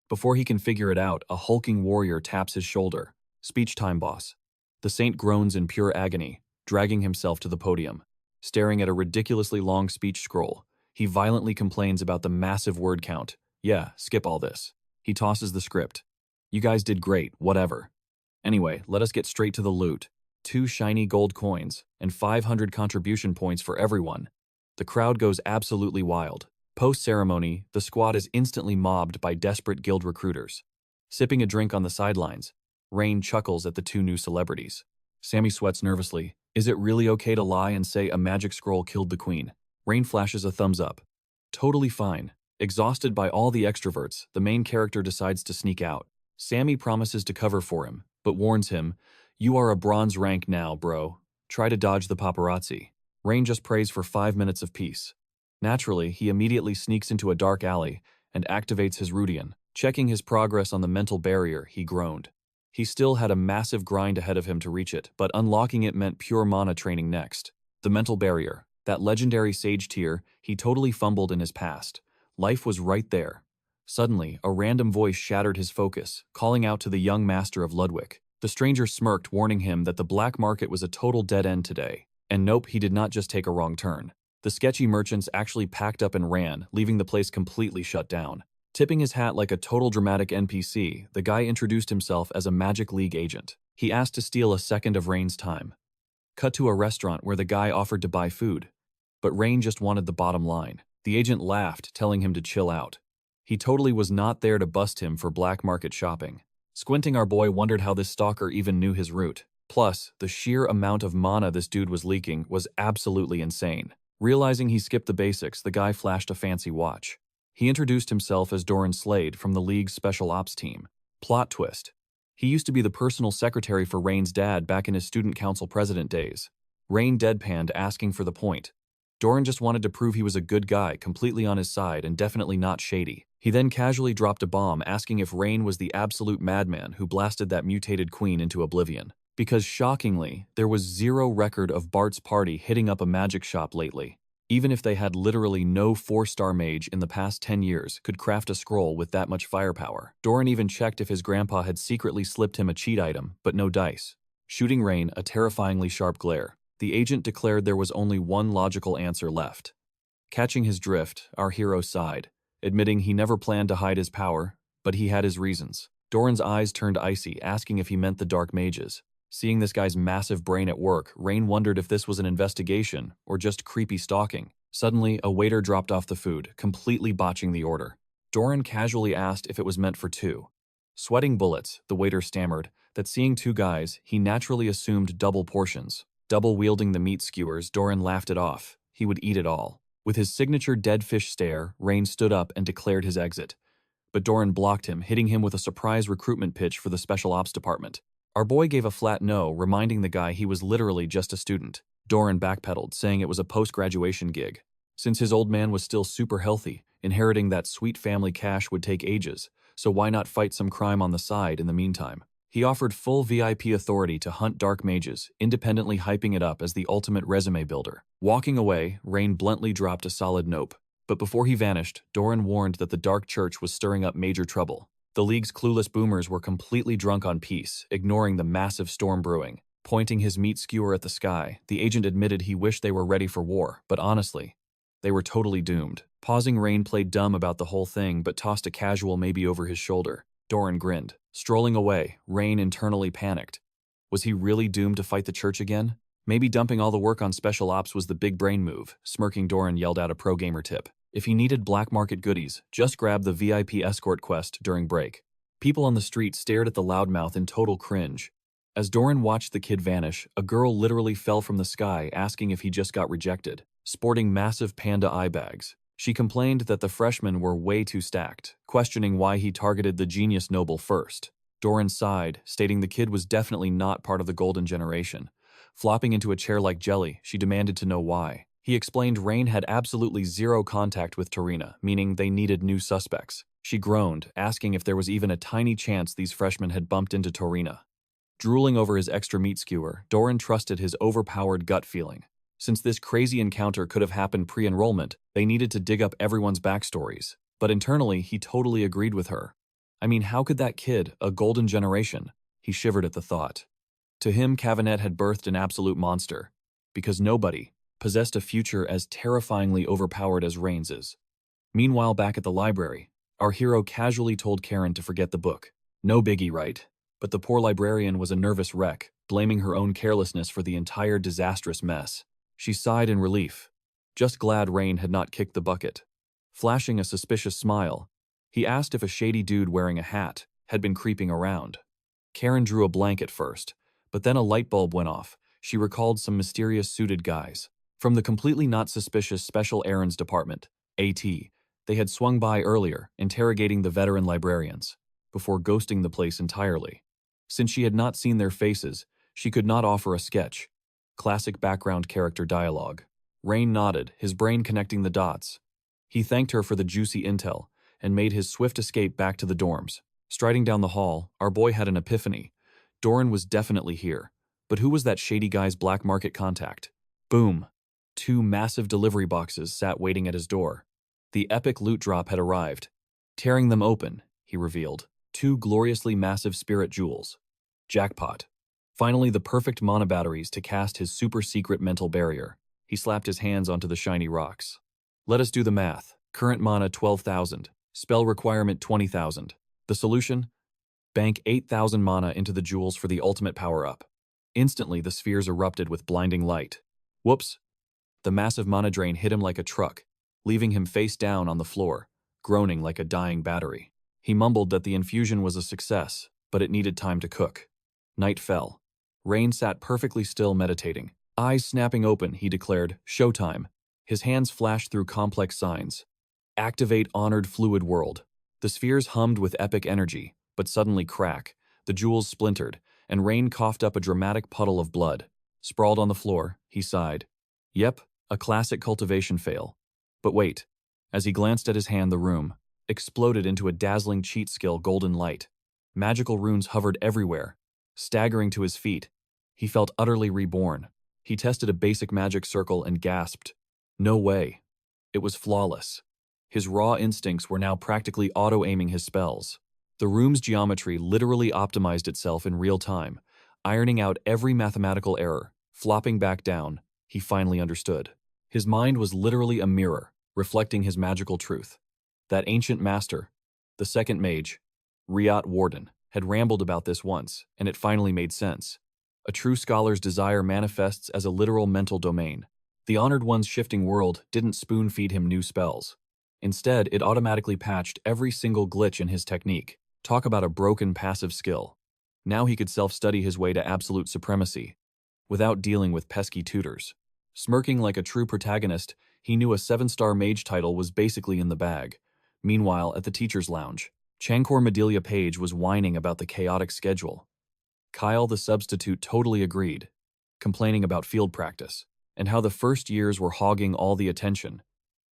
Before he can figure it out, a hulking warrior taps his shoulder. Speech time, boss. The saint groans in pure agony, dragging himself to the podium. Staring at a ridiculously long speech scroll, he violently complains about the massive word count. Yeah, skip all this. He tosses the script. You guys did great, whatever. Anyway, let us get straight to the loot. 2 shiny gold coins, and 500 contribution points for everyone. The crowd goes absolutely wild. Post-ceremony, the squad is instantly mobbed by desperate guild recruiters. Sipping a drink on the sidelines, Rain chuckles at the 2 new celebrities. Sammy sweats nervously. Is it really okay to lie and say a magic scroll killed the queen? Rain flashes a thumbs up. Totally fine. Exhausted by all the extroverts, the main character decides to sneak out. Sammy promises to cover for him, but warns him, you are a bronze rank now, bro. Try to dodge the paparazzi. Rain just prays for 5 minutes of peace. Naturally, he immediately sneaks into a dark alley and activates his Rudian. Checking his progress on the mental barrier, he groaned. He still had a massive grind ahead of him to reach it, but unlocking it meant pure mana training next. The mental barrier, that legendary sage tier, he totally fumbled in his past. Life was right there. Suddenly, a random voice shattered his focus, calling out to the young master of Ludwig. The stranger smirked, warning him that the black market was a total dead end today. And nope, he did not just take a wrong turn. The sketchy merchants actually packed up and ran, leaving the place completely shut down. Tipping his hat like a total dramatic NPC, the guy introduced himself as a Magic League agent. He asked to steal a second of Rain's time. Cut to a restaurant where the guy offered to buy food. But Rain just wanted the bottom line. The agent laughed, telling him to chill out. He totally was not there to bust him for black market shopping. Squinting, our boy wondered how this stalker even knew his route. Plus, the sheer amount of mana this dude was leaking was absolutely insane. Realizing he skipped the basics, the guy flashed a fancy watch. He introduced himself as Doran Slade from the League's Special Ops team. Plot twist. He used to be the personal secretary for Rain's dad back in his student council president days. Rain deadpanned, asking for the point. Doran just wanted to prove he was a good guy, completely on his side and definitely not shady. He then casually dropped a bomb, asking if Rain was the absolute madman who blasted that mutated queen into oblivion. Because shockingly, there was zero record of Bart's party hitting up a magic shop lately. Even if they had literally no 4-star mage in the past 10 years could craft a scroll with that much firepower. Doran even checked if his grandpa had secretly slipped him a cheat item, but no dice. Shooting Rain a terrifyingly sharp glare. The agent declared there was only one logical answer left. Catching his drift, our hero sighed, admitting he never planned to hide his power, but he had his reasons. Doran's eyes turned icy, asking if he meant the dark mages. Seeing this guy's massive brain at work, Rain wondered if this was an investigation or just creepy stalking. Suddenly, a waiter dropped off the food, completely botching the order. Doran casually asked if it was meant for two. Sweating bullets, the waiter stammered that seeing two guys, he naturally assumed double portions. Double-wielding the meat skewers, Doran laughed it off. He would eat it all. With his signature dead fish stare, Rain stood up and declared his exit. But Doran blocked him, hitting him with a surprise recruitment pitch for the Special Ops department. Our boy gave a flat no, reminding the guy he was literally just a student. Doran backpedaled, saying it was a post-graduation gig. Since his old man was still super healthy, inheriting that sweet family cash would take ages, so why not fight some crime on the side in the meantime? He offered full VIP authority to hunt dark mages, independently hyping it up as the ultimate resume builder. Walking away, Rain bluntly dropped a solid nope. But before he vanished, Doran warned that the Dark Church was stirring up major trouble. The League's clueless boomers were completely drunk on peace, ignoring the massive storm brewing. Pointing his meat skewer at the sky, the agent admitted he wished they were ready for war, but honestly, they were totally doomed. Pausing, Rain played dumb about the whole thing, but tossed a casual maybe over his shoulder. Doran grinned. Strolling away, Rain internally panicked. Was he really doomed to fight the church again? Maybe dumping all the work on special ops was the big brain move. Smirking, Doran yelled out a pro-gamer tip. If he needed black market goodies, just grab the VIP escort quest during break. People on the street stared at the loudmouth in total cringe. As Doran watched the kid vanish, a girl literally fell from the sky asking if he just got rejected. Sporting massive panda eye bags, she complained that the freshmen were way too stacked, questioning why he targeted the genius noble first. Doran sighed, stating the kid was definitely not part of the golden generation. Flopping into a chair like jelly, she demanded to know why. He explained Rain had absolutely zero contact with Torina, meaning they needed new suspects. She groaned, asking if there was even a tiny chance these freshmen had bumped into Torina. Drooling over his extra meat skewer, Doran trusted his overpowered gut feeling. Since this crazy encounter could have happened pre-enrollment, they needed to dig up everyone's backstories. But internally, he totally agreed with her. I mean, how could that kid, a golden generation? He shivered at the thought. To him, Cavanette had birthed an absolute monster, because nobody possessed a future as terrifyingly overpowered as Rain's is. Meanwhile, back at the library, our hero casually told Karen to forget the book. No biggie, right? But the poor librarian was a nervous wreck, blaming her own carelessness for the entire disastrous mess. She sighed in relief, just glad Rain had not kicked the bucket. Flashing a suspicious smile, he asked if a shady dude wearing a hat had been creeping around. Karen drew a blank at first, but then a light bulb went off. She recalled some mysterious suited guys from the completely not suspicious Special Errands Department, AT. They had swung by earlier, interrogating the veteran librarians, before ghosting the place entirely. Since she had not seen their faces, she could not offer a sketch. Classic background character dialogue. Rain nodded, his brain connecting the dots. He thanked her for the juicy intel and made his swift escape back to the dorms. Striding down the hall, our boy had an epiphany. Doran was definitely here, but who was that shady guy's black market contact? Boom! 2 massive delivery boxes sat waiting at his door. The epic loot drop had arrived. Tearing them open, he revealed, 2 gloriously massive spirit jewels. Jackpot. Finally, the perfect mana batteries to cast his super-secret mental barrier. He slapped his hands onto the shiny rocks. Let us do the math. Current mana 12,000. Spell requirement 20,000. The solution? Bank 8,000 mana into the jewels for the ultimate power-up. Instantly, the spheres erupted with blinding light. Whoops! The massive mana drain hit him like a truck, leaving him face down on the floor, groaning like a dying battery. He mumbled that the infusion was a success, but it needed time to cook. Night fell. Rain sat perfectly still, meditating. Eyes snapping open, he declared, "Showtime." His hands flashed through complex signs. Activate honored fluid world. The spheres hummed with epic energy, but suddenly crack. The jewels splintered, and Rain coughed up a dramatic puddle of blood. Sprawled on the floor, he sighed. Yep, a classic cultivation fail. But wait. As he glanced at his hand, the room exploded into a dazzling cheat skill golden light. Magical runes hovered everywhere. Staggering to his feet, he felt utterly reborn. He tested a basic magic circle and gasped. No way. It was flawless. His raw instincts were now practically auto-aiming his spells. The room's geometry literally optimized itself in real time, ironing out every mathematical error. Flopping back down, he finally understood. His mind was literally a mirror, reflecting his magical truth. That ancient master, the Saint Mage, Riot Warden, had rambled about this once, and it finally made sense. A true scholar's desire manifests as a literal mental domain. The Honored One's shifting world didn't spoon-feed him new spells. Instead, it automatically patched every single glitch in his technique. Talk about a broken passive skill. Now he could self-study his way to absolute supremacy, without dealing with pesky tutors. Smirking like a true protagonist, he knew a 7-star mage title was basically in the bag. Meanwhile, at the teacher's lounge, Chancor Medelia Page was whining about the chaotic schedule. Kyle the substitute totally agreed, complaining about field practice, and how the first years were hogging all the attention.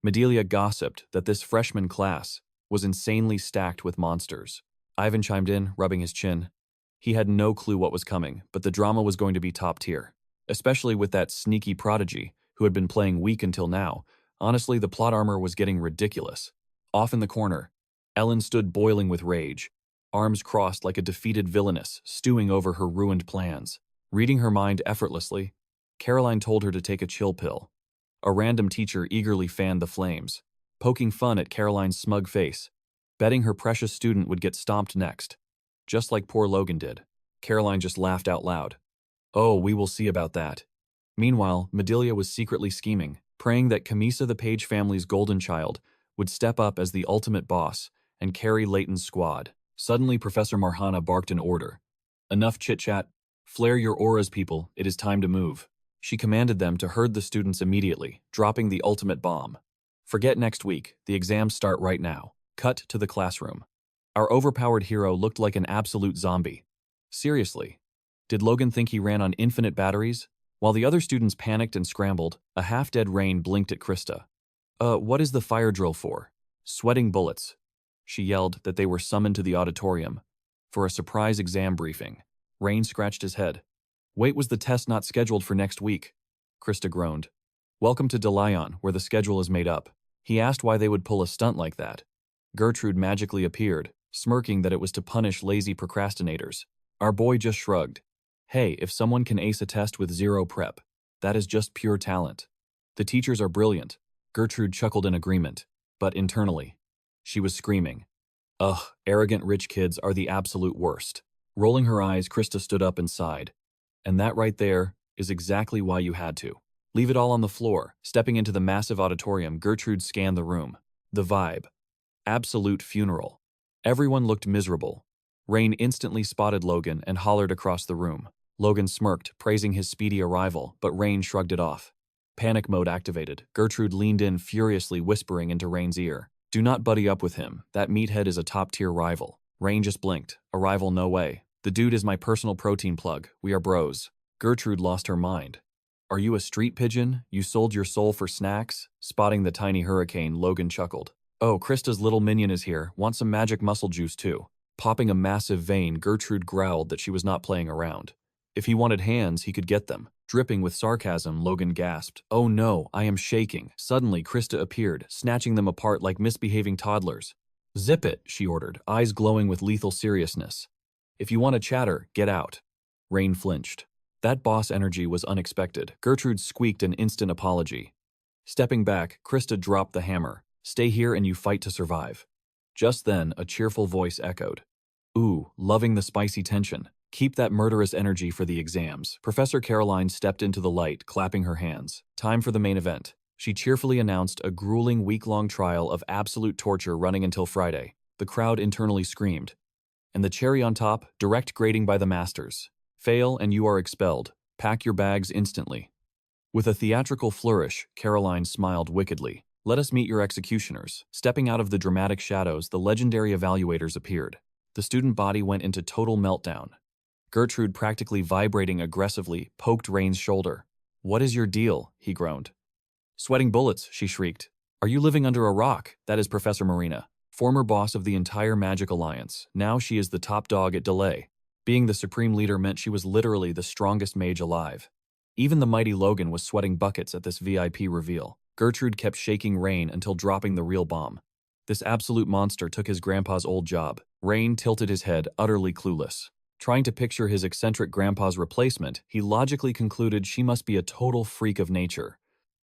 Medelia gossiped that this freshman class was insanely stacked with monsters. Ivan chimed in, rubbing his chin. He had no clue what was coming, but the drama was going to be top tier, especially with that sneaky prodigy who had been playing weak until now. Honestly, the plot armor was getting ridiculous. Off in the corner, Ellen stood boiling with rage, arms crossed like a defeated villainess, stewing over her ruined plans. Reading her mind effortlessly, Caroline told her to take a chill pill. A random teacher eagerly fanned the flames, poking fun at Caroline's smug face, betting her precious student would get stomped next. Just like poor Logan did. Caroline just laughed out loud. Oh, we will see about that. Meanwhile, Medelia was secretly scheming, praying that Camisa the Page family's golden child would step up as the ultimate boss and carry Leighton's squad. Suddenly, Professor Marhana barked an order. Enough chit-chat. Flare your auras, people. It is time to move. She commanded them to herd the students immediately, dropping the ultimate bomb. Forget next week. The exams start right now. Cut to the classroom. Our overpowered hero looked like an absolute zombie. Seriously. Did Logan think he ran on infinite batteries? While the other students panicked and scrambled, a half-dead Rain blinked at Krista. What is the fire drill for? Sweating bullets. She yelled that they were summoned to the auditorium for a surprise exam briefing. Rain scratched his head. Wait, was the test not scheduled for next week? Krista groaned. Welcome to Delion, where the schedule is made up. He asked why they would pull a stunt like that. Gertrude magically appeared, smirking that it was to punish lazy procrastinators. Our boy just shrugged. Hey, if someone can ace a test with zero prep, that is just pure talent. The teachers are brilliant. Gertrude chuckled in agreement, but internally, she was screaming. Ugh, arrogant rich kids are the absolute worst. Rolling her eyes, Krista stood up and sighed. And that right there is exactly why you had to. Leave it all on the floor. Stepping into the massive auditorium, Gertrude scanned the room. The vibe. Absolute funeral. Everyone looked miserable. Rain instantly spotted Logan and hollered across the room. Logan smirked, praising his speedy arrival, but Rain shrugged it off. Panic mode activated. Gertrude leaned in furiously, whispering into Rain's ear. Do not buddy up with him. That meathead is a top-tier rival. Rain just blinked. A rival, no way. The dude is my personal protein plug. We are bros. Gertrude lost her mind. Are you a street pigeon? You sold your soul for snacks? Spotting the tiny hurricane, Logan chuckled. Oh, Krista's little minion is here. Want some magic muscle juice too? Popping a massive vein, Gertrude growled that she was not playing around. If he wanted hands, he could get them. Dripping with sarcasm, Logan gasped. Oh no, I am shaking. Suddenly, Krista appeared, snatching them apart like misbehaving toddlers. Zip it, she ordered, eyes glowing with lethal seriousness. If you want to chatter, get out. Rain flinched. That boss energy was unexpected. Gertrude squeaked an instant apology. Stepping back, Krista dropped the hammer. Stay here and you fight to survive. Just then, a cheerful voice echoed. Ooh, loving the spicy tension. Keep that murderous energy for the exams. Professor Caroline stepped into the light, clapping her hands. Time for the main event. She cheerfully announced a grueling week-long trial of absolute torture running until Friday. The crowd internally screamed. And the cherry on top, direct grading by the masters. Fail and you are expelled. Pack your bags instantly. With a theatrical flourish, Caroline smiled wickedly. Let us meet your executioners. Stepping out of the dramatic shadows, the legendary evaluators appeared. The student body went into total meltdown. Gertrude, practically vibrating aggressively, poked Rain's shoulder. What is your deal? He groaned. Sweating bullets, she shrieked. Are you living under a rock? That is Professor Marina, former boss of the entire Magic Alliance. Now she is the top dog at Delay. Being the supreme leader meant she was literally the strongest mage alive. Even the mighty Logan was sweating buckets at this VIP reveal. Gertrude kept shaking Rain until dropping the real bomb. This absolute monster took his grandpa's old job. Rain tilted his head, utterly clueless. Trying to picture his eccentric grandpa's replacement, he logically concluded she must be a total freak of nature.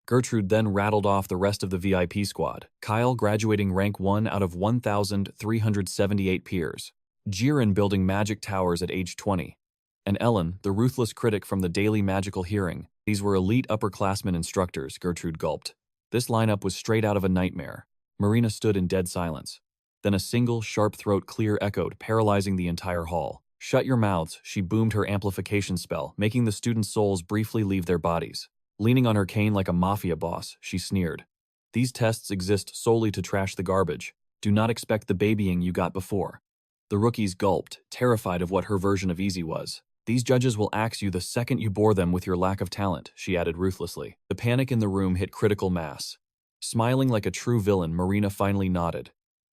Gertrude then rattled off the rest of the VIP squad. Kyle graduating rank 1 out of 1,378 peers. Jiren building magic towers at age 20. And Ellen, the ruthless critic from the daily magical hearing. These were elite upperclassmen instructors, Gertrude gulped. This lineup was straight out of a nightmare. Marina stood in dead silence. Then a single, sharp throat clear echoed, paralyzing the entire hall. Shut your mouths, she boomed her amplification spell, making the students' souls briefly leave their bodies. Leaning on her cane like a mafia boss, she sneered. These tests exist solely to trash the garbage. Do not expect the babying you got before. The rookies gulped, terrified of what her version of easy was. These judges will axe you the second you bore them with your lack of talent, she added ruthlessly. The panic in the room hit critical mass. Smiling like a true villain, Marina finally nodded.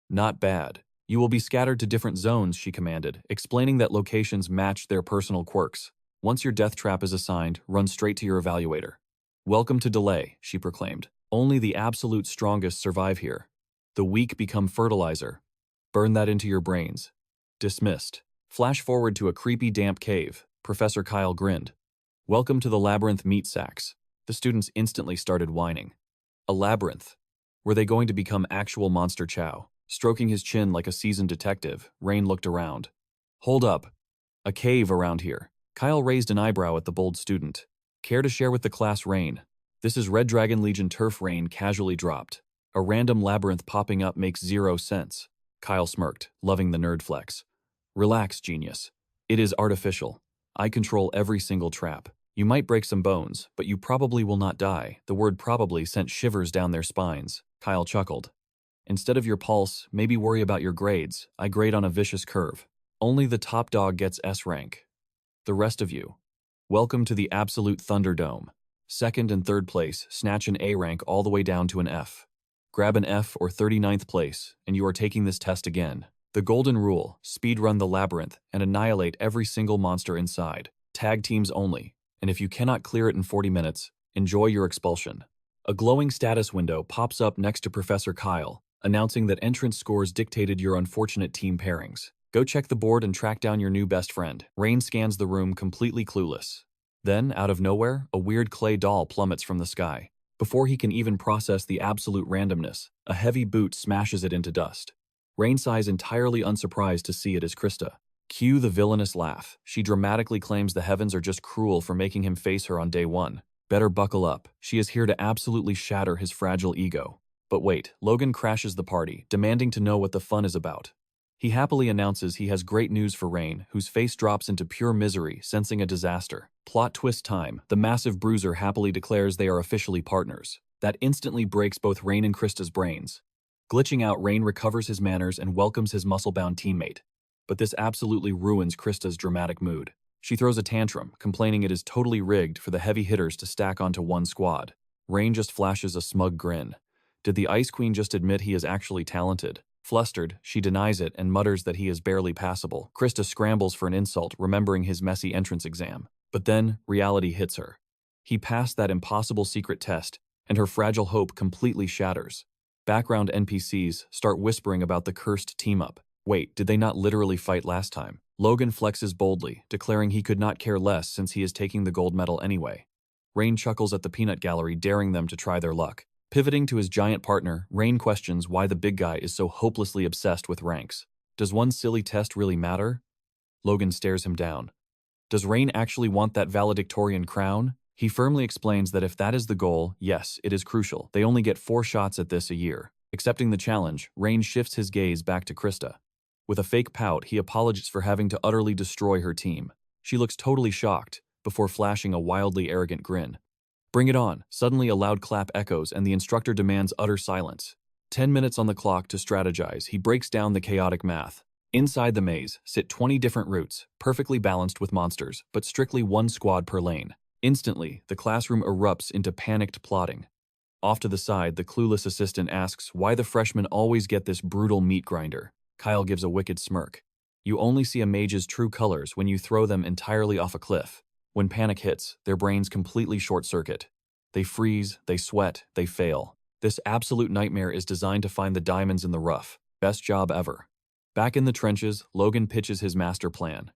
Not bad. You will be scattered to different zones, she commanded, explaining that locations match their personal quirks. Once your death trap is assigned, run straight to your evaluator. Welcome to Delay, she proclaimed. Only the absolute strongest survive here. The weak become fertilizer. Burn that into your brains. Dismissed. Flash forward to a creepy, damp cave. Professor Kyle grinned. Welcome to the labyrinth meat sacks. The students instantly started whining. A labyrinth. Were they going to become actual monster chow? Stroking his chin like a seasoned detective, Rain looked around. Hold up. A cave around here. Kyle raised an eyebrow at the bold student. Care to share with the class, Rain? This is Red Dragon Legion turf, Rain casually dropped. A random labyrinth popping up makes zero sense. Kyle smirked, loving the nerd flex. Relax, genius. It is artificial. I control every single trap. You might break some bones, but you probably will not die. The word probably sent shivers down their spines. Kyle chuckled. Instead of your pulse, maybe worry about your grades. I grade on a vicious curve. Only the top dog gets S rank. The rest of you. Welcome to the absolute Thunderdome. Second and third place, snatch an A rank all the way down to an F. Grab an F or 39th place, and you are taking this test again. The golden rule, speedrun the labyrinth and annihilate every single monster inside. Tag teams only, and if you cannot clear it in 40 minutes, enjoy your expulsion. A glowing status window pops up next to Professor Kyle, announcing that entrance scores dictated your unfortunate team pairings. Go check the board and track down your new best friend. Rain scans the room completely clueless. Then, out of nowhere, a weird clay doll plummets from the sky. Before he can even process the absolute randomness, a heavy boot smashes it into dust. Rain sighs, entirely unsurprised to see it as Krista. Cue the villainous laugh. She dramatically claims the heavens are just cruel for making him face her on day one. Better buckle up. She is here to absolutely shatter his fragile ego. But wait, Logan crashes the party, demanding to know what the fun is about. He happily announces he has great news for Rain, whose face drops into pure misery, sensing a disaster. Plot twist time. The massive bruiser happily declares they are officially partners. That instantly breaks both Rain and Krista's brains. Glitching out, Rain recovers his manners and welcomes his muscle-bound teammate. But this absolutely ruins Krista's dramatic mood. She throws a tantrum, complaining it is totally rigged for the heavy hitters to stack onto one squad. Rain just flashes a smug grin. Did the Ice Queen just admit he is actually talented? Flustered, she denies it and mutters that he is barely passable. Krista scrambles for an insult, remembering his messy entrance exam. But then, reality hits her. He passed that impossible secret test, and her fragile hope completely shatters. Background NPCs start whispering about the cursed team-up. Wait, did they not literally fight last time? Logan flexes boldly, declaring he could not care less since he is taking the gold medal anyway. Rain chuckles at the peanut gallery, daring them to try their luck. Pivoting to his giant partner, Rain questions why the big guy is so hopelessly obsessed with ranks. Does one silly test really matter? Logan stares him down. Does Rain actually want that valedictorian crown? He firmly explains that if that is the goal, yes, it is crucial. They only get 4 shots at this a year. Accepting the challenge, Rain shifts his gaze back to Krista. With a fake pout, he apologizes for having to utterly destroy her team. She looks totally shocked, before flashing a wildly arrogant grin. Bring it on. Suddenly a loud clap echoes and the instructor demands utter silence. 10 minutes on the clock to strategize. He breaks down the chaotic math. Inside the maze sit 20 different routes, perfectly balanced with monsters, but strictly one squad per lane. Instantly, the classroom erupts into panicked plotting. Off to the side, the clueless assistant asks why the freshmen always get this brutal meat grinder. Kyle gives a wicked smirk. You only see a mage's true colors when you throw them entirely off a cliff. When panic hits, their brains completely short-circuit. They freeze, they sweat, they fail. This absolute nightmare is designed to find the diamonds in the rough. Best job ever. Back in the trenches, Logan pitches his master plan.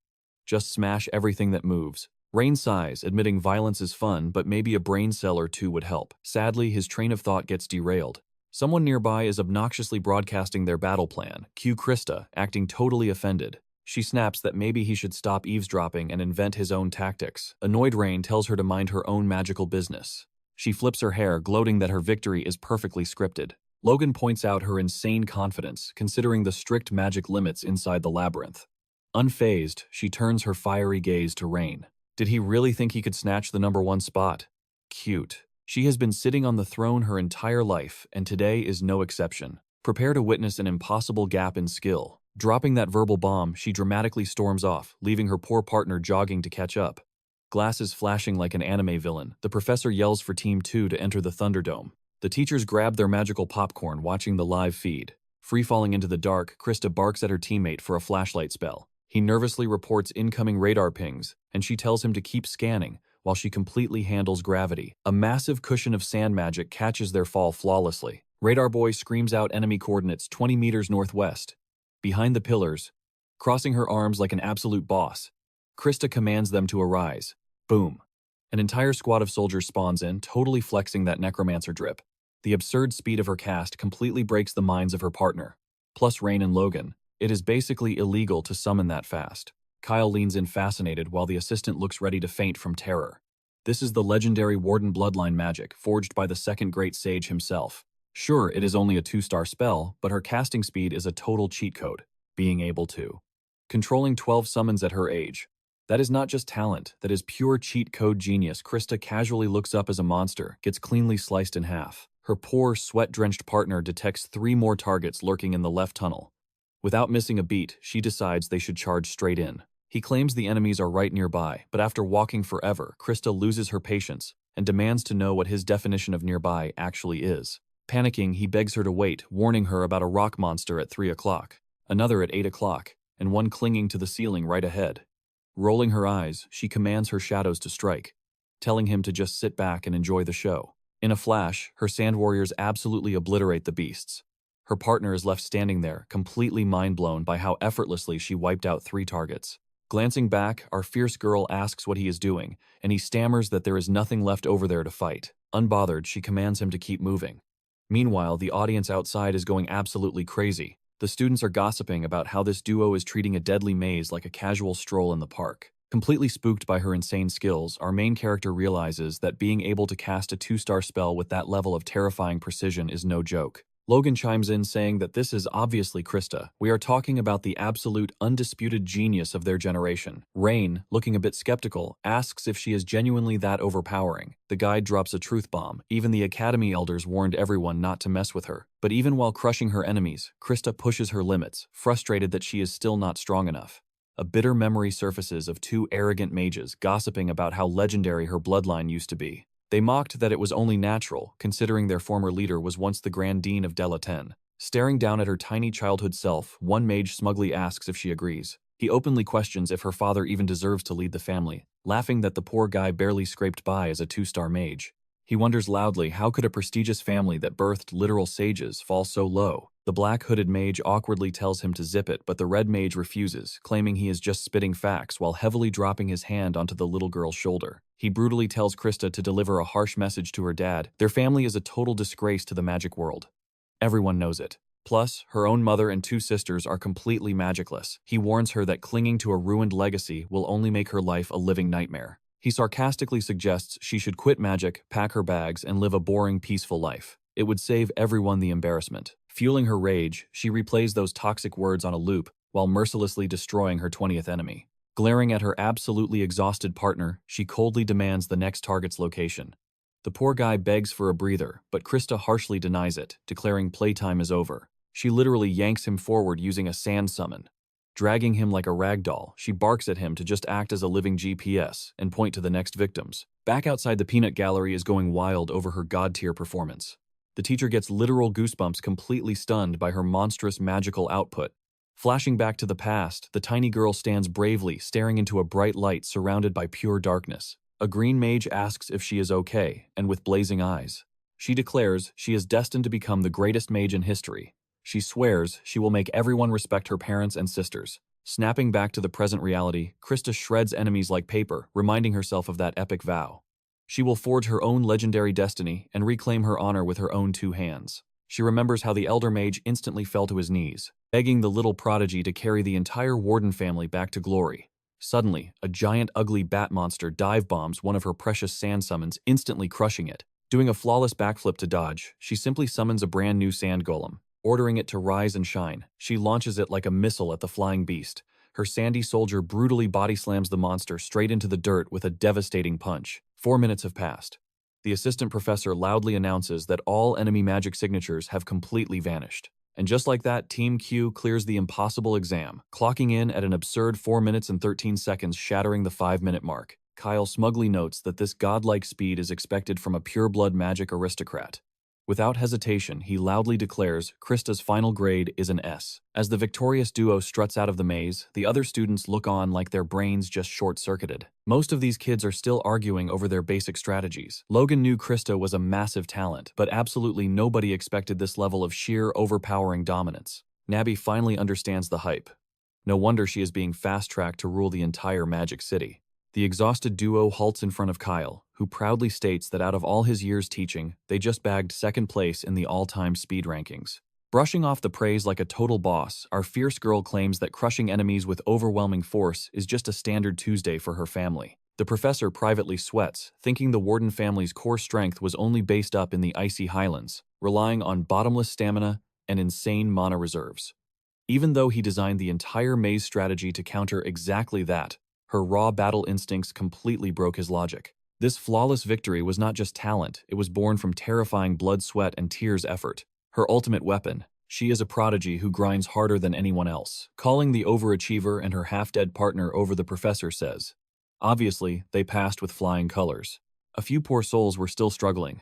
Just smash everything that moves. Rain sighs, admitting violence is fun, but maybe a brain cell or two would help. Sadly, his train of thought gets derailed. Someone nearby is obnoxiously broadcasting their battle plan. Cue Krista, acting totally offended. She snaps that maybe he should stop eavesdropping and invent his own tactics. Annoyed Rain tells her to mind her own magical business. She flips her hair, gloating that her victory is perfectly scripted. Logan points out her insane confidence, considering the strict magic limits inside the labyrinth. Unfazed, she turns her fiery gaze to Rain. Did he really think he could snatch the #1 spot? Cute. She has been sitting on the throne her entire life, and today is no exception. Prepare to witness an impossible gap in skill. Dropping that verbal bomb, she dramatically storms off, leaving her poor partner jogging to catch up. Glasses flashing like an anime villain, the professor yells for Team 2 to enter the Thunderdome. The teachers grab their magical popcorn, watching the live feed. Free-falling into the dark, Krista barks at her teammate for a flashlight spell. He nervously reports incoming radar pings, and she tells him to keep scanning, while she completely handles gravity. A massive cushion of sand magic catches their fall flawlessly. Radar Boy screams out enemy coordinates 20 meters northwest. Behind the pillars, crossing her arms like an absolute boss, Krista commands them to arise. Boom. An entire squad of soldiers spawns in, totally flexing that necromancer drip. The absurd speed of her cast completely breaks the minds of her partner. Plus Rain and Logan. It is basically illegal to summon that fast. Kyle leans in fascinated while the assistant looks ready to faint from terror. This is the legendary Warden bloodline magic, forged by the second great sage himself. Sure, it is only a 2-star spell, but her casting speed is a total cheat code. Being able to controlling 12 summons at her age. That is not just talent, that is pure cheat code genius. Krista casually looks up as a monster, gets cleanly sliced in half. Her poor, sweat-drenched partner detects 3 more targets lurking in the left tunnel. Without missing a beat, she decides they should charge straight in. He claims the enemies are right nearby, but after walking forever, Krista loses her patience and demands to know what his definition of nearby actually is. Panicking, he begs her to wait, warning her about a rock monster at 3 o'clock, another at 8 o'clock, and one clinging to the ceiling right ahead. Rolling her eyes, she commands her shadows to strike, telling him to just sit back and enjoy the show. In a flash, her sand warriors absolutely obliterate the beasts. Her partner is left standing there, completely mind-blown by how effortlessly she wiped out 3 targets. Glancing back, our fierce girl asks what he is doing, and he stammers that there is nothing left over there to fight. Unbothered, she commands him to keep moving. Meanwhile, the audience outside is going absolutely crazy. The students are gossiping about how this duo is treating a deadly maze like a casual stroll in the park. Completely spooked by her insane skills, our main character realizes that being able to cast a 2-star spell with that level of terrifying precision is no joke. Logan chimes in saying that this is obviously Krista. We are talking about the absolute, undisputed genius of their generation. Rain, looking a bit skeptical, asks if she is genuinely that overpowering. The guide drops a truth bomb. Even the Academy elders warned everyone not to mess with her. But even while crushing her enemies, Krista pushes her limits, frustrated that she is still not strong enough. A bitter memory surfaces of 2 arrogant mages gossiping about how legendary her bloodline used to be. They mocked that it was only natural, considering their former leader was once the Grand Dean of Delaten. Staring down at her tiny childhood self, one mage smugly asks if she agrees. He openly questions if her father even deserves to lead the family, laughing that the poor guy barely scraped by as a 2-star mage. He wonders loudly how could a prestigious family that birthed literal sages fall so low. The black-hooded mage awkwardly tells him to zip it, but the red mage refuses, claiming he is just spitting facts while heavily dropping his hand onto the little girl's shoulder. He brutally tells Krista to deliver a harsh message to her dad. Their family is a total disgrace to the magic world. Everyone knows it. Plus, her own mother and 2 sisters are completely magicless. He warns her that clinging to a ruined legacy will only make her life a living nightmare. He sarcastically suggests she should quit magic, pack her bags, and live a boring, peaceful life. It would save everyone the embarrassment. Fueling her rage, she replays those toxic words on a loop while mercilessly destroying her 20th enemy. Glaring at her absolutely exhausted partner, she coldly demands the next target's location. The poor guy begs for a breather, but Krista harshly denies it, declaring playtime is over. She literally yanks him forward using a sand summon. Dragging him like a rag doll, she barks at him to just act as a living GPS and point to the next victims. Back outside, the peanut gallery is going wild over her god-tier performance. The teacher gets literal goosebumps, completely stunned by her monstrous magical output. Flashing back to the past, the tiny girl stands bravely, staring into a bright light surrounded by pure darkness. A green mage asks if she is okay, and with blazing eyes, she declares she is destined to become the greatest mage in history. She swears she will make everyone respect her parents and sisters. Snapping back to the present reality, Krista shreds enemies like paper, reminding herself of that epic vow. She will forge her own legendary destiny and reclaim her honor with her own two hands. She remembers how the elder mage instantly fell to his knees, begging the little prodigy to carry the entire Warden family back to glory. Suddenly, a giant ugly bat monster dive bombs one of her precious sand summons, instantly crushing it. Doing a flawless backflip to dodge, she simply summons a brand new sand golem. Ordering it to rise and shine, she launches it like a missile at the flying beast. Her sandy soldier brutally body slams the monster straight into the dirt with a devastating punch. 4 minutes have passed. The assistant professor loudly announces that all enemy magic signatures have completely vanished. And just like that, Team Q clears the impossible exam, clocking in at an absurd 4 minutes and 13 seconds, shattering the 5-minute mark. Kyle smugly notes that this godlike speed is expected from a pure-blood magic aristocrat. Without hesitation, he loudly declares Krista's final grade is an S. As the victorious duo struts out of the maze, the other students look on like their brains just short-circuited. Most of these kids are still arguing over their basic strategies. Logan knew Krista was a massive talent, but absolutely nobody expected this level of sheer, overpowering dominance. Nabby finally understands the hype. No wonder she is being fast-tracked to rule the entire Magic City. The exhausted duo halts in front of Kyle, who proudly states that out of all his years teaching, they just bagged second place in the all-time speed rankings. Brushing off the praise like a total boss, our fierce girl claims that crushing enemies with overwhelming force is just a standard Tuesday for her family. The professor privately sweats, thinking the Warden family's core strength was only based up in the icy highlands, relying on bottomless stamina and insane mana reserves. Even though he designed the entire maze strategy to counter exactly that, her raw battle instincts completely broke his logic. This flawless victory was not just talent, it was born from terrifying blood, sweat, and tears effort. Her ultimate weapon, she is a prodigy who grinds harder than anyone else. Calling the overachiever and her half-dead partner over, the professor says. Obviously, they passed with flying colors. A few poor souls were still struggling.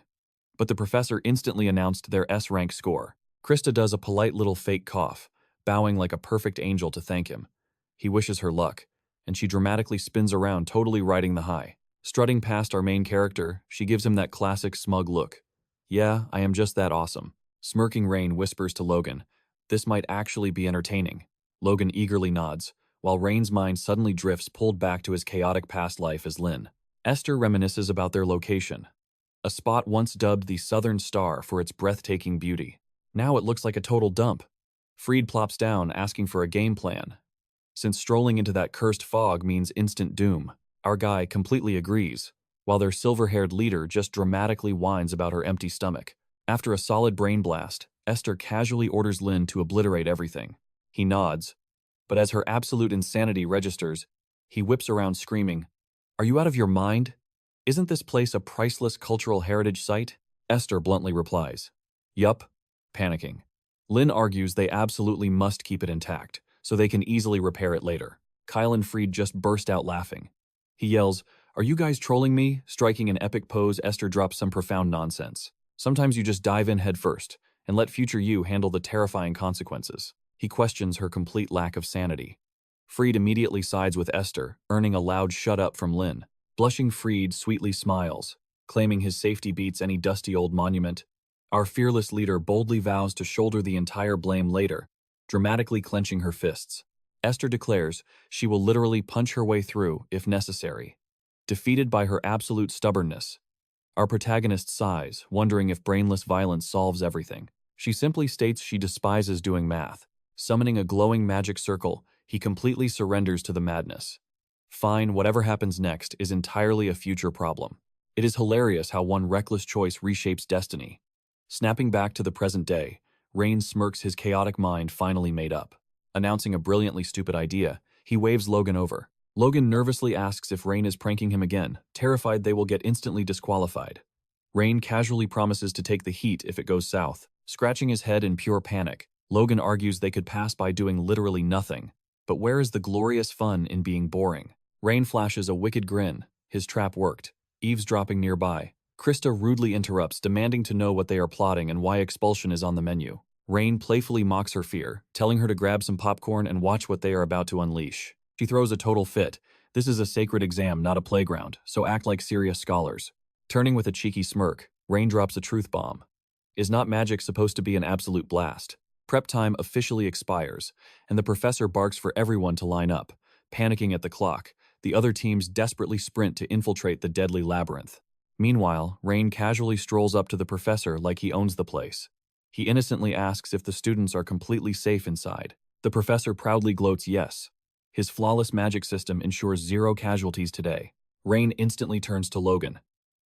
But the professor instantly announced their S-rank score. Krista does a polite little fake cough, bowing like a perfect angel to thank him. He wishes her luck, and she dramatically spins around, totally riding the high. Strutting past our main character, she gives him that classic smug look. Yeah, I am just that awesome. Smirking Rain whispers to Logan, this might actually be entertaining. Logan eagerly nods, while Rain's mind suddenly drifts, pulled back to his chaotic past life as Lynn. Esther reminisces about their location. A spot once dubbed the Southern Star for its breathtaking beauty. Now it looks like a total dump. Freed plops down, asking for a game plan, since strolling into that cursed fog means instant doom. Our guy completely agrees, while their silver-haired leader just dramatically whines about her empty stomach. After a solid brain blast, Esther casually orders Lynn to obliterate everything. He nods, but as her absolute insanity registers, he whips around screaming, "Are you out of your mind? Isn't this place a priceless cultural heritage site?" Esther bluntly replies, "Yup," panicking. Lynn argues they absolutely must keep it intact, so they can easily repair it later. Kyle and Freed just burst out laughing. He yells, "Are you guys trolling me?" Striking an epic pose, Esther drops some profound nonsense. Sometimes you just dive in headfirst and let future you handle the terrifying consequences. He questions her complete lack of sanity. Freed immediately sides with Esther, earning a loud shut up from Lynn. Blushing Freed sweetly smiles, claiming his safety beats any dusty old monument. Our fearless leader boldly vows to shoulder the entire blame later, dramatically clenching her fists. Esther declares she will literally punch her way through if necessary. Defeated by her absolute stubbornness, our protagonist sighs, wondering if brainless violence solves everything. She simply states she despises doing math. Summoning a glowing magic circle, he completely surrenders to the madness. Fine, whatever happens next is entirely a future problem. It is hilarious how one reckless choice reshapes destiny. Snapping back to the present day, Rain smirks, his chaotic mind finally made up. Announcing a brilliantly stupid idea, he waves Logan over. Logan nervously asks if Rain is pranking him again, terrified they will get instantly disqualified. Rain casually promises to take the heat if it goes south. Scratching his head in pure panic, Logan argues they could pass by doing literally nothing. But where is the glorious fun in being boring? Rain flashes a wicked grin. His trap worked. Eavesdropping nearby, Krista rudely interrupts, demanding to know what they are plotting and why expulsion is on the menu. Rain playfully mocks her fear, telling her to grab some popcorn and watch what they are about to unleash. She throws a total fit. This is a sacred exam, not a playground, so act like serious scholars. Turning with a cheeky smirk, Rain drops a truth bomb. Is not magic supposed to be an absolute blast? Prep time officially expires, and the professor barks for everyone to line up. Panicking at the clock, the other teams desperately sprint to infiltrate the deadly labyrinth. Meanwhile, Rain casually strolls up to the professor like he owns the place. He innocently asks if the students are completely safe inside. The professor proudly gloats yes. His flawless magic system ensures 0 casualties today. Rain instantly turns to Logan.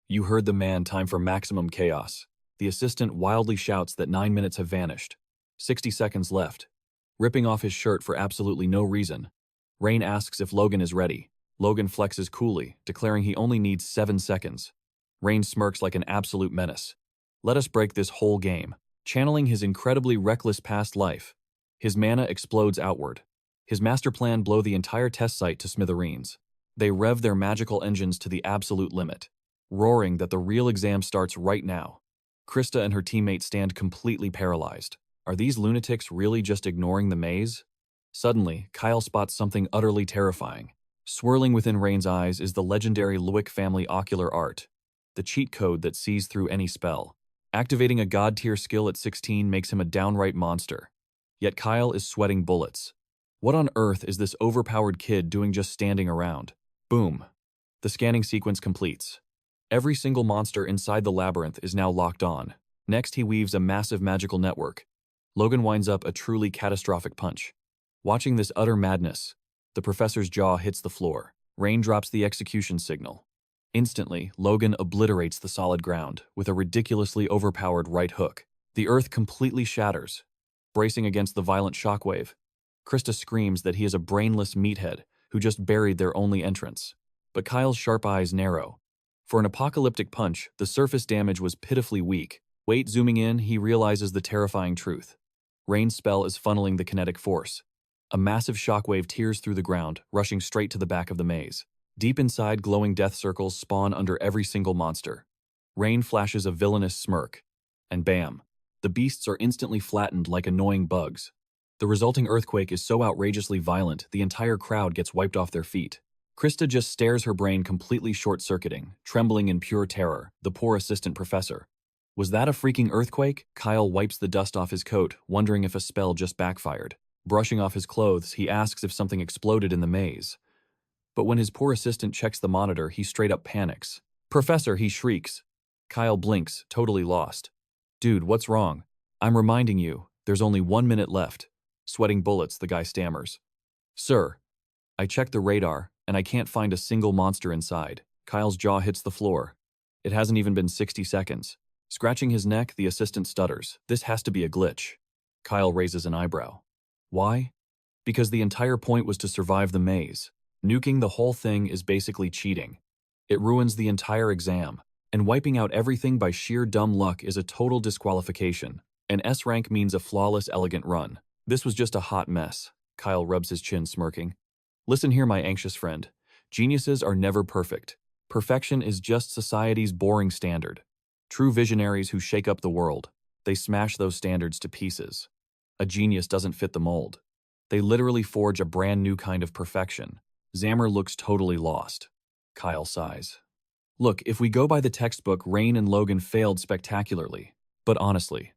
You heard the man, time for maximum chaos. The assistant wildly shouts that 9 minutes have vanished. 60 seconds left. Ripping off his shirt for absolutely no reason, Rain asks if Logan is ready. Logan flexes coolly, declaring he only needs 7 seconds. Rain smirks like an absolute menace. Let us break this whole game. Channeling his incredibly reckless past life, his mana explodes outward. His master plan blow the entire test site to smithereens. They rev their magical engines to the absolute limit, roaring that the real exam starts right now. Krista and her teammates stand completely paralyzed. Are these lunatics really just ignoring the maze? Suddenly, Kyle spots something utterly terrifying. Swirling within Rain's eyes is the legendary Luick family ocular art, the cheat code that sees through any spell. Activating a god-tier skill at 16 makes him a downright monster. Yet Kyle is sweating bullets. What on earth is this overpowered kid doing just standing around? Boom. The scanning sequence completes. Every single monster inside the labyrinth is now locked on. Next, he weaves a massive magical network. Logan winds up a truly catastrophic punch. Watching this utter madness, the professor's jaw hits the floor. Rain drops the execution signal. Instantly, Logan obliterates the solid ground with a ridiculously overpowered right hook. The earth completely shatters. Bracing against the violent shockwave, Krista screams that he is a brainless meathead who just buried their only entrance. But Kyle's sharp eyes narrow. For an apocalyptic punch, the surface damage was pitifully weak. Wait, zooming in, he realizes the terrifying truth. Rain's spell is funneling the kinetic force. A massive shockwave tears through the ground, rushing straight to the back of the maze. Deep inside, glowing death circles spawn under every single monster. Rain flashes a villainous smirk. And bam! The beasts are instantly flattened like annoying bugs. The resulting earthquake is so outrageously violent, the entire crowd gets wiped off their feet. Krista just stares, her brain completely short-circuiting, trembling in pure terror, the poor assistant professor. Was that a freaking earthquake? Kyle wipes the dust off his coat, wondering if a spell just backfired. Brushing off his clothes, he asks if something exploded in the maze. But when his poor assistant checks the monitor, he straight up panics. "Professor," he shrieks. Kyle blinks, totally lost. "Dude, what's wrong? I'm reminding you, there's only 1 minute left." Sweating bullets, the guy stammers. "Sir, I checked the radar, and I can't find a single monster inside." Kyle's jaw hits the floor. It hasn't even been 60 seconds. Scratching his neck, the assistant stutters. This has to be a glitch. Kyle raises an eyebrow. Why? Because the entire point was to survive the maze. Nuking the whole thing is basically cheating. It ruins the entire exam, and wiping out everything by sheer dumb luck is a total disqualification. An S rank means a flawless, elegant run. This was just a hot mess. Kyle rubs his chin, smirking. Listen here, my anxious friend. Geniuses are never perfect. Perfection is just society's boring standard. True visionaries who shake up the world, they smash those standards to pieces. A genius doesn't fit the mold. They literally forge a brand new kind of perfection. Zammer looks totally lost. Kyle sighs. Look, if we go by the textbook, Rain and Logan failed spectacularly. But honestly,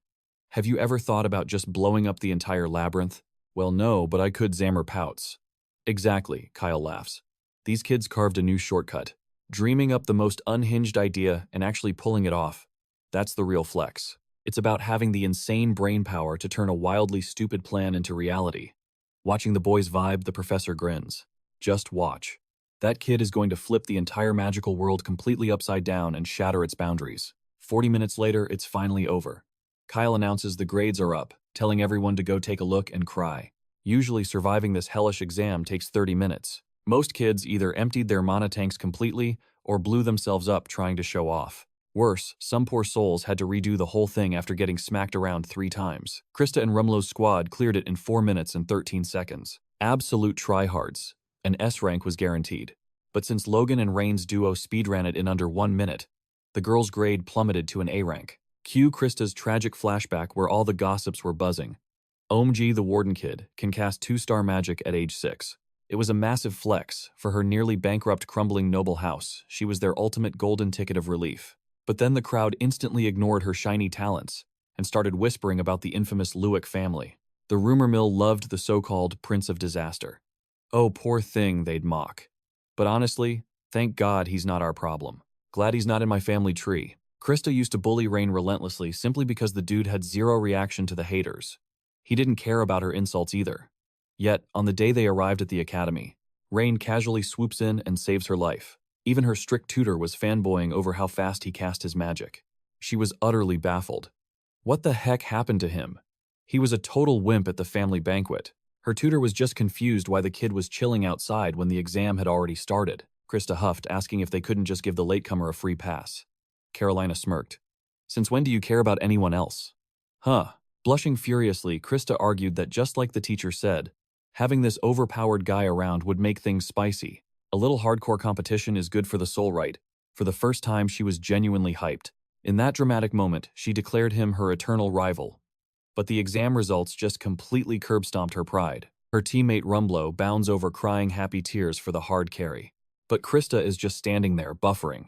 have you ever thought about just blowing up the entire labyrinth? Well, no, but I could. Zammer pouts. Exactly, Kyle laughs. These kids carved a new shortcut. Dreaming up the most unhinged idea and actually pulling it off. That's the real flex. It's about having the insane brain power to turn a wildly stupid plan into reality. Watching the boys vibe, the professor grins. Just watch. That kid is going to flip the entire magical world completely upside down and shatter its boundaries. 40 minutes later, it's finally over. Kyle announces the grades are up, telling everyone to go take a look and cry. Usually surviving this hellish exam takes 30 minutes. Most kids either emptied their mana tanks completely or blew themselves up trying to show off. Worse, some poor souls had to redo the whole thing after getting smacked around 3 times. Krista and Rumlow's squad cleared it in 4 minutes and 13 seconds. Absolute tryhards. An S rank was guaranteed. But since Logan and Rain's duo speedran it in under 1 minute, the girls' grade plummeted to an A rank. Cue Krista's tragic flashback where all the gossips were buzzing. OMG, the warden kid, can cast 2-star magic at age 6. It was a massive flex. For her nearly bankrupt, crumbling noble house, she was their ultimate golden ticket of relief. But then the crowd instantly ignored her shiny talents and started whispering about the infamous Luick family. The rumor mill loved the so-called Prince of Disaster. Oh, poor thing, they'd mock. But honestly, thank God he's not our problem. Glad he's not in my family tree. Krista used to bully Rain relentlessly simply because the dude had zero reaction to the haters. He didn't care about her insults either. Yet, on the day they arrived at the academy, Rain casually swoops in and saves her life. Even her strict tutor was fanboying over how fast he cast his magic. She was utterly baffled. What the heck happened to him? He was a total wimp at the family banquet. Her tutor was just confused why the kid was chilling outside when the exam had already started. Krista huffed, asking if they couldn't just give the latecomer a free pass. Carolina smirked. Since when do you care about anyone else? Huh. Blushing furiously, Krista argued that just like the teacher said, having this overpowered guy around would make things spicy. A little hardcore competition is good for the soul, right? For the first time, she was genuinely hyped. In that dramatic moment, she declared him her eternal rival. But the exam results just completely curb-stomped her pride. Her teammate Rumblow bounds over crying happy tears for the hard carry. But Krista is just standing there, buffering.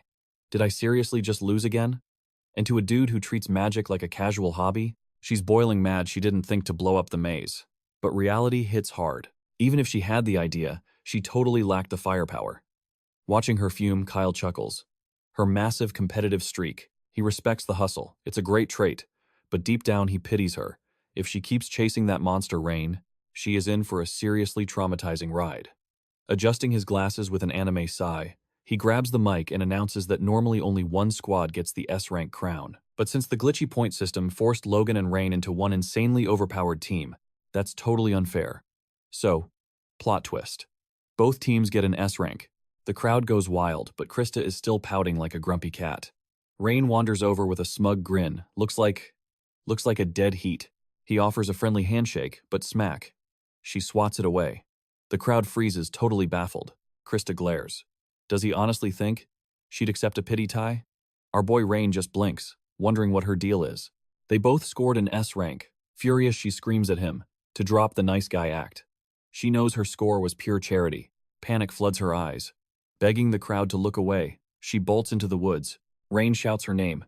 Did I seriously just lose again? And to a dude who treats magic like a casual hobby? She's boiling mad she didn't think to blow up the maze. But reality hits hard. Even if she had the idea, she totally lacked the firepower. Watching her fume, Kyle chuckles. Her massive competitive streak. He respects the hustle. It's a great trait. But deep down he pities her. If she keeps chasing that monster Rain, she is in for a seriously traumatizing ride. Adjusting his glasses with an anime sigh, he grabs the mic and announces that normally only one squad gets the S-rank crown. But since the glitchy point system forced Logan and Rain into one insanely overpowered team, that's totally unfair. So, plot twist. Both teams get an S rank. The crowd goes wild, but Krista is still pouting like a grumpy cat. Rain wanders over with a smug grin. Looks like a dead heat. He offers a friendly handshake, but smack. She swats it away. The crowd freezes, totally baffled. Krista glares. Does he honestly think she'd accept a pity tie? Our boy Rain just blinks, wondering what her deal is. They both scored an S rank. Furious, she screams at him to drop the nice guy act. She knows her score was pure charity. Panic floods her eyes. Begging the crowd to look away, she bolts into the woods. Rain shouts her name,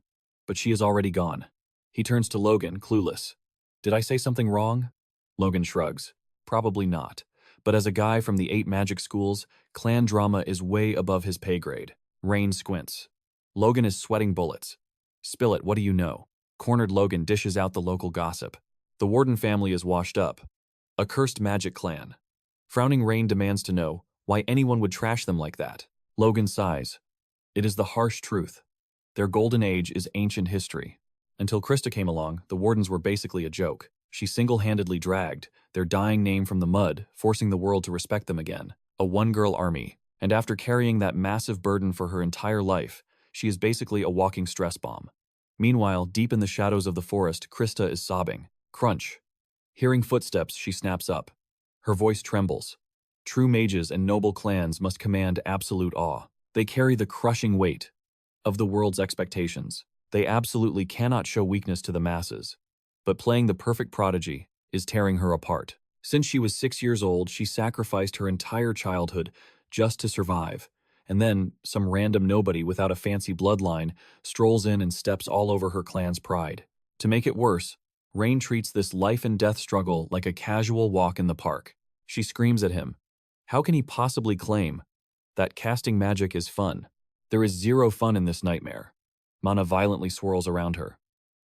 but she is already gone. He turns to Logan, clueless. Did I say something wrong? Logan shrugs. Probably not. But as a guy from the 8 magic schools, clan drama is way above his pay grade. Rain squints. Logan is sweating bullets. Spill it, what do you know? Cornered Logan dishes out the local gossip. The Warden family is washed up. A cursed magic clan. Frowning Rain demands to know why anyone would trash them like that. Logan sighs. It is the harsh truth. Their golden age is ancient history. Until Krista came along, the Wardens were basically a joke. She single-handedly dragged their dying name from the mud, forcing the world to respect them again. A one-girl army. And after carrying that massive burden for her entire life, she is basically a walking stress bomb. Meanwhile, deep in the shadows of the forest, Krista is sobbing. Crunch. Hearing footsteps, she snaps up. Her voice trembles. True mages and noble clans must command absolute awe. They carry the crushing weight of the world's expectations. They absolutely cannot show weakness to the masses. But playing the perfect prodigy is tearing her apart. Since she was 6 years old, she sacrificed her entire childhood just to survive. And then, some random nobody without a fancy bloodline strolls in and steps all over her clan's pride. To make it worse, Rain treats this life-and-death struggle like a casual walk in the park. She screams at him. How can he possibly claim that casting magic is fun? There is zero fun in this nightmare. Mana violently swirls around her.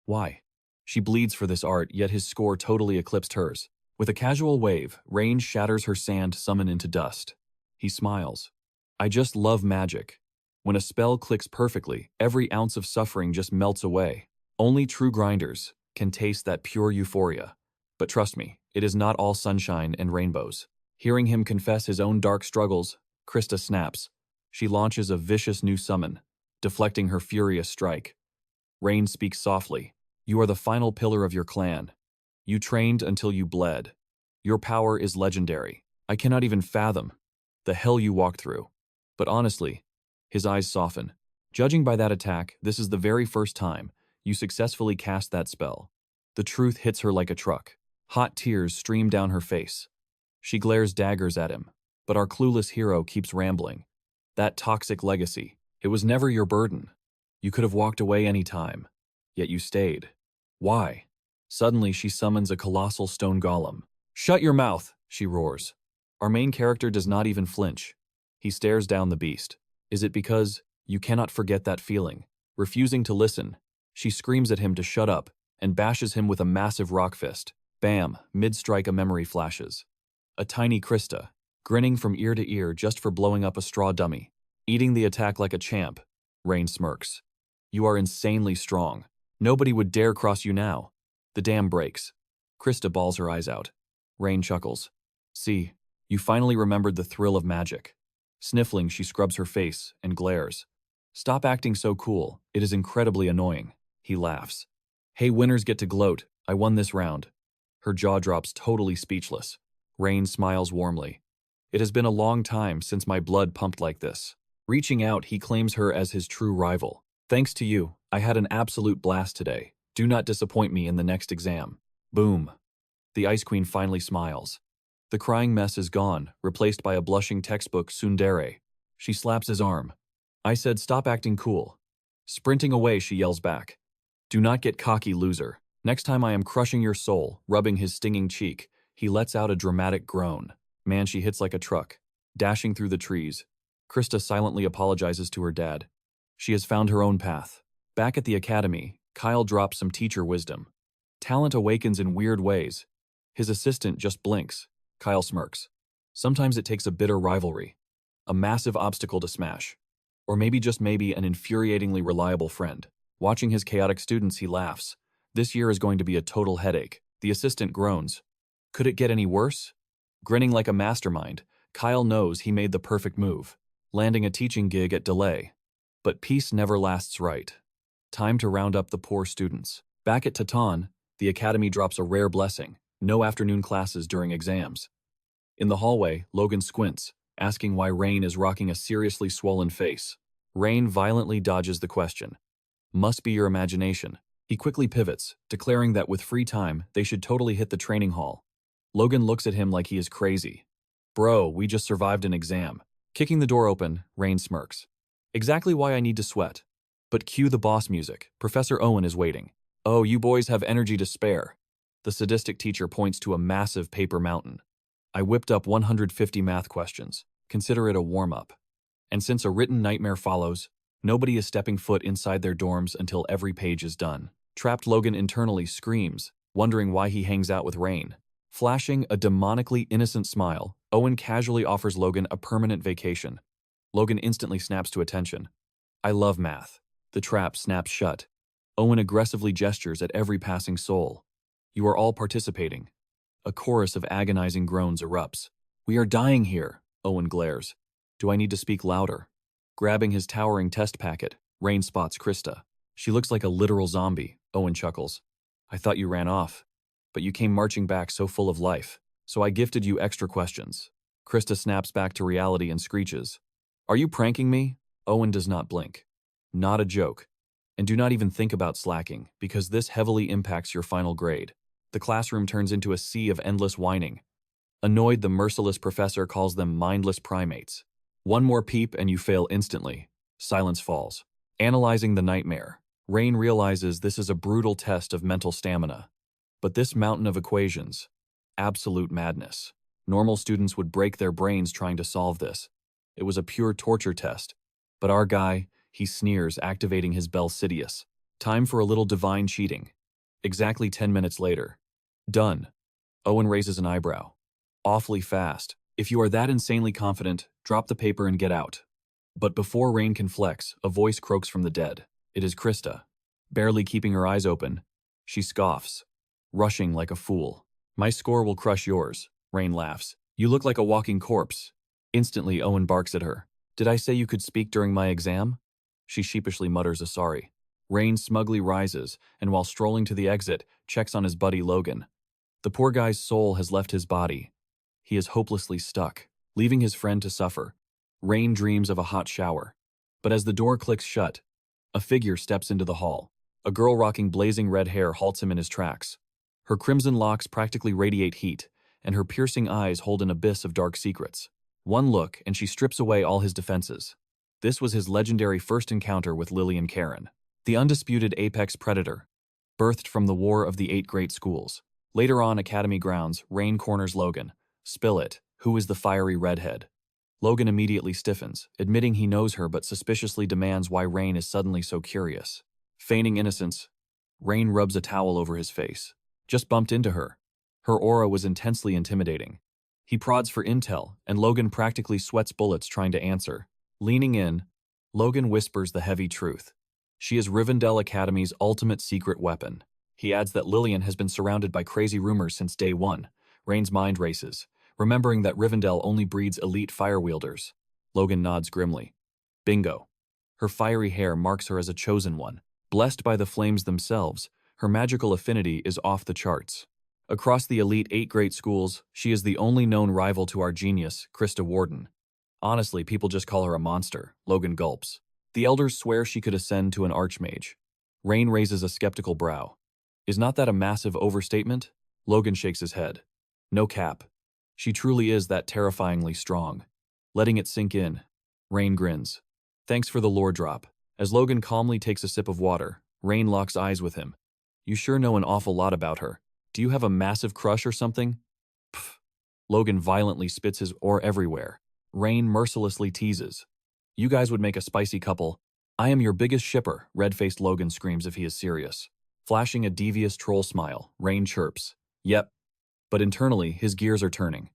Why? She bleeds for this art, yet his score totally eclipsed hers. With a casual wave, Rain shatters her sand summon into dust. He smiles. I just love magic. When a spell clicks perfectly, every ounce of suffering just melts away. Only true grinders can taste that pure euphoria. But trust me, it is not all sunshine and rainbows. Hearing him confess his own dark struggles, Krista snaps. She launches a vicious new summon, deflecting her furious strike. Rain speaks softly. You are the final pillar of your clan. You trained until you bled. Your power is legendary. I cannot even fathom the hell you walked through. But honestly, his eyes soften. Judging by that attack, this is the very first time you successfully cast that spell. The truth hits her like a truck. Hot tears stream down her face. She glares daggers at him, but our clueless hero keeps rambling. That toxic legacy, it was never your burden. You could have walked away any time, yet you stayed. Why? Suddenly she summons a colossal stone golem. Shut your mouth, she roars. Our main character does not even flinch. He stares down the beast. Is it because you cannot forget that feeling? Refusing to listen, she screams at him to shut up and bashes him with a massive rock fist. Bam, mid-strike a memory flashes. A tiny Krista, grinning from ear to ear just for blowing up a straw dummy. Eating the attack like a champ. Rain smirks. You are insanely strong. Nobody would dare cross you now. The dam breaks. Krista bawls her eyes out. Rain chuckles. See, you finally remembered the thrill of magic. Sniffling, she scrubs her face and glares. Stop acting so cool. It is incredibly annoying. He laughs. Hey, winners get to gloat. I won this round. Her jaw drops, totally speechless. Rain smiles warmly. It has been a long time since my blood pumped like this. Reaching out, he claims her as his true rival. Thanks to you, I had an absolute blast today. Do not disappoint me in the next exam. Boom. The Ice Queen finally smiles. The crying mess is gone, replaced by a blushing textbook tsundere. She slaps his arm. I said stop acting cool. Sprinting away, she yells back. Do not get cocky, loser. Next time I am crushing your soul, rubbing his stinging cheek. He lets out a dramatic groan. Man, she hits like a truck. Dashing through the trees. Krista silently apologizes to her dad. She has found her own path. Back at the academy, Kyle drops some teacher wisdom. Talent awakens in weird ways. His assistant just blinks. Kyle smirks. Sometimes it takes a bitter rivalry. A massive obstacle to smash. Or maybe just maybe an infuriatingly reliable friend. Watching his chaotic students, he laughs. This year is going to be a total headache. The assistant groans. Could it get any worse? Grinning like a mastermind, Kyle knows he made the perfect move, landing a teaching gig at Delay. But peace never lasts, right? Time to round up the poor students. Back at Tatan, the academy drops a rare blessing. No afternoon classes during exams. In the hallway, Logan squints, asking why Rain is rocking a seriously swollen face. Rain violently dodges the question. Must be your imagination. He quickly pivots, declaring that with free time, they should totally hit the training hall. Logan looks at him like he is crazy. Bro, we just survived an exam. Kicking the door open, Rain smirks. Exactly why I need to sweat. But cue the boss music. Professor Owen is waiting. Oh, you boys have energy to spare. The sadistic teacher points to a massive paper mountain. I whipped up 150 math questions. Consider it a warm-up. And since a written nightmare follows, nobody is stepping foot inside their dorms until every page is done. Trapped Logan internally screams, wondering why he hangs out with Rain. Flashing a demonically innocent smile, Owen casually offers Logan a permanent vacation. Logan instantly snaps to attention. I love math. The trap snaps shut. Owen aggressively gestures at every passing soul. You are all participating. A chorus of agonizing groans erupts. We are dying here, Owen glares. Do I need to speak louder? Grabbing his towering test packet, Rain spots Krista. She looks like a literal zombie, Owen chuckles. I thought you ran off, but you came marching back so full of life, so I gifted you extra questions. Krista snaps back to reality and screeches. Are you pranking me? Owen does not blink. Not a joke. And do not even think about slacking, because this heavily impacts your final grade. The classroom turns into a sea of endless whining. Annoyed, the merciless professor calls them mindless primates. One more peep and you fail instantly. Silence falls. Analyzing the nightmare, Rain realizes this is a brutal test of mental stamina. But this mountain of equations, absolute madness. Normal students would break their brains trying to solve this. It was a pure torture test. But our guy, he sneers, activating his Belsidious. Time for a little divine cheating. Exactly 10 minutes later. Done. Owen raises an eyebrow. Awfully fast. If you are that insanely confident, drop the paper and get out. But before Rain can flex, a voice croaks from the dead. It is Krista. Barely keeping her eyes open, she scoffs, rushing like a fool. My score will crush yours, Rain laughs. You look like a walking corpse. Instantly, Owen barks at her. Did I say you could speak during my exam? She sheepishly mutters a sorry. Rain smugly rises, and while strolling to the exit, checks on his buddy Logan. The poor guy's soul has left his body. He is hopelessly stuck, leaving his friend to suffer. Rain dreams of a hot shower. But as the door clicks shut, a figure steps into the hall. A girl rocking blazing red hair halts him in his tracks. Her crimson locks practically radiate heat, and her piercing eyes hold an abyss of dark secrets. One look, and she strips away all his defenses. This was his legendary first encounter with Lillian Karen, the undisputed apex predator, birthed from the War of the Eight Great Schools. Later on Academy grounds, Rain corners Logan. "Spill it. Who is the fiery redhead?" Logan immediately stiffens, admitting he knows her but suspiciously demands why Rain is suddenly so curious. Feigning innocence, Rain rubs a towel over his face. Just bumped into her. Her aura was intensely intimidating. He prods for intel, and Logan practically sweats bullets trying to answer. Leaning in, Logan whispers the heavy truth. She is Rivendell Academy's ultimate secret weapon. He adds that Lillian has been surrounded by crazy rumors since day one. Rain's mind races, remembering that Rivendell only breeds elite firewielders. Logan nods grimly. Bingo. Her fiery hair marks her as a chosen one. Blessed by the flames themselves, her magical affinity is off the charts. Across the elite 8 great schools, she is the only known rival to our genius, Krista Warden. Honestly, people just call her a monster. Logan gulps. The elders swear she could ascend to an archmage. Rain raises a skeptical brow. Is not that a massive overstatement? Logan shakes his head. No cap. She truly is that terrifyingly strong. Letting it sink in, Rain grins. Thanks for the lore drop. As Logan calmly takes a sip of water, Rain locks eyes with him. You sure know an awful lot about her. Do you have a massive crush or something? Pfft. Logan violently spits his ore everywhere. Rain mercilessly teases. You guys would make a spicy couple. I am your biggest shipper, red-faced Logan screams if he is serious. Flashing a devious troll smile, Rain chirps. Yep. But internally, his gears are turning.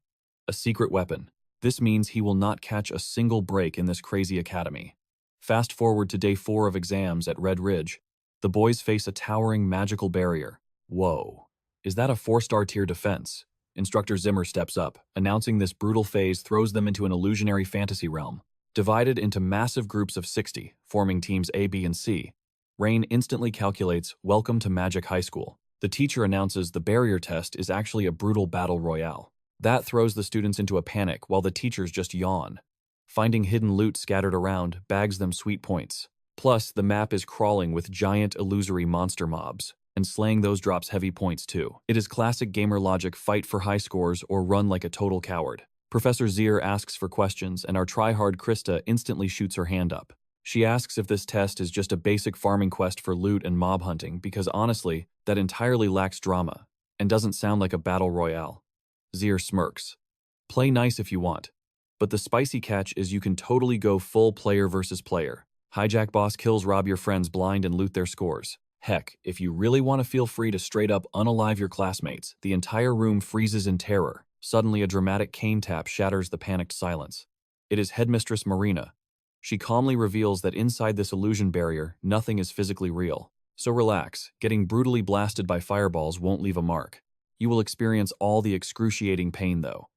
A secret weapon. This means he will not catch a single break in this crazy academy. Fast forward to day 4 of exams at Red Ridge. The boys face a towering magical barrier. Whoa. Is that a 4-star tier defense? Instructor Zimmer steps up, announcing this brutal phase throws them into an illusionary fantasy realm. Divided into massive groups of 60, forming teams A, B, and C, Rain instantly calculates, "Welcome to Magic High School." The teacher announces the barrier test is actually a brutal battle royale. That throws the students into a panic while the teachers just yawn. Finding hidden loot scattered around bags them sweet points. Plus, the map is crawling with giant illusory monster mobs, and slaying those drops heavy points too. It is classic gamer logic: fight for high scores or run like a total coward. Professor Zier asks for questions, and our try-hard Krista instantly shoots her hand up. She asks if this test is just a basic farming quest for loot and mob hunting because honestly, that entirely lacks drama and doesn't sound like a battle royale. Zier smirks. Play nice if you want, but the spicy catch is you can totally go full player versus player. Hijack boss kills, rob your friends blind, and loot their scores. Heck, if you really want to feel free to straight up unalive your classmates, the entire room freezes in terror. Suddenly a dramatic cane tap shatters the panicked silence. It is Headmistress Marina. She calmly reveals that inside this illusion barrier, nothing is physically real. So relax, getting brutally blasted by fireballs won't leave a mark. You will experience all the excruciating pain though.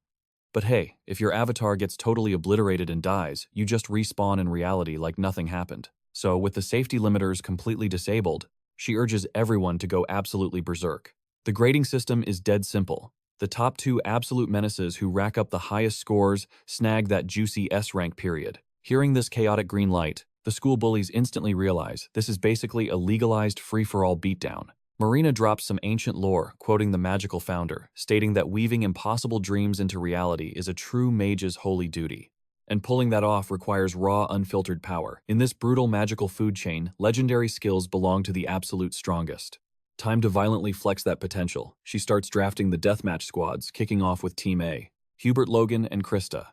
But hey, if your avatar gets totally obliterated and dies, you just respawn in reality like nothing happened. So with the safety limiters completely disabled, she urges everyone to go absolutely berserk. The grading system is dead simple. The top 2 absolute menaces who rack up the highest scores snag that juicy S rank period. Hearing this chaotic green light, the school bullies instantly realize this is basically a legalized free-for-all beatdown. Marina drops some ancient lore, quoting the magical founder, stating that weaving impossible dreams into reality is a true mage's holy duty. And pulling that off requires raw, unfiltered power. In this brutal magical food chain, legendary skills belong to the absolute strongest. Time to violently flex that potential. She starts drafting the deathmatch squads, kicking off with Team A, Hubert, Logan, and Krista.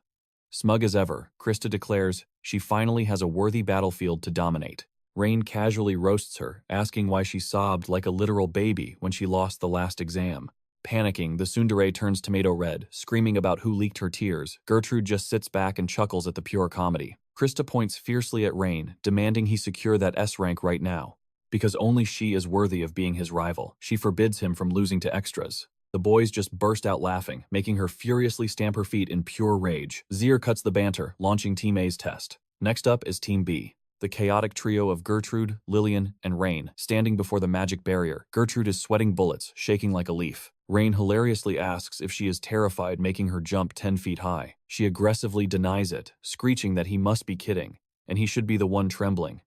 Smug as ever, Krista declares she finally has a worthy battlefield to dominate. Rain casually roasts her, asking why she sobbed like a literal baby when she lost the last exam. Panicking, the tsundere turns tomato red, screaming about who leaked her tears. Gertrude just sits back and chuckles at the pure comedy. Krista points fiercely at Rain, demanding he secure that S rank right now. Because only she is worthy of being his rival, she forbids him from losing to extras. The boys just burst out laughing, making her furiously stamp her feet in pure rage. Zier cuts the banter, launching Team A's test. Next up is Team B. The chaotic trio of Gertrude, Lillian, and Rain standing before the magic barrier. Gertrude is sweating bullets, shaking like a leaf. Rain hilariously asks if she is terrified, making her jump 10 feet high. She aggressively denies it, screeching that he must be kidding, and he should be the one trembling.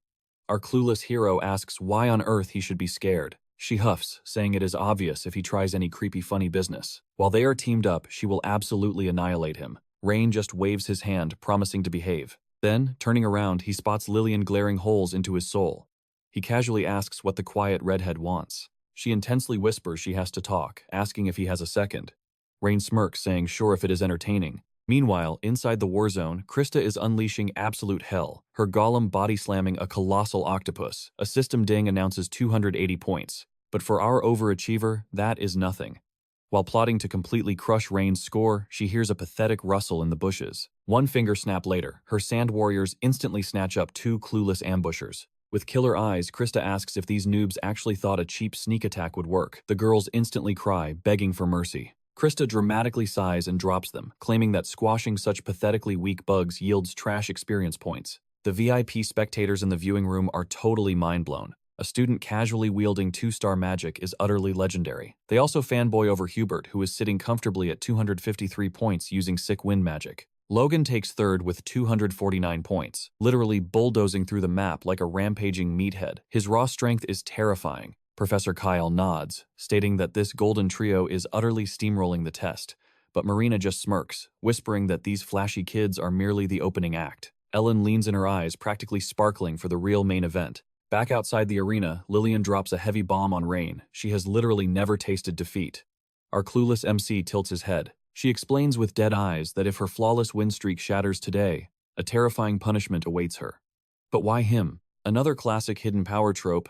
Our clueless hero asks why on earth he should be scared. She huffs, saying it is obvious if he tries any creepy funny business. While they are teamed up, she will absolutely annihilate him. Rain just waves his hand, promising to behave. Then, turning around, he spots Lillian glaring holes into his soul. He casually asks what the quiet redhead wants. She intensely whispers she has to talk, asking if he has a second. Rain smirks, saying sure if it is entertaining. Meanwhile, inside the war zone, Krista is unleashing absolute hell, her golem body-slamming a colossal octopus. A system ding announces 280 points. But for our overachiever, that is nothing. While plotting to completely crush Rain's score, she hears a pathetic rustle in the bushes. One finger snap later, her sand warriors instantly snatch up two clueless ambushers. With killer eyes, Krista asks if these noobs actually thought a cheap sneak attack would work. The girls instantly cry, begging for mercy. Krista dramatically sighs and drops them, claiming that squashing such pathetically weak bugs yields trash experience points. The VIP spectators in the viewing room are totally mind-blown. A student casually wielding 2-star magic is utterly legendary. They also fanboy over Hubert, who is sitting comfortably at 253 points using sick wind magic. Logan takes third with 249 points, literally bulldozing through the map like a rampaging meathead. His raw strength is terrifying. Professor Kyle nods, stating that this golden trio is utterly steamrolling the test, but Marina just smirks, whispering that these flashy kids are merely the opening act. Ellen leans in her eyes, practically sparkling for the real main event. Back outside the arena, Lillian drops a heavy bomb on Rain. She has literally never tasted defeat. Our clueless MC tilts his head. She explains with dead eyes that if her flawless win streak shatters today, a terrifying punishment awaits her. But why him? Another classic hidden power trope?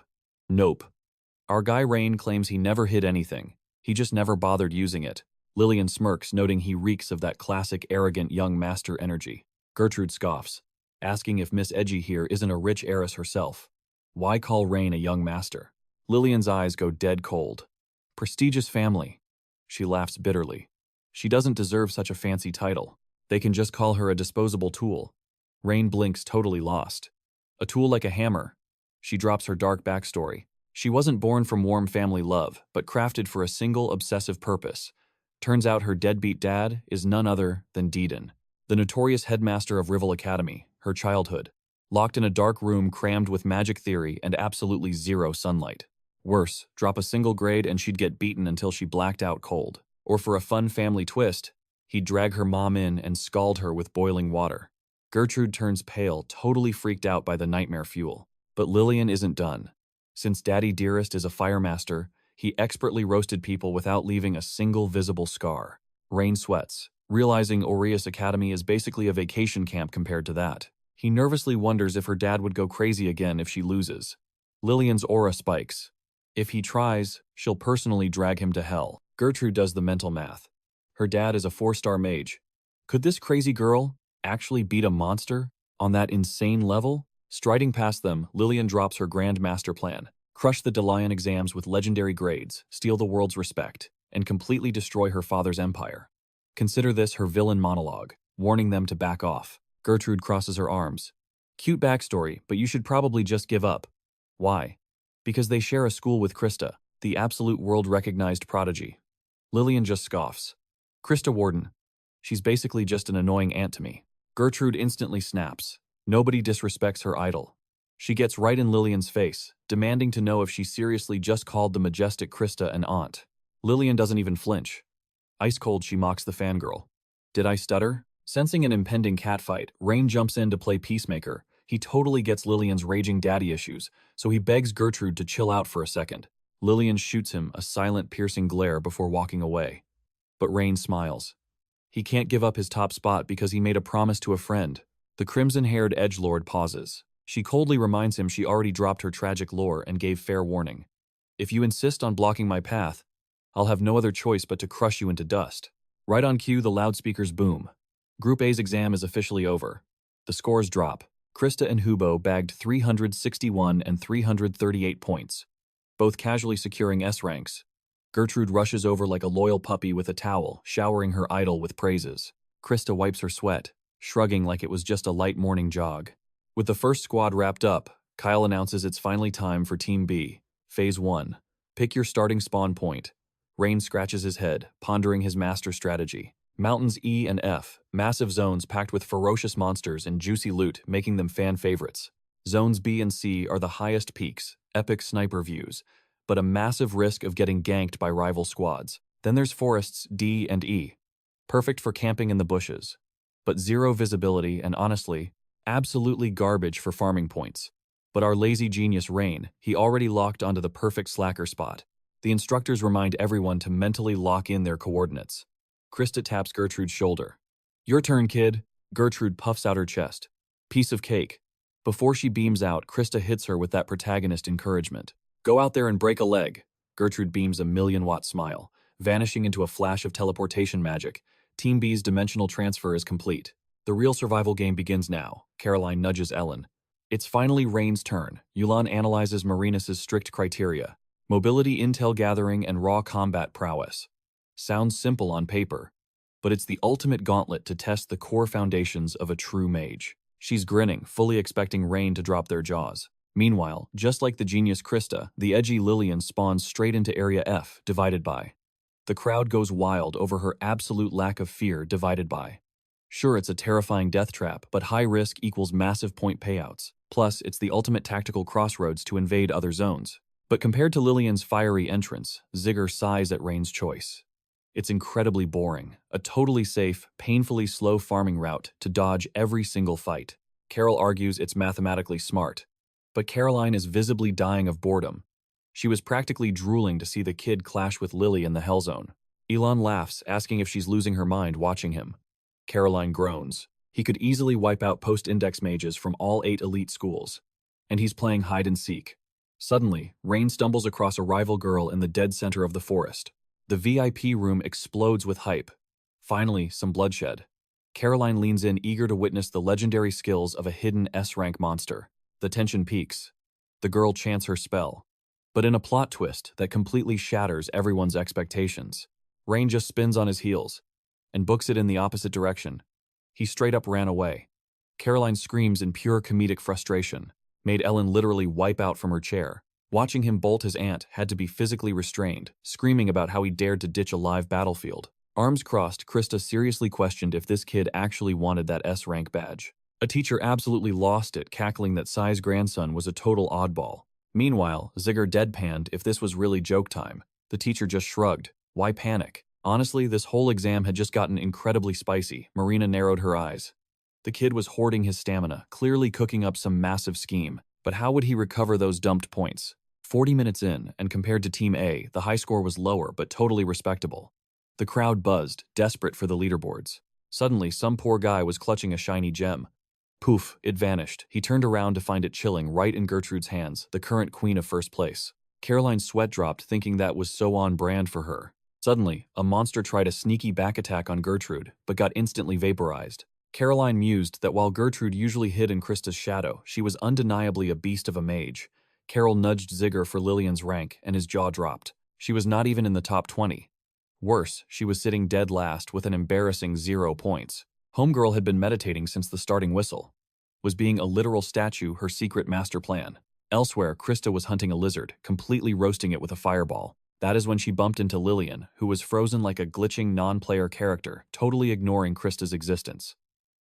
Nope. Our guy Rain claims he never hid anything. He just never bothered using it. Lillian smirks, noting he reeks of that classic arrogant young master energy. Gertrude scoffs, asking if Miss Edgy here isn't a rich heiress herself. Why call Rain a young master? Lillian's eyes go dead cold. Prestigious family. She laughs bitterly. She doesn't deserve such a fancy title. They can just call her a disposable tool. Rain blinks, totally lost. A tool like a hammer. She drops her dark backstory. She wasn't born from warm family love, but crafted for a single obsessive purpose. Turns out her deadbeat dad is none other than Deedon, the notorious headmaster of Rival Academy, her childhood. Locked in a dark room crammed with magic theory and absolutely zero sunlight. Worse, drop a single grade and she'd get beaten until she blacked out cold. Or for a fun family twist, he'd drag her mom in and scald her with boiling water. Gertrude turns pale, totally freaked out by the nightmare fuel. But Lillian isn't done. Since Daddy Dearest is a firemaster, he expertly roasted people without leaving a single visible scar. Rain sweats, realizing Aureus Academy is basically a vacation camp compared to that. He nervously wonders if her dad would go crazy again if she loses. Lillian's aura spikes. If he tries, she'll personally drag him to hell. Gertrude does the mental math. Her dad is a 4-star mage. Could this crazy girl actually beat a monster on that insane level? Striding past them, Lillian drops her grand master plan. Crush the Delion exams with legendary grades, steal the world's respect, and completely destroy her father's empire. Consider this her villain monologue, warning them to back off. Gertrude crosses her arms. Cute backstory, but you should probably just give up. Why? Because they share a school with Krista, the absolute world-recognized prodigy. Lillian just scoffs. Krista Warden. She's basically just an annoying aunt to me. Gertrude instantly snaps. Nobody disrespects her idol. She gets right in Lillian's face, demanding to know if she seriously just called the majestic Krista an aunt. Lillian doesn't even flinch. Ice cold, she mocks the fangirl. Did I stutter? Sensing an impending catfight, Rain jumps in to play peacemaker. He totally gets Lillian's raging daddy issues, so he begs Gertrude to chill out for a second. Lillian shoots him a silent, piercing glare before walking away. But Rain smiles. He can't give up his top spot because he made a promise to a friend. The crimson-haired edgelord pauses. She coldly reminds him she already dropped her tragic lore and gave fair warning. If you insist on blocking my path, I'll have no other choice but to crush you into dust. Right on cue, the loudspeakers boom. Group A's exam is officially over. The scores drop. Krista and Hubo bagged 361 and 338 points, both casually securing S ranks. Gertrude rushes over like a loyal puppy with a towel, showering her idol with praises. Krista wipes her sweat, shrugging like it was just a light morning jog. With the first squad wrapped up, Kyle announces it's finally time for Team B, Phase 1. Pick your starting spawn point. Rain scratches his head, pondering his master strategy. Mountains E and F, massive zones packed with ferocious monsters and juicy loot, making them fan favorites. Zones B and C are the highest peaks, epic sniper views, but a massive risk of getting ganked by rival squads. Then there's forests D and E, perfect for camping in the bushes, but zero visibility and honestly, absolutely garbage for farming points. But our lazy genius Rain, he already locked onto the perfect slacker spot. The instructors remind everyone to mentally lock in their coordinates. Krista taps Gertrude's shoulder. Your turn, kid. Gertrude puffs out her chest. Piece of cake. Before she beams out, Krista hits her with that protagonist encouragement. Go out there and break a leg. Gertrude beams a million-watt smile, vanishing into a flash of teleportation magic. Team B's dimensional transfer is complete. The real survival game begins now. Caroline nudges Ellen. It's finally Rain's turn. Yulan analyzes Marinus' strict criteria. Mobility, intel gathering, and raw combat prowess. Sounds simple on paper, but it's the ultimate gauntlet to test the core foundations of a true mage. She's grinning, fully expecting Rain to drop their jaws. Meanwhile, just like the genius Krista, the edgy Lillian spawns straight into Area F, divided by. The crowd goes wild over her absolute lack of fear, divided by. Sure, it's a terrifying death trap, but high risk equals massive point payouts. Plus, it's the ultimate tactical crossroads to invade other zones. But compared to Lillian's fiery entrance, Zigger sighs at Rain's choice. It's incredibly boring, a totally safe, painfully slow farming route to dodge every single fight. Carol argues it's mathematically smart. But Caroline is visibly dying of boredom. She was practically drooling to see the kid clash with Lily in the Hell Zone. Elon laughs, asking if she's losing her mind watching him. Caroline groans. He could easily wipe out post-index mages from all 8 elite schools. And he's playing hide-and-seek. Suddenly, Rain stumbles across a rival girl in the dead center of the forest. The VIP room explodes with hype. Finally, some bloodshed. Caroline leans in, eager to witness the legendary skills of a hidden S-rank monster. The tension peaks. The girl chants her spell. But in a plot twist that completely shatters everyone's expectations, Rain just spins on his heels and books it in the opposite direction. He straight up ran away. Caroline screams in pure comedic frustration, made Ellen literally wipe out from her chair. Watching him bolt his aunt had to be physically restrained, screaming about how he dared to ditch a live battlefield. Arms crossed, Krista seriously questioned if this kid actually wanted that S-rank badge. A teacher absolutely lost it, cackling that Sai's grandson was a total oddball. Meanwhile, Zigger deadpanned if this was really joke time. The teacher just shrugged. Why panic? Honestly, this whole exam had just gotten incredibly spicy. Marina narrowed her eyes. The kid was hoarding his stamina, clearly cooking up some massive scheme. But how would he recover those dumped points? 40 minutes in, and compared to Team A, the high score was lower but totally respectable. The crowd buzzed, desperate for the leaderboards. Suddenly, some poor guy was clutching a shiny gem. Poof, it vanished. He turned around to find it chilling right in Gertrude's hands, the current queen of first place. Caroline's sweat dropped, thinking that was so on brand for her. Suddenly, a monster tried a sneaky back attack on Gertrude, but got instantly vaporized. Caroline mused that while Gertrude usually hid in Krista's shadow, she was undeniably a beast of a mage. Carol nudged Zigger for Lillian's rank, and his jaw dropped. She was not even in the top 20. Worse, she was sitting dead last with an embarrassing 0 points. Homegirl had been meditating since the starting whistle. Was being a literal statue her secret master plan? Elsewhere, Krista was hunting a lizard, completely roasting it with a fireball. That is when she bumped into Lillian, who was frozen like a glitching non-player character, totally ignoring Krista's existence.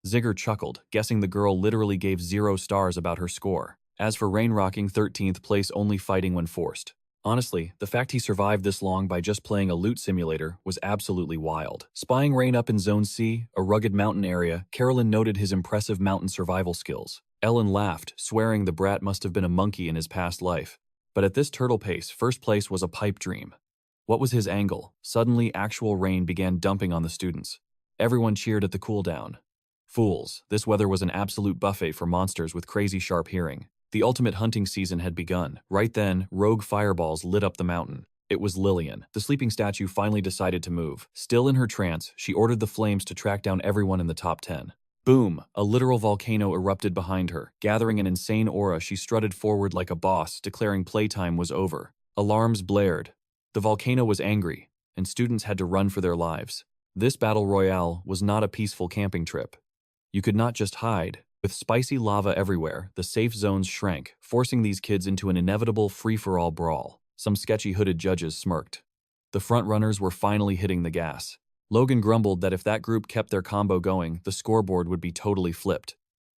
Zigger chuckled, guessing the girl literally gave 0 stars about her score. As for Rain rocking 13th place, only fighting when forced. Honestly, the fact he survived this long by just playing a loot simulator was absolutely wild. Spying Rain up in Zone C, a rugged mountain area, Carolyn noted his impressive mountain survival skills. Ellen laughed, swearing the brat must have been a monkey in his past life. But at this turtle pace, first place was a pipe dream. What was his angle? Suddenly, actual rain began dumping on the students. Everyone cheered at the cooldown. Fools, this weather was an absolute buffet for monsters with crazy sharp hearing. The ultimate hunting season had begun. Right then, rogue fireballs lit up the mountain. It was Lillian. The sleeping statue finally decided to move. Still in her trance, she ordered the flames to track down everyone in the top 10. Boom! A literal volcano erupted behind her. Gathering an insane aura, she strutted forward like a boss, declaring playtime was over. Alarms blared. The volcano was angry, and students had to run for their lives. This battle royale was not a peaceful camping trip. You could not just hide. With spicy lava everywhere, the safe zones shrank, forcing these kids into an inevitable free-for-all brawl. Some sketchy hooded judges smirked. The front-runners were finally hitting the gas. Logan grumbled that if that group kept their combo going, the scoreboard would be totally flipped.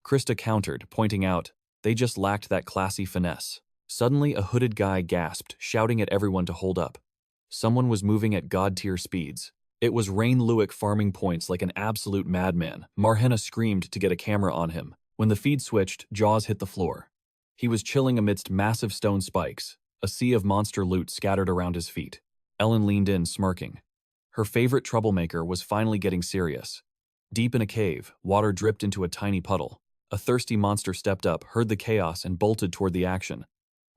Krista countered, pointing out, they just lacked that classy finesse. Suddenly, a hooded guy gasped, shouting at everyone to hold up. Someone was moving at god-tier speeds. It was Rain Lewick farming points like an absolute madman. Marhenna screamed to get a camera on him. When the feed switched, jaws hit the floor. He was chilling amidst massive stone spikes, a sea of monster loot scattered around his feet. Ellen leaned in, smirking. Her favorite troublemaker was finally getting serious. Deep in a cave, water dripped into a tiny puddle. A thirsty monster stepped up, heard the chaos, and bolted toward the action.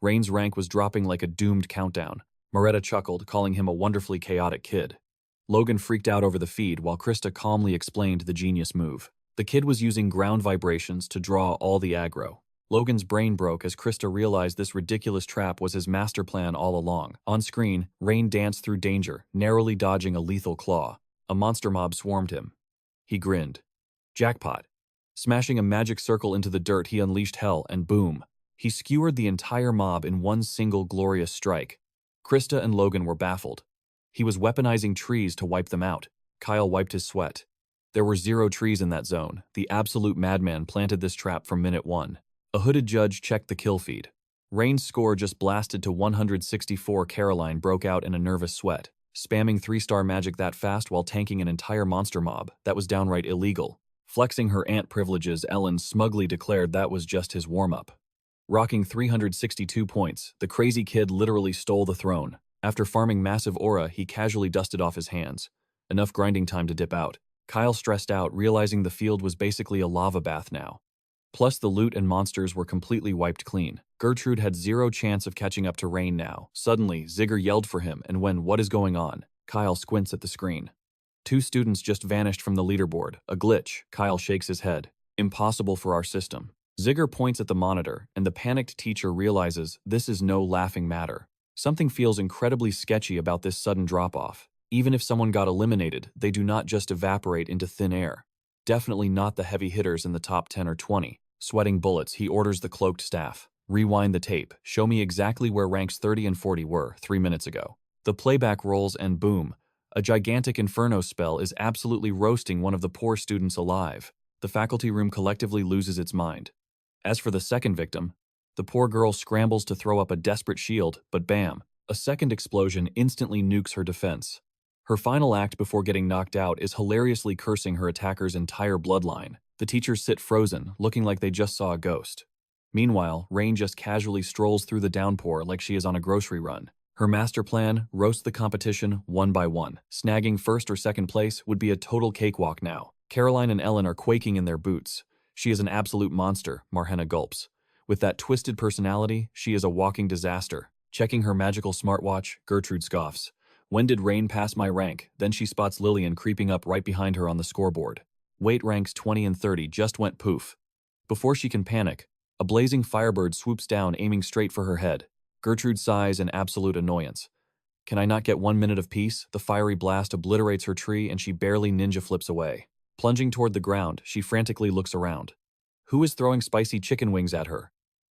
Rain's rank was dropping like a doomed countdown. Moretta chuckled, calling him a wonderfully chaotic kid. Logan freaked out over the feed while Krista calmly explained the genius move. The kid was using ground vibrations to draw all the aggro. Logan's brain broke as Krista realized this ridiculous trap was his master plan all along. On screen, Rain danced through danger, narrowly dodging a lethal claw. A monster mob swarmed him. He grinned. Jackpot. Smashing a magic circle into the dirt, he unleashed hell, and boom. He skewered the entire mob in one single glorious strike. Krista and Logan were baffled. He was weaponizing trees to wipe them out. Kyle wiped his sweat. There were 0 trees in that zone. The absolute madman planted this trap from minute 1. A hooded judge checked the kill feed. Rain's score just blasted to 164. Caroline broke out in a nervous sweat. Spamming 3-star magic that fast while tanking an entire monster mob, that was downright illegal. Flexing her aunt privileges, Ellen smugly declared that was just his warm-up. Rocking 362 points, the crazy kid literally stole the throne. After farming massive aura, he casually dusted off his hands. Enough grinding time to dip out. Kyle stressed out, realizing the field was basically a lava bath now. Plus, the loot and monsters were completely wiped clean. Gertrude had 0 chance of catching up to Rain now. Suddenly, Zigger yelled for him, and when "What is going on?" Kyle squints at the screen. 2 students just vanished from the leaderboard. A glitch. Kyle shakes his head. Impossible for our system. Zigger points at the monitor, and the panicked teacher realizes this is no laughing matter. Something feels incredibly sketchy about this sudden drop-off. Even if someone got eliminated, they do not just evaporate into thin air. Definitely not the heavy hitters in the top 10 or 20. Sweating bullets, he orders the cloaked staff. Rewind the tape. Show me exactly where ranks 30 and 40 were 3 minutes ago. The playback rolls and boom. A gigantic inferno spell is absolutely roasting one of the poor students alive. The faculty room collectively loses its mind. As for the second victim, the poor girl scrambles to throw up a desperate shield, but bam, a second explosion instantly nukes her defense. Her final act before getting knocked out is hilariously cursing her attacker's entire bloodline. The teachers sit frozen, looking like they just saw a ghost. Meanwhile, Rain just casually strolls through the downpour like she is on a grocery run. Her master plan, roast the competition one by one. Snagging first or second place would be a total cakewalk now. Caroline and Ellen are quaking in their boots. She is an absolute monster, Marhenna gulps. With that twisted personality, she is a walking disaster. Checking her magical smartwatch, Gertrude scoffs. When did Rain pass my rank? Then she spots Lillian creeping up right behind her on the scoreboard. Weight ranks 20 and 30 just went poof. Before she can panic, a blazing firebird swoops down, aiming straight for her head. Gertrude sighs in absolute annoyance. Can I not get 1 minute of peace? The fiery blast obliterates her tree and she barely ninja flips away. Plunging toward the ground, she frantically looks around. Who is throwing spicy chicken wings at her?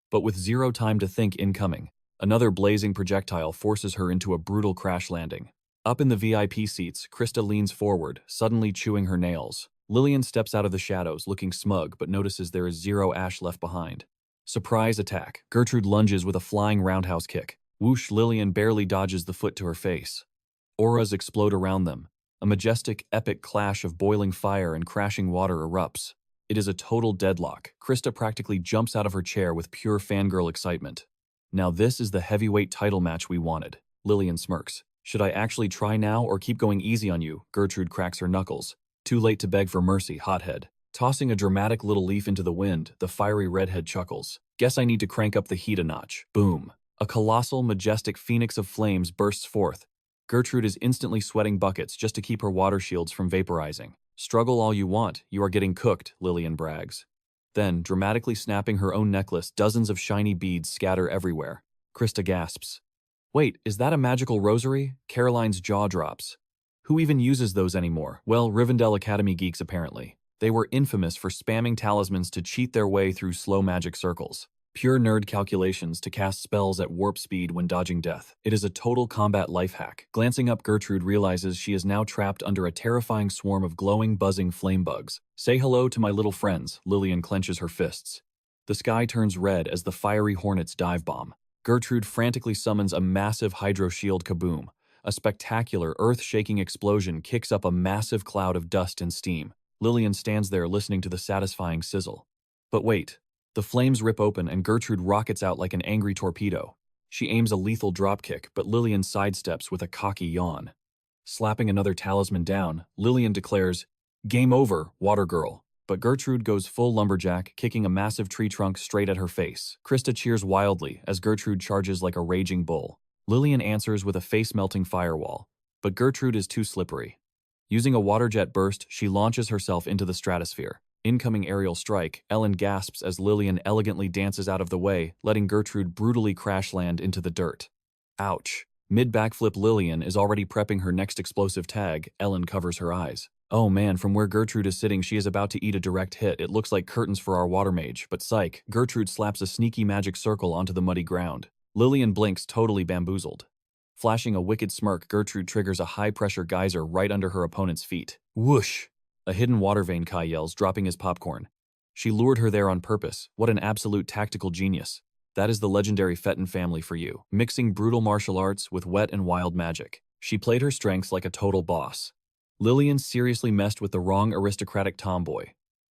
But with 0 time to think incoming, another blazing projectile forces her into a brutal crash landing. Up in the VIP seats, Krista leans forward, suddenly chewing her nails. Lillian steps out of the shadows, looking smug, but notices there is 0 ash left behind. Surprise attack. Gertrude lunges with a flying roundhouse kick. Whoosh, Lillian barely dodges the foot to her face. Auras explode around them. A majestic, epic clash of boiling fire and crashing water erupts. It is a total deadlock. Krista practically jumps out of her chair with pure fangirl excitement. Now this is the heavyweight title match we wanted. Lillian smirks. Should I actually try now or keep going easy on you? Gertrude cracks her knuckles. Too late to beg for mercy, hothead. Tossing a dramatic little leaf into the wind, the fiery redhead chuckles. Guess I need to crank up the heat a notch. Boom. A colossal, majestic phoenix of flames bursts forth. Gertrude is instantly sweating buckets just to keep her water shields from vaporizing. Struggle all you want, you are getting cooked, Lillian brags. Then, dramatically snapping her own necklace, dozens of shiny beads scatter everywhere. Krista gasps. Wait, is that a magical rosary? Caroline's jaw drops. Who even uses those anymore? Well, Rivendell Academy geeks apparently. They were infamous for spamming talismans to cheat their way through slow magic circles. Pure nerd calculations to cast spells at warp speed when dodging death. It is a total combat life hack. Glancing up, Gertrude realizes she is now trapped under a terrifying swarm of glowing, buzzing flame bugs. Say hello to my little friends, Lillian clenches her fists. The sky turns red as the fiery hornets dive bomb. Gertrude frantically summons a massive hydro shield. Kaboom. A spectacular, earth-shaking explosion kicks up a massive cloud of dust and steam. Lillian stands there listening to the satisfying sizzle. But wait. The flames rip open and Gertrude rockets out like an angry torpedo. She aims a lethal dropkick, but Lillian sidesteps with a cocky yawn. Slapping another talisman down, Lillian declares, "Game over, water girl." But Gertrude goes full lumberjack, kicking a massive tree trunk straight at her face. Krista cheers wildly as Gertrude charges like a raging bull. Lillian answers with a face-melting firewall, but Gertrude is too slippery. Using a water jet burst, she launches herself into the stratosphere. Incoming aerial strike, Ellen gasps as Lillian elegantly dances out of the way, letting Gertrude brutally crash land into the dirt. Ouch. Mid-backflip, Lillian is already prepping her next explosive tag. Ellen covers her eyes. Oh man, from where Gertrude is sitting, she is about to eat a direct hit. It looks like curtains for our water mage, but psych, Gertrude slaps a sneaky magic circle onto the muddy ground. Lillian blinks, totally bamboozled. Flashing a wicked smirk, Gertrude triggers a high-pressure geyser right under her opponent's feet. Whoosh! A hidden water vein, Kai yells, dropping his popcorn. She lured her there on purpose. What an absolute tactical genius. That is the legendary Fetton family for you, mixing brutal martial arts with wet and wild magic. She played her strengths like a total boss. Lillian seriously messed with the wrong aristocratic tomboy.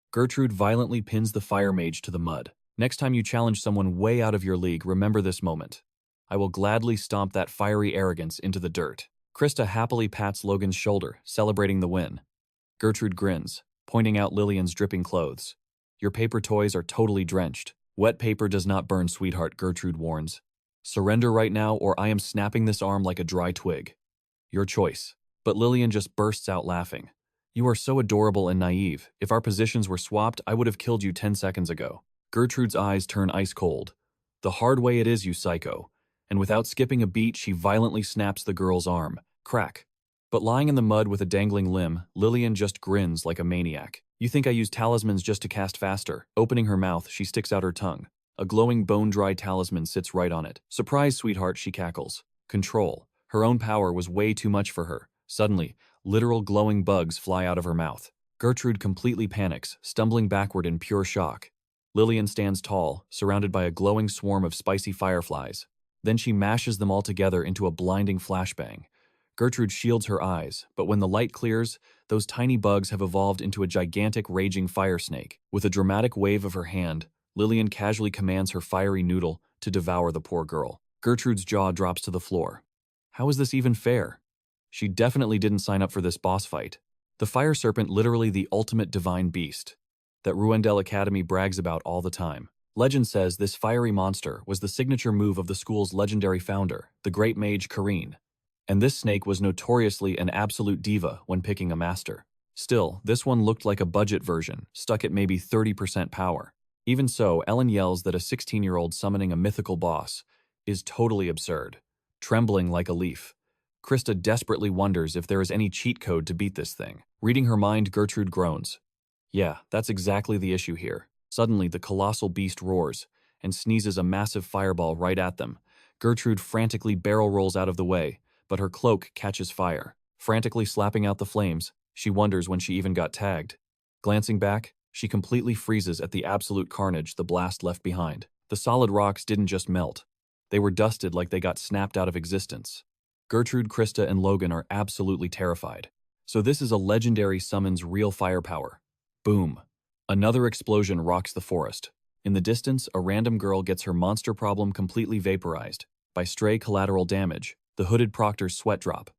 Gertrude violently pins the fire mage to the mud. Next time you challenge someone way out of your league, remember this moment. I will gladly stomp that fiery arrogance into the dirt. Krista happily pats Logan's shoulder, celebrating the win. Gertrude grins, pointing out Lillian's dripping clothes. Your paper toys are totally drenched. Wet paper does not burn, sweetheart, Gertrude warns. Surrender right now or I am snapping this arm like a dry twig. Your choice. But Lillian just bursts out laughing. You are so adorable and naive. If our positions were swapped, I would have killed you 10 seconds ago. Gertrude's eyes turn ice cold. The hard way it is, you psycho. And without skipping a beat, she violently snaps the girl's arm. Crack. But lying in the mud with a dangling limb, Lillian just grins like a maniac. You think I use talismans just to cast faster? Opening her mouth, she sticks out her tongue. A glowing bone-dry talisman sits right on it. Surprise, sweetheart, she cackles. Control. Her own power was way too much for her. Suddenly, literal glowing bugs fly out of her mouth. Gertrude completely panics, stumbling backward in pure shock. Lillian stands tall, surrounded by a glowing swarm of spicy fireflies. Then she mashes them all together into a blinding flashbang. Gertrude shields her eyes, but when the light clears, those tiny bugs have evolved into a gigantic raging fire snake. With a dramatic wave of her hand, Lillian casually commands her fiery noodle to devour the poor girl. Gertrude's jaw drops to the floor. How is this even fair? She definitely didn't sign up for this boss fight. The fire serpent, literally the ultimate divine beast that Ruendell Academy brags about all the time. Legend says this fiery monster was the signature move of the school's legendary founder, the great mage Kareen. And this snake was notoriously an absolute diva when picking a master. Still, this one looked like a budget version, stuck at maybe 30% power. Even so, Ellen yells that a 16-year-old summoning a mythical boss is totally absurd. Trembling like a leaf, Krista desperately wonders if there is any cheat code to beat this thing. Reading her mind, Gertrude groans. Yeah, that's exactly the issue here. Suddenly, the colossal beast roars and sneezes a massive fireball right at them. Gertrude frantically barrel rolls out of the way, but her cloak catches fire. Frantically slapping out the flames, she wonders when she even got tagged. Glancing back, she completely freezes at the absolute carnage the blast left behind. The solid rocks didn't just melt. They were dusted like they got snapped out of existence. Gertrude, Krista, and Logan are absolutely terrified. So this is a legendary summon's real firepower. Boom. Another explosion rocks the forest. In the distance, a random girl gets her monster problem completely vaporized by stray collateral damage. The hooded proctor's sweat drop.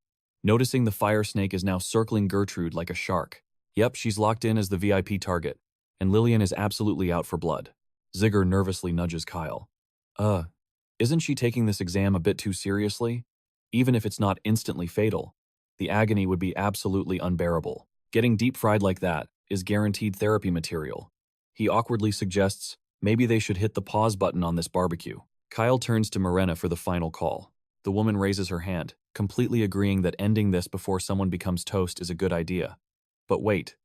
Noticing the fire snake is now circling Gertrude like a shark. Yep, she's locked in as the VIP target, and Lillian is absolutely out for blood. Zigger nervously nudges Kyle. Isn't she taking this exam a bit too seriously? Even if it's not instantly fatal, the agony would be absolutely unbearable. Getting deep-fried like that is guaranteed therapy material. He awkwardly suggests maybe they should hit the pause button on this barbecue. Kyle turns to Morena for the final call. The woman raises her hand, completely agreeing that ending this before someone becomes toast is a good idea. But wait,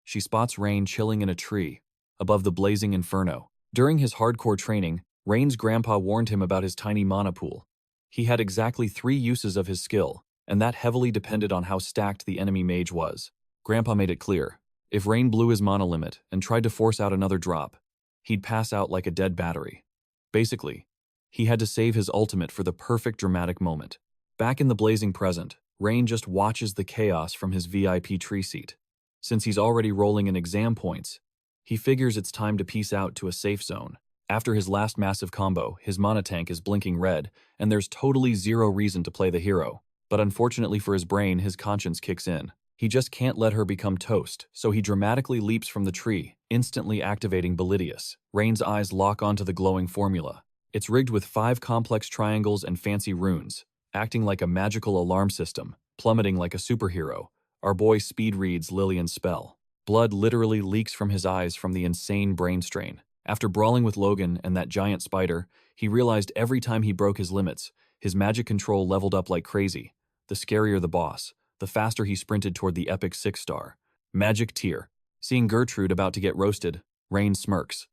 she spots Rain chilling in a tree, above the blazing inferno. During his hardcore training, Rain's grandpa warned him about his tiny mana pool. He had exactly 3 uses of his skill, and that heavily depended on how stacked the enemy mage was. Grandpa made it clear, if Rain blew his mana limit and tried to force out another drop, he'd pass out like a dead battery. Basically, he had to save his ultimate for the perfect dramatic moment. Back in the blazing present, Rain just watches the chaos from his VIP tree seat. Since he's already rolling in exam points, he figures it's time to peace out to a safe zone. After his last massive combo, his mana tank is blinking red, and there's totally zero reason to play the hero. But unfortunately for his brain, his conscience kicks in. He just can't let her become toast, so he dramatically leaps from the tree, instantly activating Bellidius. Rain's eyes lock onto the glowing formula. It's rigged with 5 complex triangles and fancy runes, acting like a magical alarm system, plummeting like a superhero. Our boy speed reads Lillian's spell. Blood literally leaks from his eyes from the insane brain strain. After brawling with Logan and that giant spider, he realized every time he broke his limits, his magic control leveled up like crazy. The scarier the boss, the faster he sprinted toward the epic 6-star. Magic tier. Seeing Gertrude about to get roasted, Rain smirks.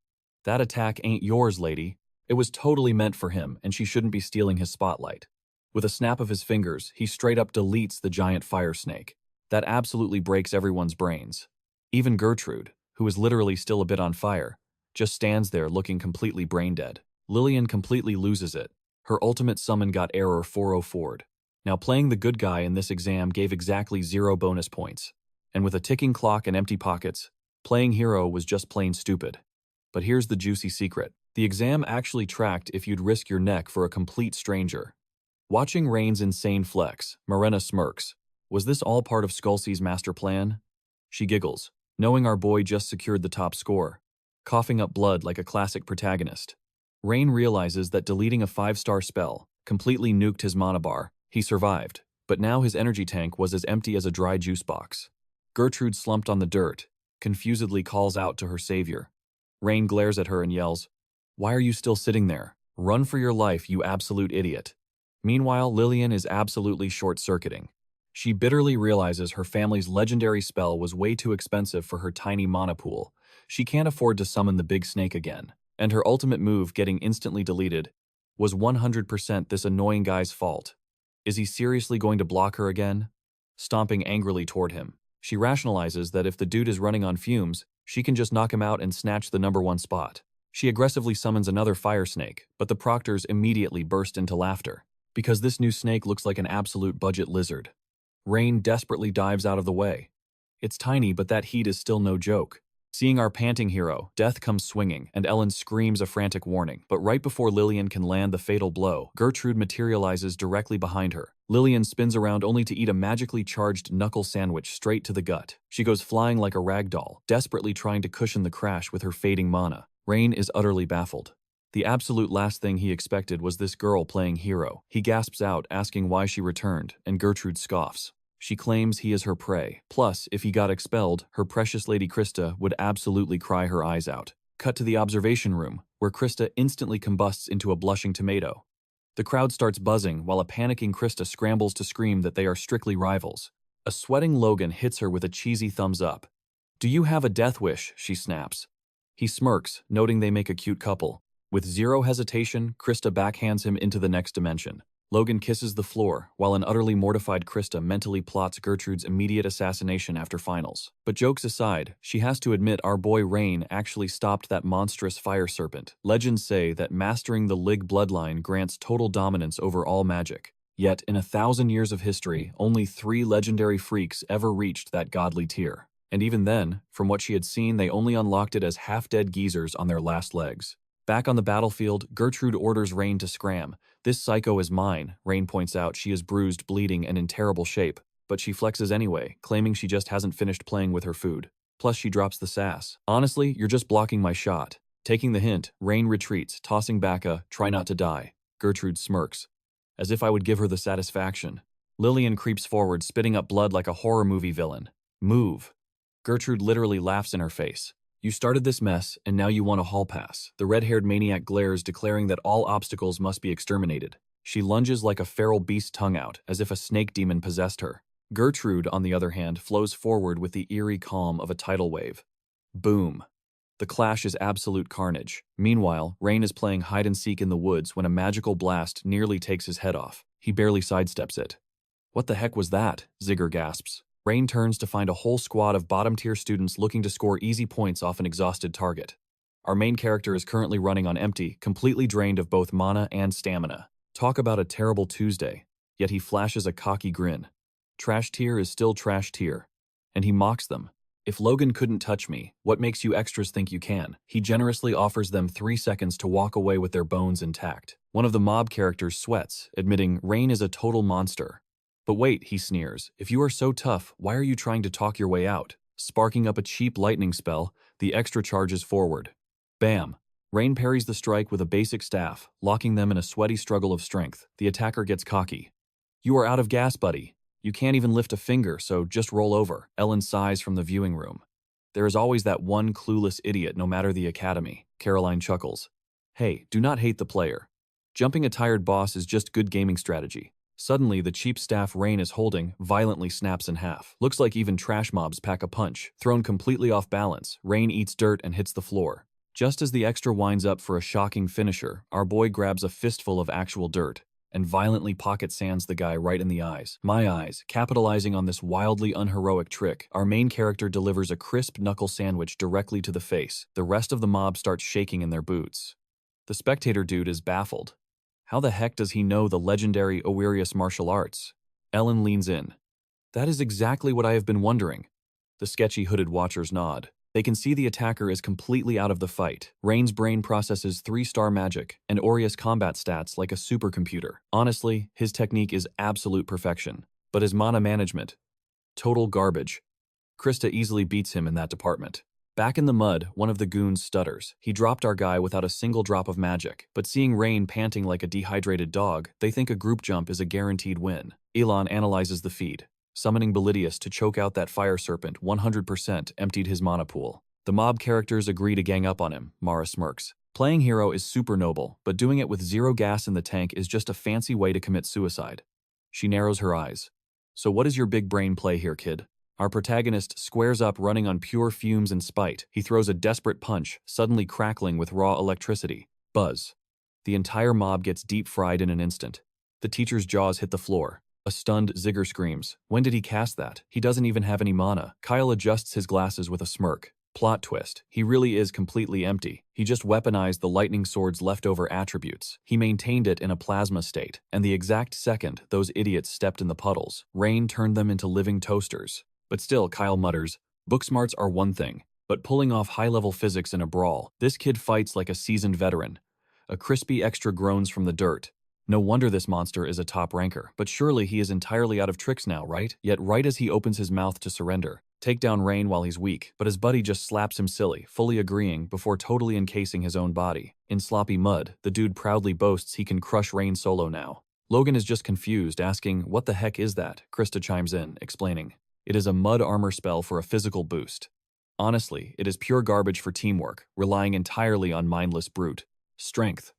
That attack ain't yours, lady. It was totally meant for him, and she shouldn't be stealing his spotlight. With a snap of his fingers, he straight up deletes the giant fire snake. That absolutely breaks everyone's brains. Even Gertrude, who is literally still a bit on fire, just stands there looking completely brain-dead. Lillian completely loses it. Her ultimate summon got error 404'd. Now playing the good guy in this exam gave exactly 0 bonus points. And with a ticking clock and empty pockets, playing hero was just plain stupid. But here's the juicy secret. The exam actually tracked if you'd risk your neck for a complete stranger. Watching Rain's insane flex, Morena smirks. Was this all part of Skullsy's master plan? She giggles, knowing our boy just secured the top score, coughing up blood like a classic protagonist. Rain realizes that deleting a 5-star spell completely nuked his mana bar. He survived, but now his energy tank was as empty as a dry juice box. Gertrude slumped on the dirt, confusedly calls out to her savior. Rain glares at her and yells, "Why are you still sitting there? Run for your life, you absolute idiot." Meanwhile, Lillian is absolutely short-circuiting. She bitterly realizes her family's legendary spell was way too expensive for her tiny mana pool. She can't afford to summon the big snake again, and her ultimate move getting instantly deleted was 100% this annoying guy's fault. Is he seriously going to block her again? Stomping angrily toward him, she rationalizes that if the dude is running on fumes, she can just knock him out and snatch the #1 spot. She aggressively summons another fire snake, but the proctors immediately burst into laughter, because this new snake looks like an absolute budget lizard. Rain desperately dives out of the way. It's tiny, but that heat is still no joke. Seeing our panting hero, Death comes swinging, and Ellen screams a frantic warning. But right before Lillian can land the fatal blow, Gertrude materializes directly behind her. Lillian spins around only to eat a magically charged knuckle sandwich straight to the gut. She goes flying like a rag doll, desperately trying to cushion the crash with her fading mana. Rain is utterly baffled. The absolute last thing he expected was this girl playing hero. He gasps out, asking why she returned, and Gertrude scoffs. She claims he is her prey. Plus, if he got expelled, her precious Lady Krista would absolutely cry her eyes out. Cut to the observation room, where Krista instantly combusts into a blushing tomato. The crowd starts buzzing, while a panicking Krista scrambles to scream that they are strictly rivals. A sweating Logan hits her with a cheesy thumbs up. "Do you have a death wish?" she snaps. He smirks, noting they make a cute couple. With zero hesitation, Krista backhands him into the next dimension. Logan kisses the floor, while an utterly mortified Krista mentally plots Gertrude's immediate assassination after finals. But jokes aside, she has to admit our boy Rain actually stopped that monstrous fire serpent. Legends say that mastering the Lig bloodline grants total dominance over all magic. Yet, in 1,000 years of history, only 3 legendary freaks ever reached that godly tier. And even then, from what she had seen, they only unlocked it as half-dead geezers on their last legs. Back on the battlefield, Gertrude orders Rain to scram. "This psycho is mine," Rain points out. She is bruised, bleeding, and in terrible shape, but she flexes anyway, claiming she just hasn't finished playing with her food. Plus, she drops the sass. "Honestly, you're just blocking my shot." Taking the hint, Rain retreats, tossing back a "try not to die." Gertrude smirks, as if I would give her the satisfaction. Lillian creeps forward, spitting up blood like a horror movie villain. "Move." Gertrude literally laughs in her face. "You started this mess, and now you want a hall pass." The red-haired maniac glares, declaring that all obstacles must be exterminated. She lunges like a feral beast tongue out, as if a snake demon possessed her. Gertrude, on the other hand, flows forward with the eerie calm of a tidal wave. Boom. The clash is absolute carnage. Meanwhile, Rain is playing hide-and-seek in the woods when a magical blast nearly takes his head off. He barely sidesteps it. What the heck was that? Zigger gasps. Rain turns to find a whole squad of bottom-tier students looking to score easy points off an exhausted target. Our main character is currently running on empty, completely drained of both mana and stamina. Talk about a terrible Tuesday. Yet he flashes a cocky grin. Trash tier is still trash tier. And he mocks them. If Logan couldn't touch me, what makes you extras think you can? He generously offers them 3 seconds to walk away with their bones intact. One of the mob characters sweats, admitting Rain is a total monster. But wait, he sneers, if you are so tough, why are you trying to talk your way out? Sparking up a cheap lightning spell, the extra charges forward. Bam! Rain parries the strike with a basic staff, locking them in a sweaty struggle of strength. The attacker gets cocky. You are out of gas, buddy. You can't even lift a finger, so just roll over. Ellen sighs from the viewing room. There is always that one clueless idiot no matter the academy. Caroline chuckles. Hey, do not hate the player. Jumping a tired boss is just good gaming strategy. Suddenly, the cheap staff Rain is holding violently snaps in half. Looks like even trash mobs pack a punch. Thrown completely off balance, Rain eats dirt and hits the floor. Just as the extra winds up for a shocking finisher, our boy grabs a fistful of actual dirt and violently pocket sands the guy right in the eyes. My eyes. Capitalizing on this wildly unheroic trick, our main character delivers a crisp knuckle sandwich directly to the face. The rest of the mob starts shaking in their boots. The spectator dude is baffled. How the heck does he know the legendary Oirius martial arts? Ellen leans in. That is exactly what I have been wondering. The sketchy hooded watchers nod. They can see the attacker is completely out of the fight. Rain's brain processes 3-star magic and Aureus combat stats like a supercomputer. Honestly, his technique is absolute perfection. But his mana management? Total garbage. Krista easily beats him in that department. Back in the mud, one of the goons stutters. He dropped our guy without a single drop of magic, but seeing Rain panting like a dehydrated dog, they think a group jump is a guaranteed win. Elon analyzes the feed. Summoning Belidius to choke out that fire serpent 100% emptied his mana pool. The mob characters agree to gang up on him, Mara smirks. Playing hero is super noble, but doing it with 0 gas in the tank is just a fancy way to commit suicide. She narrows her eyes. So what is your big brain play here, kid? Our protagonist squares up running on pure fumes and spite. He throws a desperate punch, suddenly crackling with raw electricity. Buzz. The entire mob gets deep fried in an instant. The teacher's jaws hit the floor. A stunned Zigger screams. When did he cast that? He doesn't even have any mana. Kyle adjusts his glasses with a smirk. Plot twist. He really is completely empty. He just weaponized the lightning sword's leftover attributes. He maintained it in a plasma state, and the exact second those idiots stepped in the puddles, Rain turned them into living toasters. But still, Kyle mutters, book smarts are one thing, but pulling off high-level physics in a brawl, this kid fights like a seasoned veteran. A crispy extra groans from the dirt. No wonder this monster is a top ranker, but surely he is entirely out of tricks now, right? Yet right as he opens his mouth to surrender, take down Rain while he's weak, but his buddy just slaps him silly, fully agreeing before totally encasing his own body. In sloppy mud, the dude proudly boasts he can crush Rain solo now. Logan is just confused, asking, what the heck is that? Krista chimes in, explaining. It is a mud armor spell for a physical boost. Honestly, it is pure garbage for teamwork, relying entirely on mindless brute strength.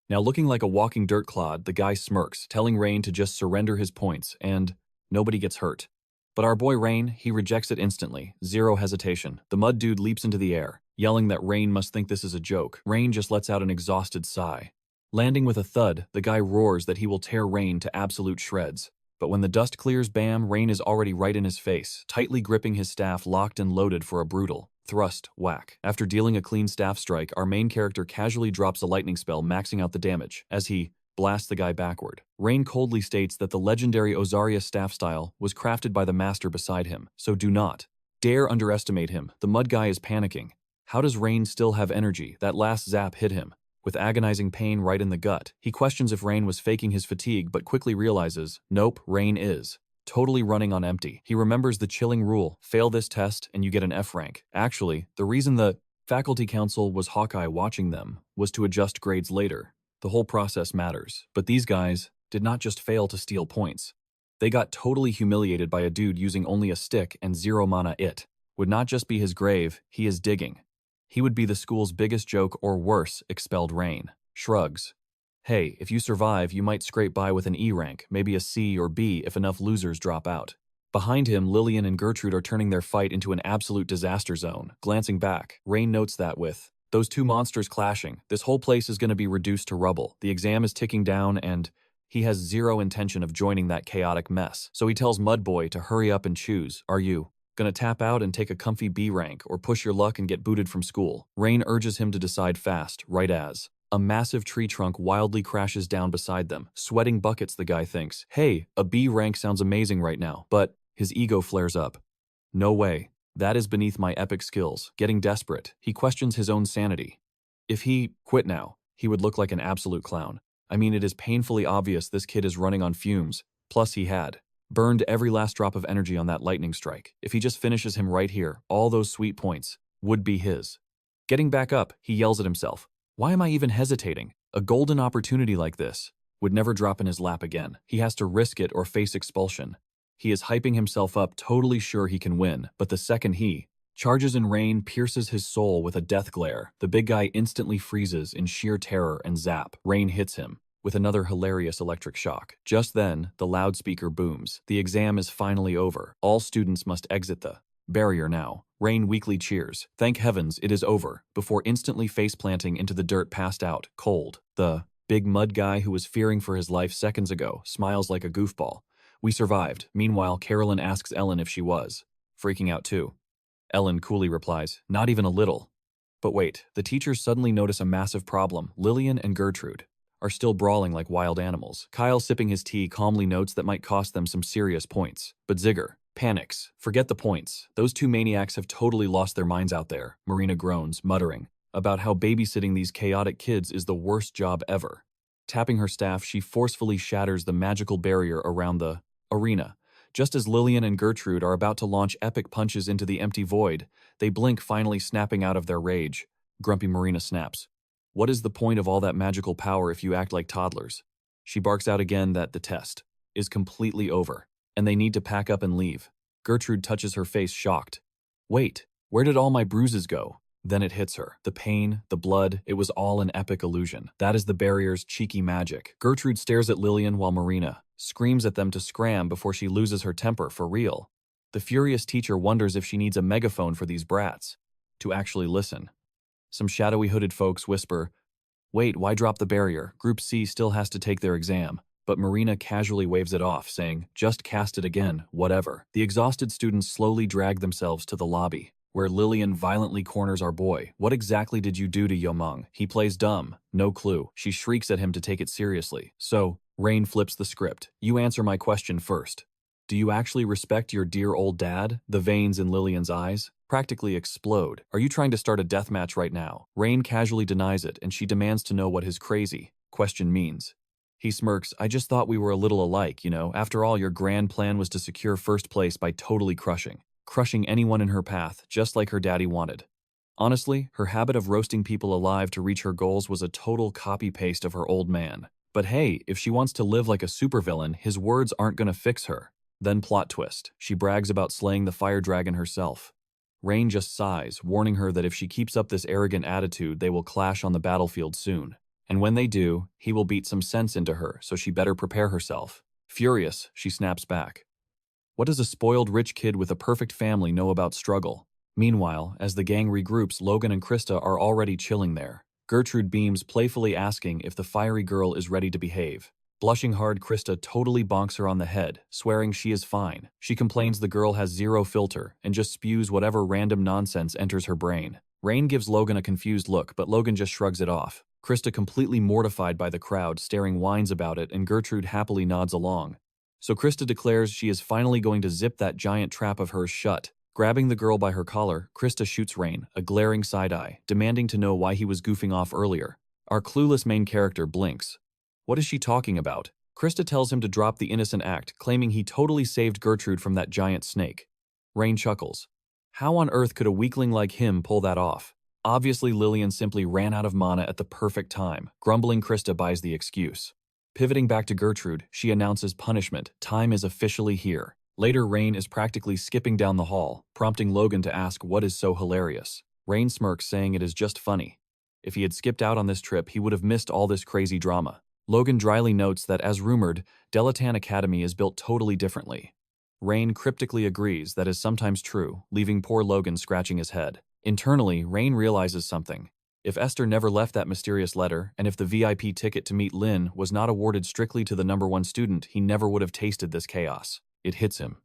Now looking like a walking dirt clod, the guy smirks, telling Rain to just surrender his points, and nobody gets hurt. But our boy Rain, he rejects it instantly, 0 hesitation. The mud dude leaps into the air, yelling that Rain must think this is a joke. Rain just lets out an exhausted sigh. Landing with a thud, the guy roars that he will tear Rain to absolute shreds. But when the dust clears, bam, Rain is already right in his face, tightly gripping his staff locked and loaded for a brutal thrust, whack. After dealing a clean staff strike, our main character casually drops a lightning spell, maxing out the damage, as he blasts the guy backward. Rain coldly states that the legendary Ozaria staff style was crafted by the master beside him, so do not dare underestimate him. The mud guy is panicking. How does Rain still have energy? That last zap hit him with agonizing pain right in the gut. He questions if Rain was faking his fatigue, but quickly realizes, nope, Rain is totally running on empty. He remembers the chilling rule, fail this test and you get an F rank. Actually, the reason the faculty council was Hawkeye watching them was to adjust grades later. The whole process matters. But these guys did not just fail to steal points. They got totally humiliated by a dude using only a stick and 0 mana. It would not just be his grave, he is digging. He would be the school's biggest joke or worse, expelled Rain. Shrugs. Hey, if you survive, you might scrape by with an E rank, maybe a C or B if enough losers drop out. Behind him, Lillian and Gertrude are turning their fight into an absolute disaster zone. Glancing back, Rain notes that with those two monsters clashing, this whole place is going to be reduced to rubble. The exam is ticking down and he has zero intention of joining that chaotic mess. So he tells Mudboy to hurry up and choose. Are you gonna tap out and take a comfy B rank or push your luck and get booted from school? Rain urges him to decide fast, right as a massive tree trunk wildly crashes down beside them. Sweating buckets, the guy thinks. Hey, a B rank sounds amazing right now, but his ego flares up. No way. That is beneath my epic skills. Getting desperate, he questions his own sanity. If he quit now, he would look like an absolute clown. I mean, it is painfully obvious this kid is running on fumes. Plus, he had burned every last drop of energy on that lightning strike. If he just finishes him right here, all those sweet points would be his. Getting back up, he yells at himself. Why am I even hesitating? A golden opportunity like this would never drop in his lap again. He has to risk it or face expulsion. He is hyping himself up, totally sure he can win, but the second he charges in, Rain pierces his soul with a death glare. The big guy instantly freezes in sheer terror and zap. Rain hits him with another hilarious electric shock. Just then, the loudspeaker booms. The exam is finally over. All students must exit the barrier now. Rain weakly cheers. Thank heavens it is over, before instantly face-planting into the dirt, passed out, cold. The big mud guy who was fearing for his life seconds ago smiles like a goofball. We survived. Meanwhile, Carolyn asks Ellen if she was freaking out too. Ellen coolly replies, not even a little. But wait, the teachers suddenly notice a massive problem. Lillian and Gertrude are still brawling like wild animals. Kyle, sipping his tea, calmly notes that might cost them some serious points. But Zigger panics. Forget the points. Those two maniacs have totally lost their minds out there. Marina groans, muttering about how babysitting these chaotic kids is the worst job ever. Tapping her staff, she forcefully shatters the magical barrier around the arena. Just as Lillian and Gertrude are about to launch epic punches into the empty void, they blink, finally snapping out of their rage. Grumpy Marina snaps. What is the point of all that magical power if you act like toddlers? She barks out again that the test is completely over, and they need to pack up and leave. Gertrude touches her face, shocked. Wait, where did all my bruises go? Then it hits her. The pain, the blood, it was all an epic illusion. That is the barrier's cheeky magic. Gertrude stares at Lillian while Marina screams at them to scram before she loses her temper for real. The furious teacher wonders if she needs a megaphone for these brats to actually listen. Some shadowy hooded folks whisper, wait, why drop the barrier? Group C still has to take their exam. But Marina casually waves it off, saying, just cast it again, whatever. The exhausted students slowly drag themselves to the lobby, where Lillian violently corners our boy. What exactly did you do to Yomung? He plays dumb. No clue. She shrieks at him to take it seriously. So, Rain flips the script. You answer my question first. Do you actually respect your dear old dad? The veins in Lillian's eyes practically explode. Are you trying to start a deathmatch right now? Rain casually denies it, and she demands to know what his crazy question means. He smirks. I just thought we were a little alike, you know. After all, your grand plan was to secure first place by totally crushing anyone in her path, just like her daddy wanted. Honestly, her habit of roasting people alive to reach her goals was a total copy-paste of her old man. But hey, if she wants to live like a supervillain, his words aren't gonna fix her. Then plot twist. She brags about slaying the fire dragon herself. Rain just sighs, warning her that if she keeps up this arrogant attitude, they will clash on the battlefield soon. And when they do, he will beat some sense into her, so she better prepare herself. Furious, she snaps back. What does a spoiled rich kid with a perfect family know about struggle? Meanwhile, as the gang regroups, Logan and Krista are already chilling there. Gertrude beams, playfully asking if the fiery girl is ready to behave. Blushing hard, Krista totally bonks her on the head, swearing she is fine. She complains the girl has zero filter and just spews whatever random nonsense enters her brain. Rain gives Logan a confused look, but Logan just shrugs it off. Krista, completely mortified by the crowd staring, whines about it, and Gertrude happily nods along. So Krista declares she is finally going to zip that giant trap of hers shut. Grabbing the girl by her collar, Krista shoots Rain a glaring side-eye, demanding to know why he was goofing off earlier. Our clueless main character blinks. What is she talking about? Krista tells him to drop the innocent act, claiming he totally saved Gertrude from that giant snake. Rain chuckles. How on earth could a weakling like him pull that off? Obviously, Lillian simply ran out of mana at the perfect time. Grumbling, Krista buys the excuse. Pivoting back to Gertrude, she announces punishment. Time is officially here. Later, Rain is practically skipping down the hall, prompting Logan to ask what is so hilarious. Rain smirks, saying it is just funny. If he had skipped out on this trip, he would have missed all this crazy drama. Logan dryly notes that, as rumored, Delatan Academy is built totally differently. Rain cryptically agrees that is sometimes true, leaving poor Logan scratching his head. Internally, Rain realizes something. If Esther never left that mysterious letter, and if the VIP ticket to meet Lynn was not awarded strictly to the #1 student, he never would have tasted this chaos. It hits him.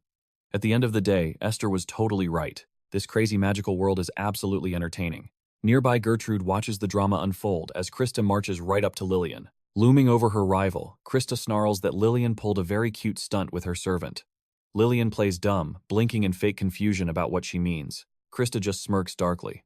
At the end of the day, Esther was totally right. This crazy magical world is absolutely entertaining. Nearby, Gertrude watches the drama unfold as Krista marches right up to Lillian. Looming over her rival, Krista snarls that Lillian pulled a very cute stunt with her servant. Lillian plays dumb, blinking in fake confusion about what she means. Krista just smirks darkly.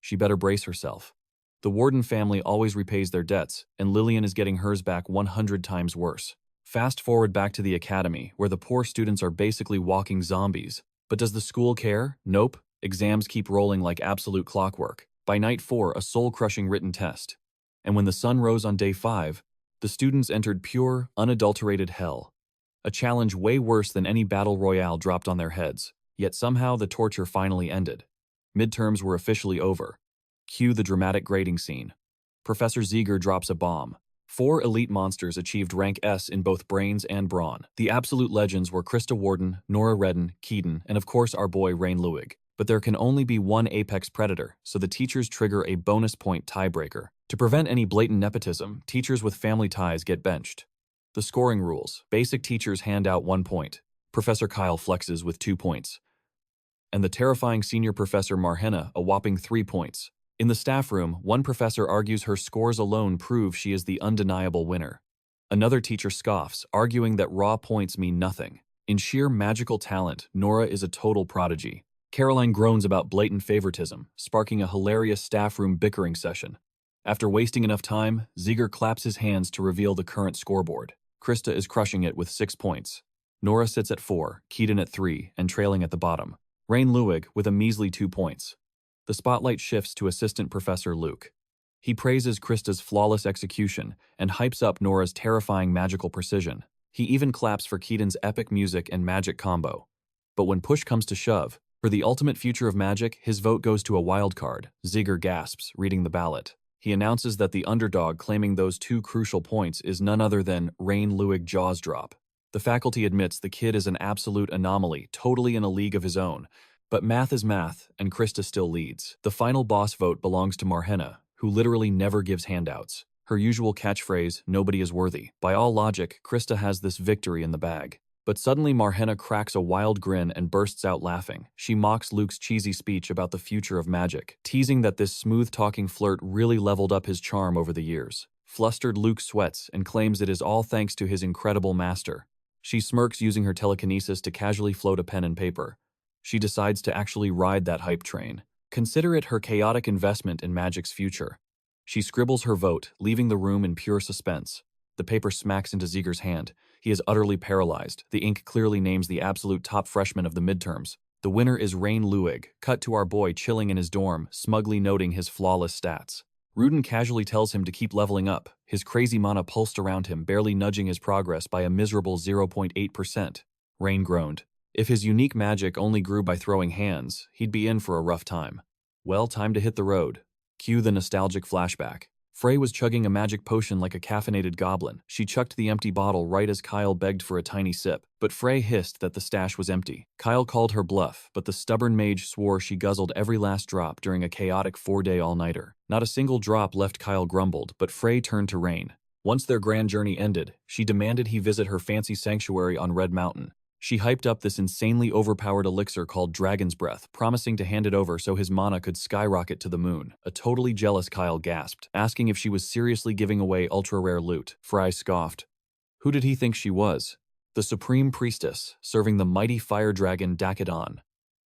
She better brace herself. The Warden family always repays their debts, and Lillian is getting hers back 100 times worse. Fast forward back to the academy, where the poor students are basically walking zombies. But does the school care? Nope. Exams keep rolling like absolute clockwork. By night 4, a soul-crushing written test. And when the sun rose on day 5, the students entered pure, unadulterated hell. A challenge way worse than any battle royale dropped on their heads. Yet somehow the torture finally ended. Midterms were officially over. Cue the dramatic grading scene. Professor Ziegler drops a bomb. 4 elite monsters achieved rank S in both brains and brawn. The absolute legends were Krista Warden, Nora Redden, Keaton, and of course our boy Rain Lewig. But there can only be one apex predator, so the teachers trigger a bonus point tiebreaker. To prevent any blatant nepotism, teachers with family ties get benched. The scoring rules. Basic teachers hand out 1 point. Professor Kyle flexes with 2 points. And the terrifying senior Professor Marhenna a whopping 3 points. In the staff room, one professor argues her scores alone prove she is the undeniable winner. Another teacher scoffs, arguing that raw points mean nothing. In sheer magical talent, Nora is a total prodigy. Caroline groans about blatant favoritism, sparking a hilarious staff room bickering session. After wasting enough time, Ziegler claps his hands to reveal the current scoreboard. Krista is crushing it with 6 points. Nora sits at 4, Keaton at 3, and trailing at the bottom. Rain Lewig with a measly 2 points. The spotlight shifts to Assistant Professor Luke. He praises Krista's flawless execution and hypes up Nora's terrifying magical precision. He even claps for Keaton's epic music and magic combo. But when push comes to shove, for the ultimate future of magic, his vote goes to a wild card. Ziegler gasps, reading the ballot. He announces that the underdog claiming those 2 crucial points is none other than Rain Lewig Jaws Drop. The faculty admits the kid is an absolute anomaly, totally in a league of his own. But math is math, and Krista still leads. The final boss vote belongs to Marhenna, who literally never gives handouts. Her usual catchphrase, "Nobody is worthy." By all logic, Krista has this victory in the bag. But suddenly Marhenna cracks a wild grin and bursts out laughing. She mocks Luke's cheesy speech about the future of magic, teasing that this smooth-talking flirt really leveled up his charm over the years. Flustered, Luke sweats and claims it is all thanks to his incredible master. She smirks, using her telekinesis to casually float a pen and paper. She decides to actually ride that hype train. Consider it her chaotic investment in magic's future. She scribbles her vote, leaving the room in pure suspense. The paper smacks into Ziegler's hand. He is utterly paralyzed. The ink clearly names the absolute top freshman of the midterms. The winner is Rain Lewig. Cut to our boy chilling in his dorm, smugly noting his flawless stats. Rudin casually tells him to keep leveling up. His crazy mana pulsed around him, barely nudging his progress by a miserable 0.8%. Rain groaned. If his unique magic only grew by throwing hands, he'd be in for a rough time. Well, time to hit the road. Cue the nostalgic flashback. Frey was chugging a magic potion like a caffeinated goblin. She chucked the empty bottle right as Kyle begged for a tiny sip, but Frey hissed that the stash was empty. Kyle called her bluff, but the stubborn mage swore she guzzled every last drop during a chaotic 4-day all-nighter. Not a single drop left, Kyle grumbled, but Frey turned to Rain. Once their grand journey ended, she demanded he visit her fancy sanctuary on Red Mountain. She hyped up this insanely overpowered elixir called Dragon's Breath, promising to hand it over so his mana could skyrocket to the moon. A totally jealous Kyle gasped, asking if she was seriously giving away ultra-rare loot. Fry scoffed. Who did he think she was? The Supreme Priestess, serving the mighty fire dragon Dakadon.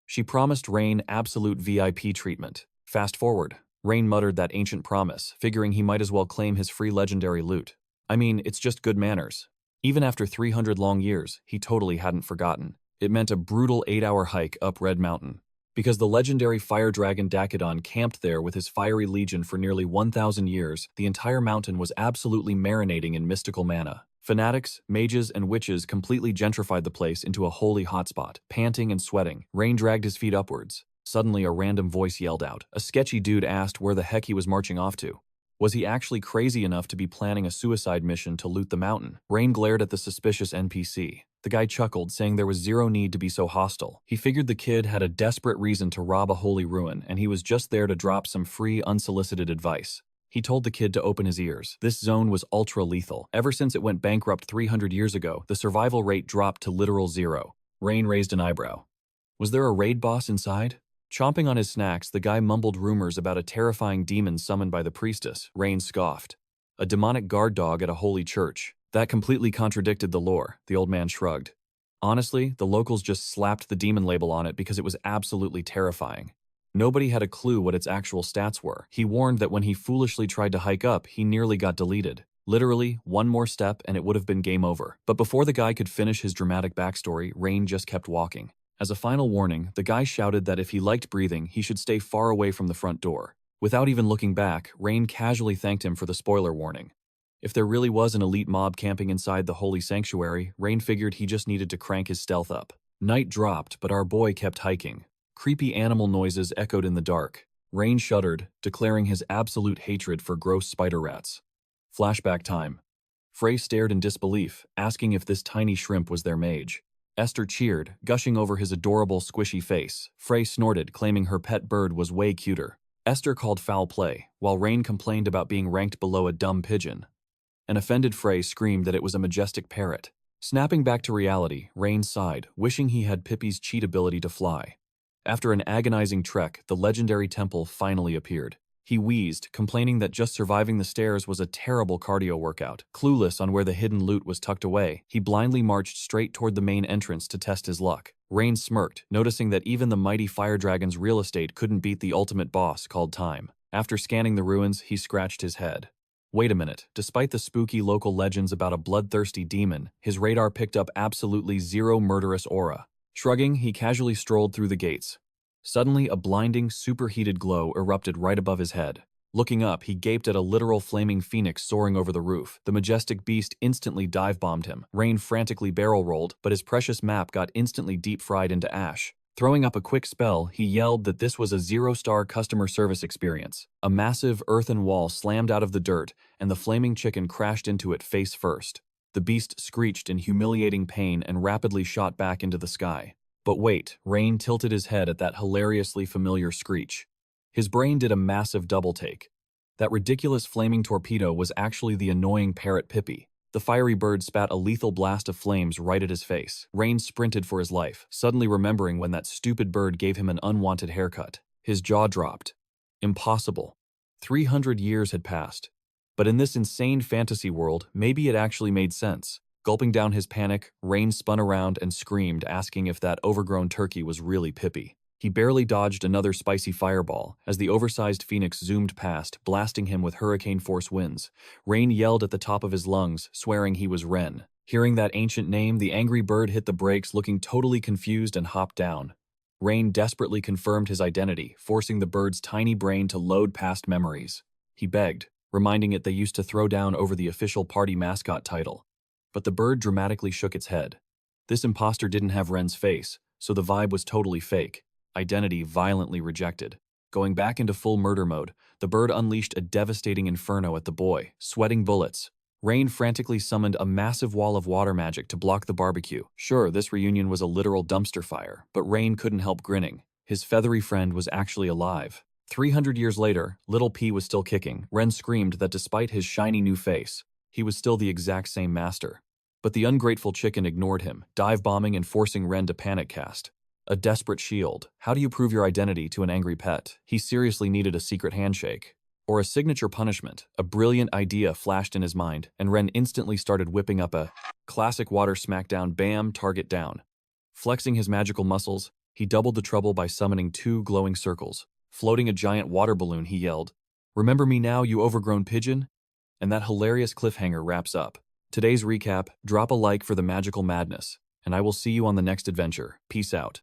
She promised Rain absolute VIP treatment. Fast forward. Rain muttered that ancient promise, figuring he might as well claim his free legendary loot. I mean, it's just good manners. Even after 300 long years, he totally hadn't forgotten. It meant a brutal 8-hour hike up Red Mountain. Because the legendary fire dragon Dakadon camped there with his fiery legion for nearly 1,000 years, the entire mountain was absolutely marinating in mystical mana. Fanatics, mages, and witches completely gentrified the place into a holy hotspot. Panting and sweating, Rain dragged his feet upwards. Suddenly, a random voice yelled out. A sketchy dude asked where the heck he was marching off to. Was he actually crazy enough to be planning a suicide mission to loot the mountain? Rain glared at the suspicious NPC. The guy chuckled, saying there was zero need to be so hostile. He figured the kid had a desperate reason to rob a holy ruin, and he was just there to drop some free, unsolicited advice. He told the kid to open his ears. This zone was ultra-lethal. Ever since it went bankrupt 300 years ago, the survival rate dropped to literal zero. Rain raised an eyebrow. Was there a raid boss inside? Chomping on his snacks, the guy mumbled rumors about a terrifying demon summoned by the priestess. Rain scoffed. A demonic guard dog at a holy church. That completely contradicted the lore, the old man shrugged. Honestly, the locals just slapped the demon label on it because it was absolutely terrifying. Nobody had a clue what its actual stats were. He warned that when he foolishly tried to hike up, he nearly got deleted. Literally, one more step and it would have been game over. But before the guy could finish his dramatic backstory, Rain just kept walking. As a final warning, the guy shouted that if he liked breathing, he should stay far away from the front door. Without even looking back, Rain casually thanked him for the spoiler warning. If there really was an elite mob camping inside the holy sanctuary, Rain figured he just needed to crank his stealth up. Night dropped, but our boy kept hiking. Creepy animal noises echoed in the dark. Rain shuddered, declaring his absolute hatred for gross spider rats. Flashback time. Frey stared in disbelief, asking if this tiny shrimp was their mage. Esther cheered, gushing over his adorable squishy face. Frey snorted, claiming her pet bird was way cuter. Esther called foul play, while Rain complained about being ranked below a dumb pigeon. An offended Frey screamed that it was a majestic parrot. Snapping back to reality, Rain sighed, wishing he had Pippi's cheat ability to fly. After an agonizing trek, the legendary temple finally appeared. He wheezed, complaining that just surviving the stairs was a terrible cardio workout. Clueless on where the hidden loot was tucked away, he blindly marched straight toward the main entrance to test his luck. Rain smirked, noticing that even the mighty fire dragon's real estate couldn't beat the ultimate boss called time. After scanning the ruins, he scratched his head. Wait a minute, despite the spooky local legends about a bloodthirsty demon, his radar picked up absolutely zero murderous aura. Shrugging, he casually strolled through the gates. Suddenly, a blinding, superheated glow erupted right above his head. Looking up, he gaped at a literal flaming phoenix soaring over the roof. The majestic beast instantly dive-bombed him. Rain frantically barrel-rolled, but his precious map got instantly deep-fried into ash. Throwing up a quick spell, he yelled that this was a zero-star customer service experience. A massive earthen wall slammed out of the dirt, and the flaming chicken crashed into it face first. The beast screeched in humiliating pain and rapidly shot back into the sky. But wait, Rain tilted his head at that hilariously familiar screech. His brain did a massive double-take. That ridiculous flaming torpedo was actually the annoying parrot Pippi. The fiery bird spat a lethal blast of flames right at his face. Rain sprinted for his life, suddenly remembering when that stupid bird gave him an unwanted haircut. His jaw dropped. Impossible. 300 years had passed. But in this insane fantasy world, maybe it actually made sense. Gulping down his panic, Rain spun around and screamed, asking if that overgrown turkey was really Pippi. He barely dodged another spicy fireball as the oversized phoenix zoomed past, blasting him with hurricane-force winds. Rain yelled at the top of his lungs, swearing he was Ren. Hearing that ancient name, the angry bird hit the brakes, looking totally confused, and hopped down. Rain desperately confirmed his identity, forcing the bird's tiny brain to load past memories. He begged, reminding it they used to throw down over the official party mascot title. But the bird dramatically shook its head. This imposter didn't have Ren's face, so the vibe was totally fake. Identity violently rejected. Going back into full murder mode, the bird unleashed a devastating inferno at the boy, sweating bullets. Rain frantically summoned a massive wall of water magic to block the barbecue. Sure, this reunion was a literal dumpster fire, but Rain couldn't help grinning. His feathery friend was actually alive. 300 years later, Little P was still kicking. Ren screamed that despite his shiny new face, he was still the exact same master. But the ungrateful chicken ignored him, dive-bombing and forcing Ren to panic cast. A desperate shield. How do you prove your identity to an angry pet? He seriously needed a secret handshake. Or a signature punishment. A brilliant idea flashed in his mind, and Ren instantly started whipping up a classic water smackdown, bam, target down. Flexing his magical muscles, he doubled the trouble by summoning 2 glowing circles. Floating a giant water balloon, he yelled, "Remember me now, you overgrown pigeon?" And that hilarious cliffhanger wraps up. Today's recap, drop a like for the magical madness, and I will see you on the next adventure. Peace out.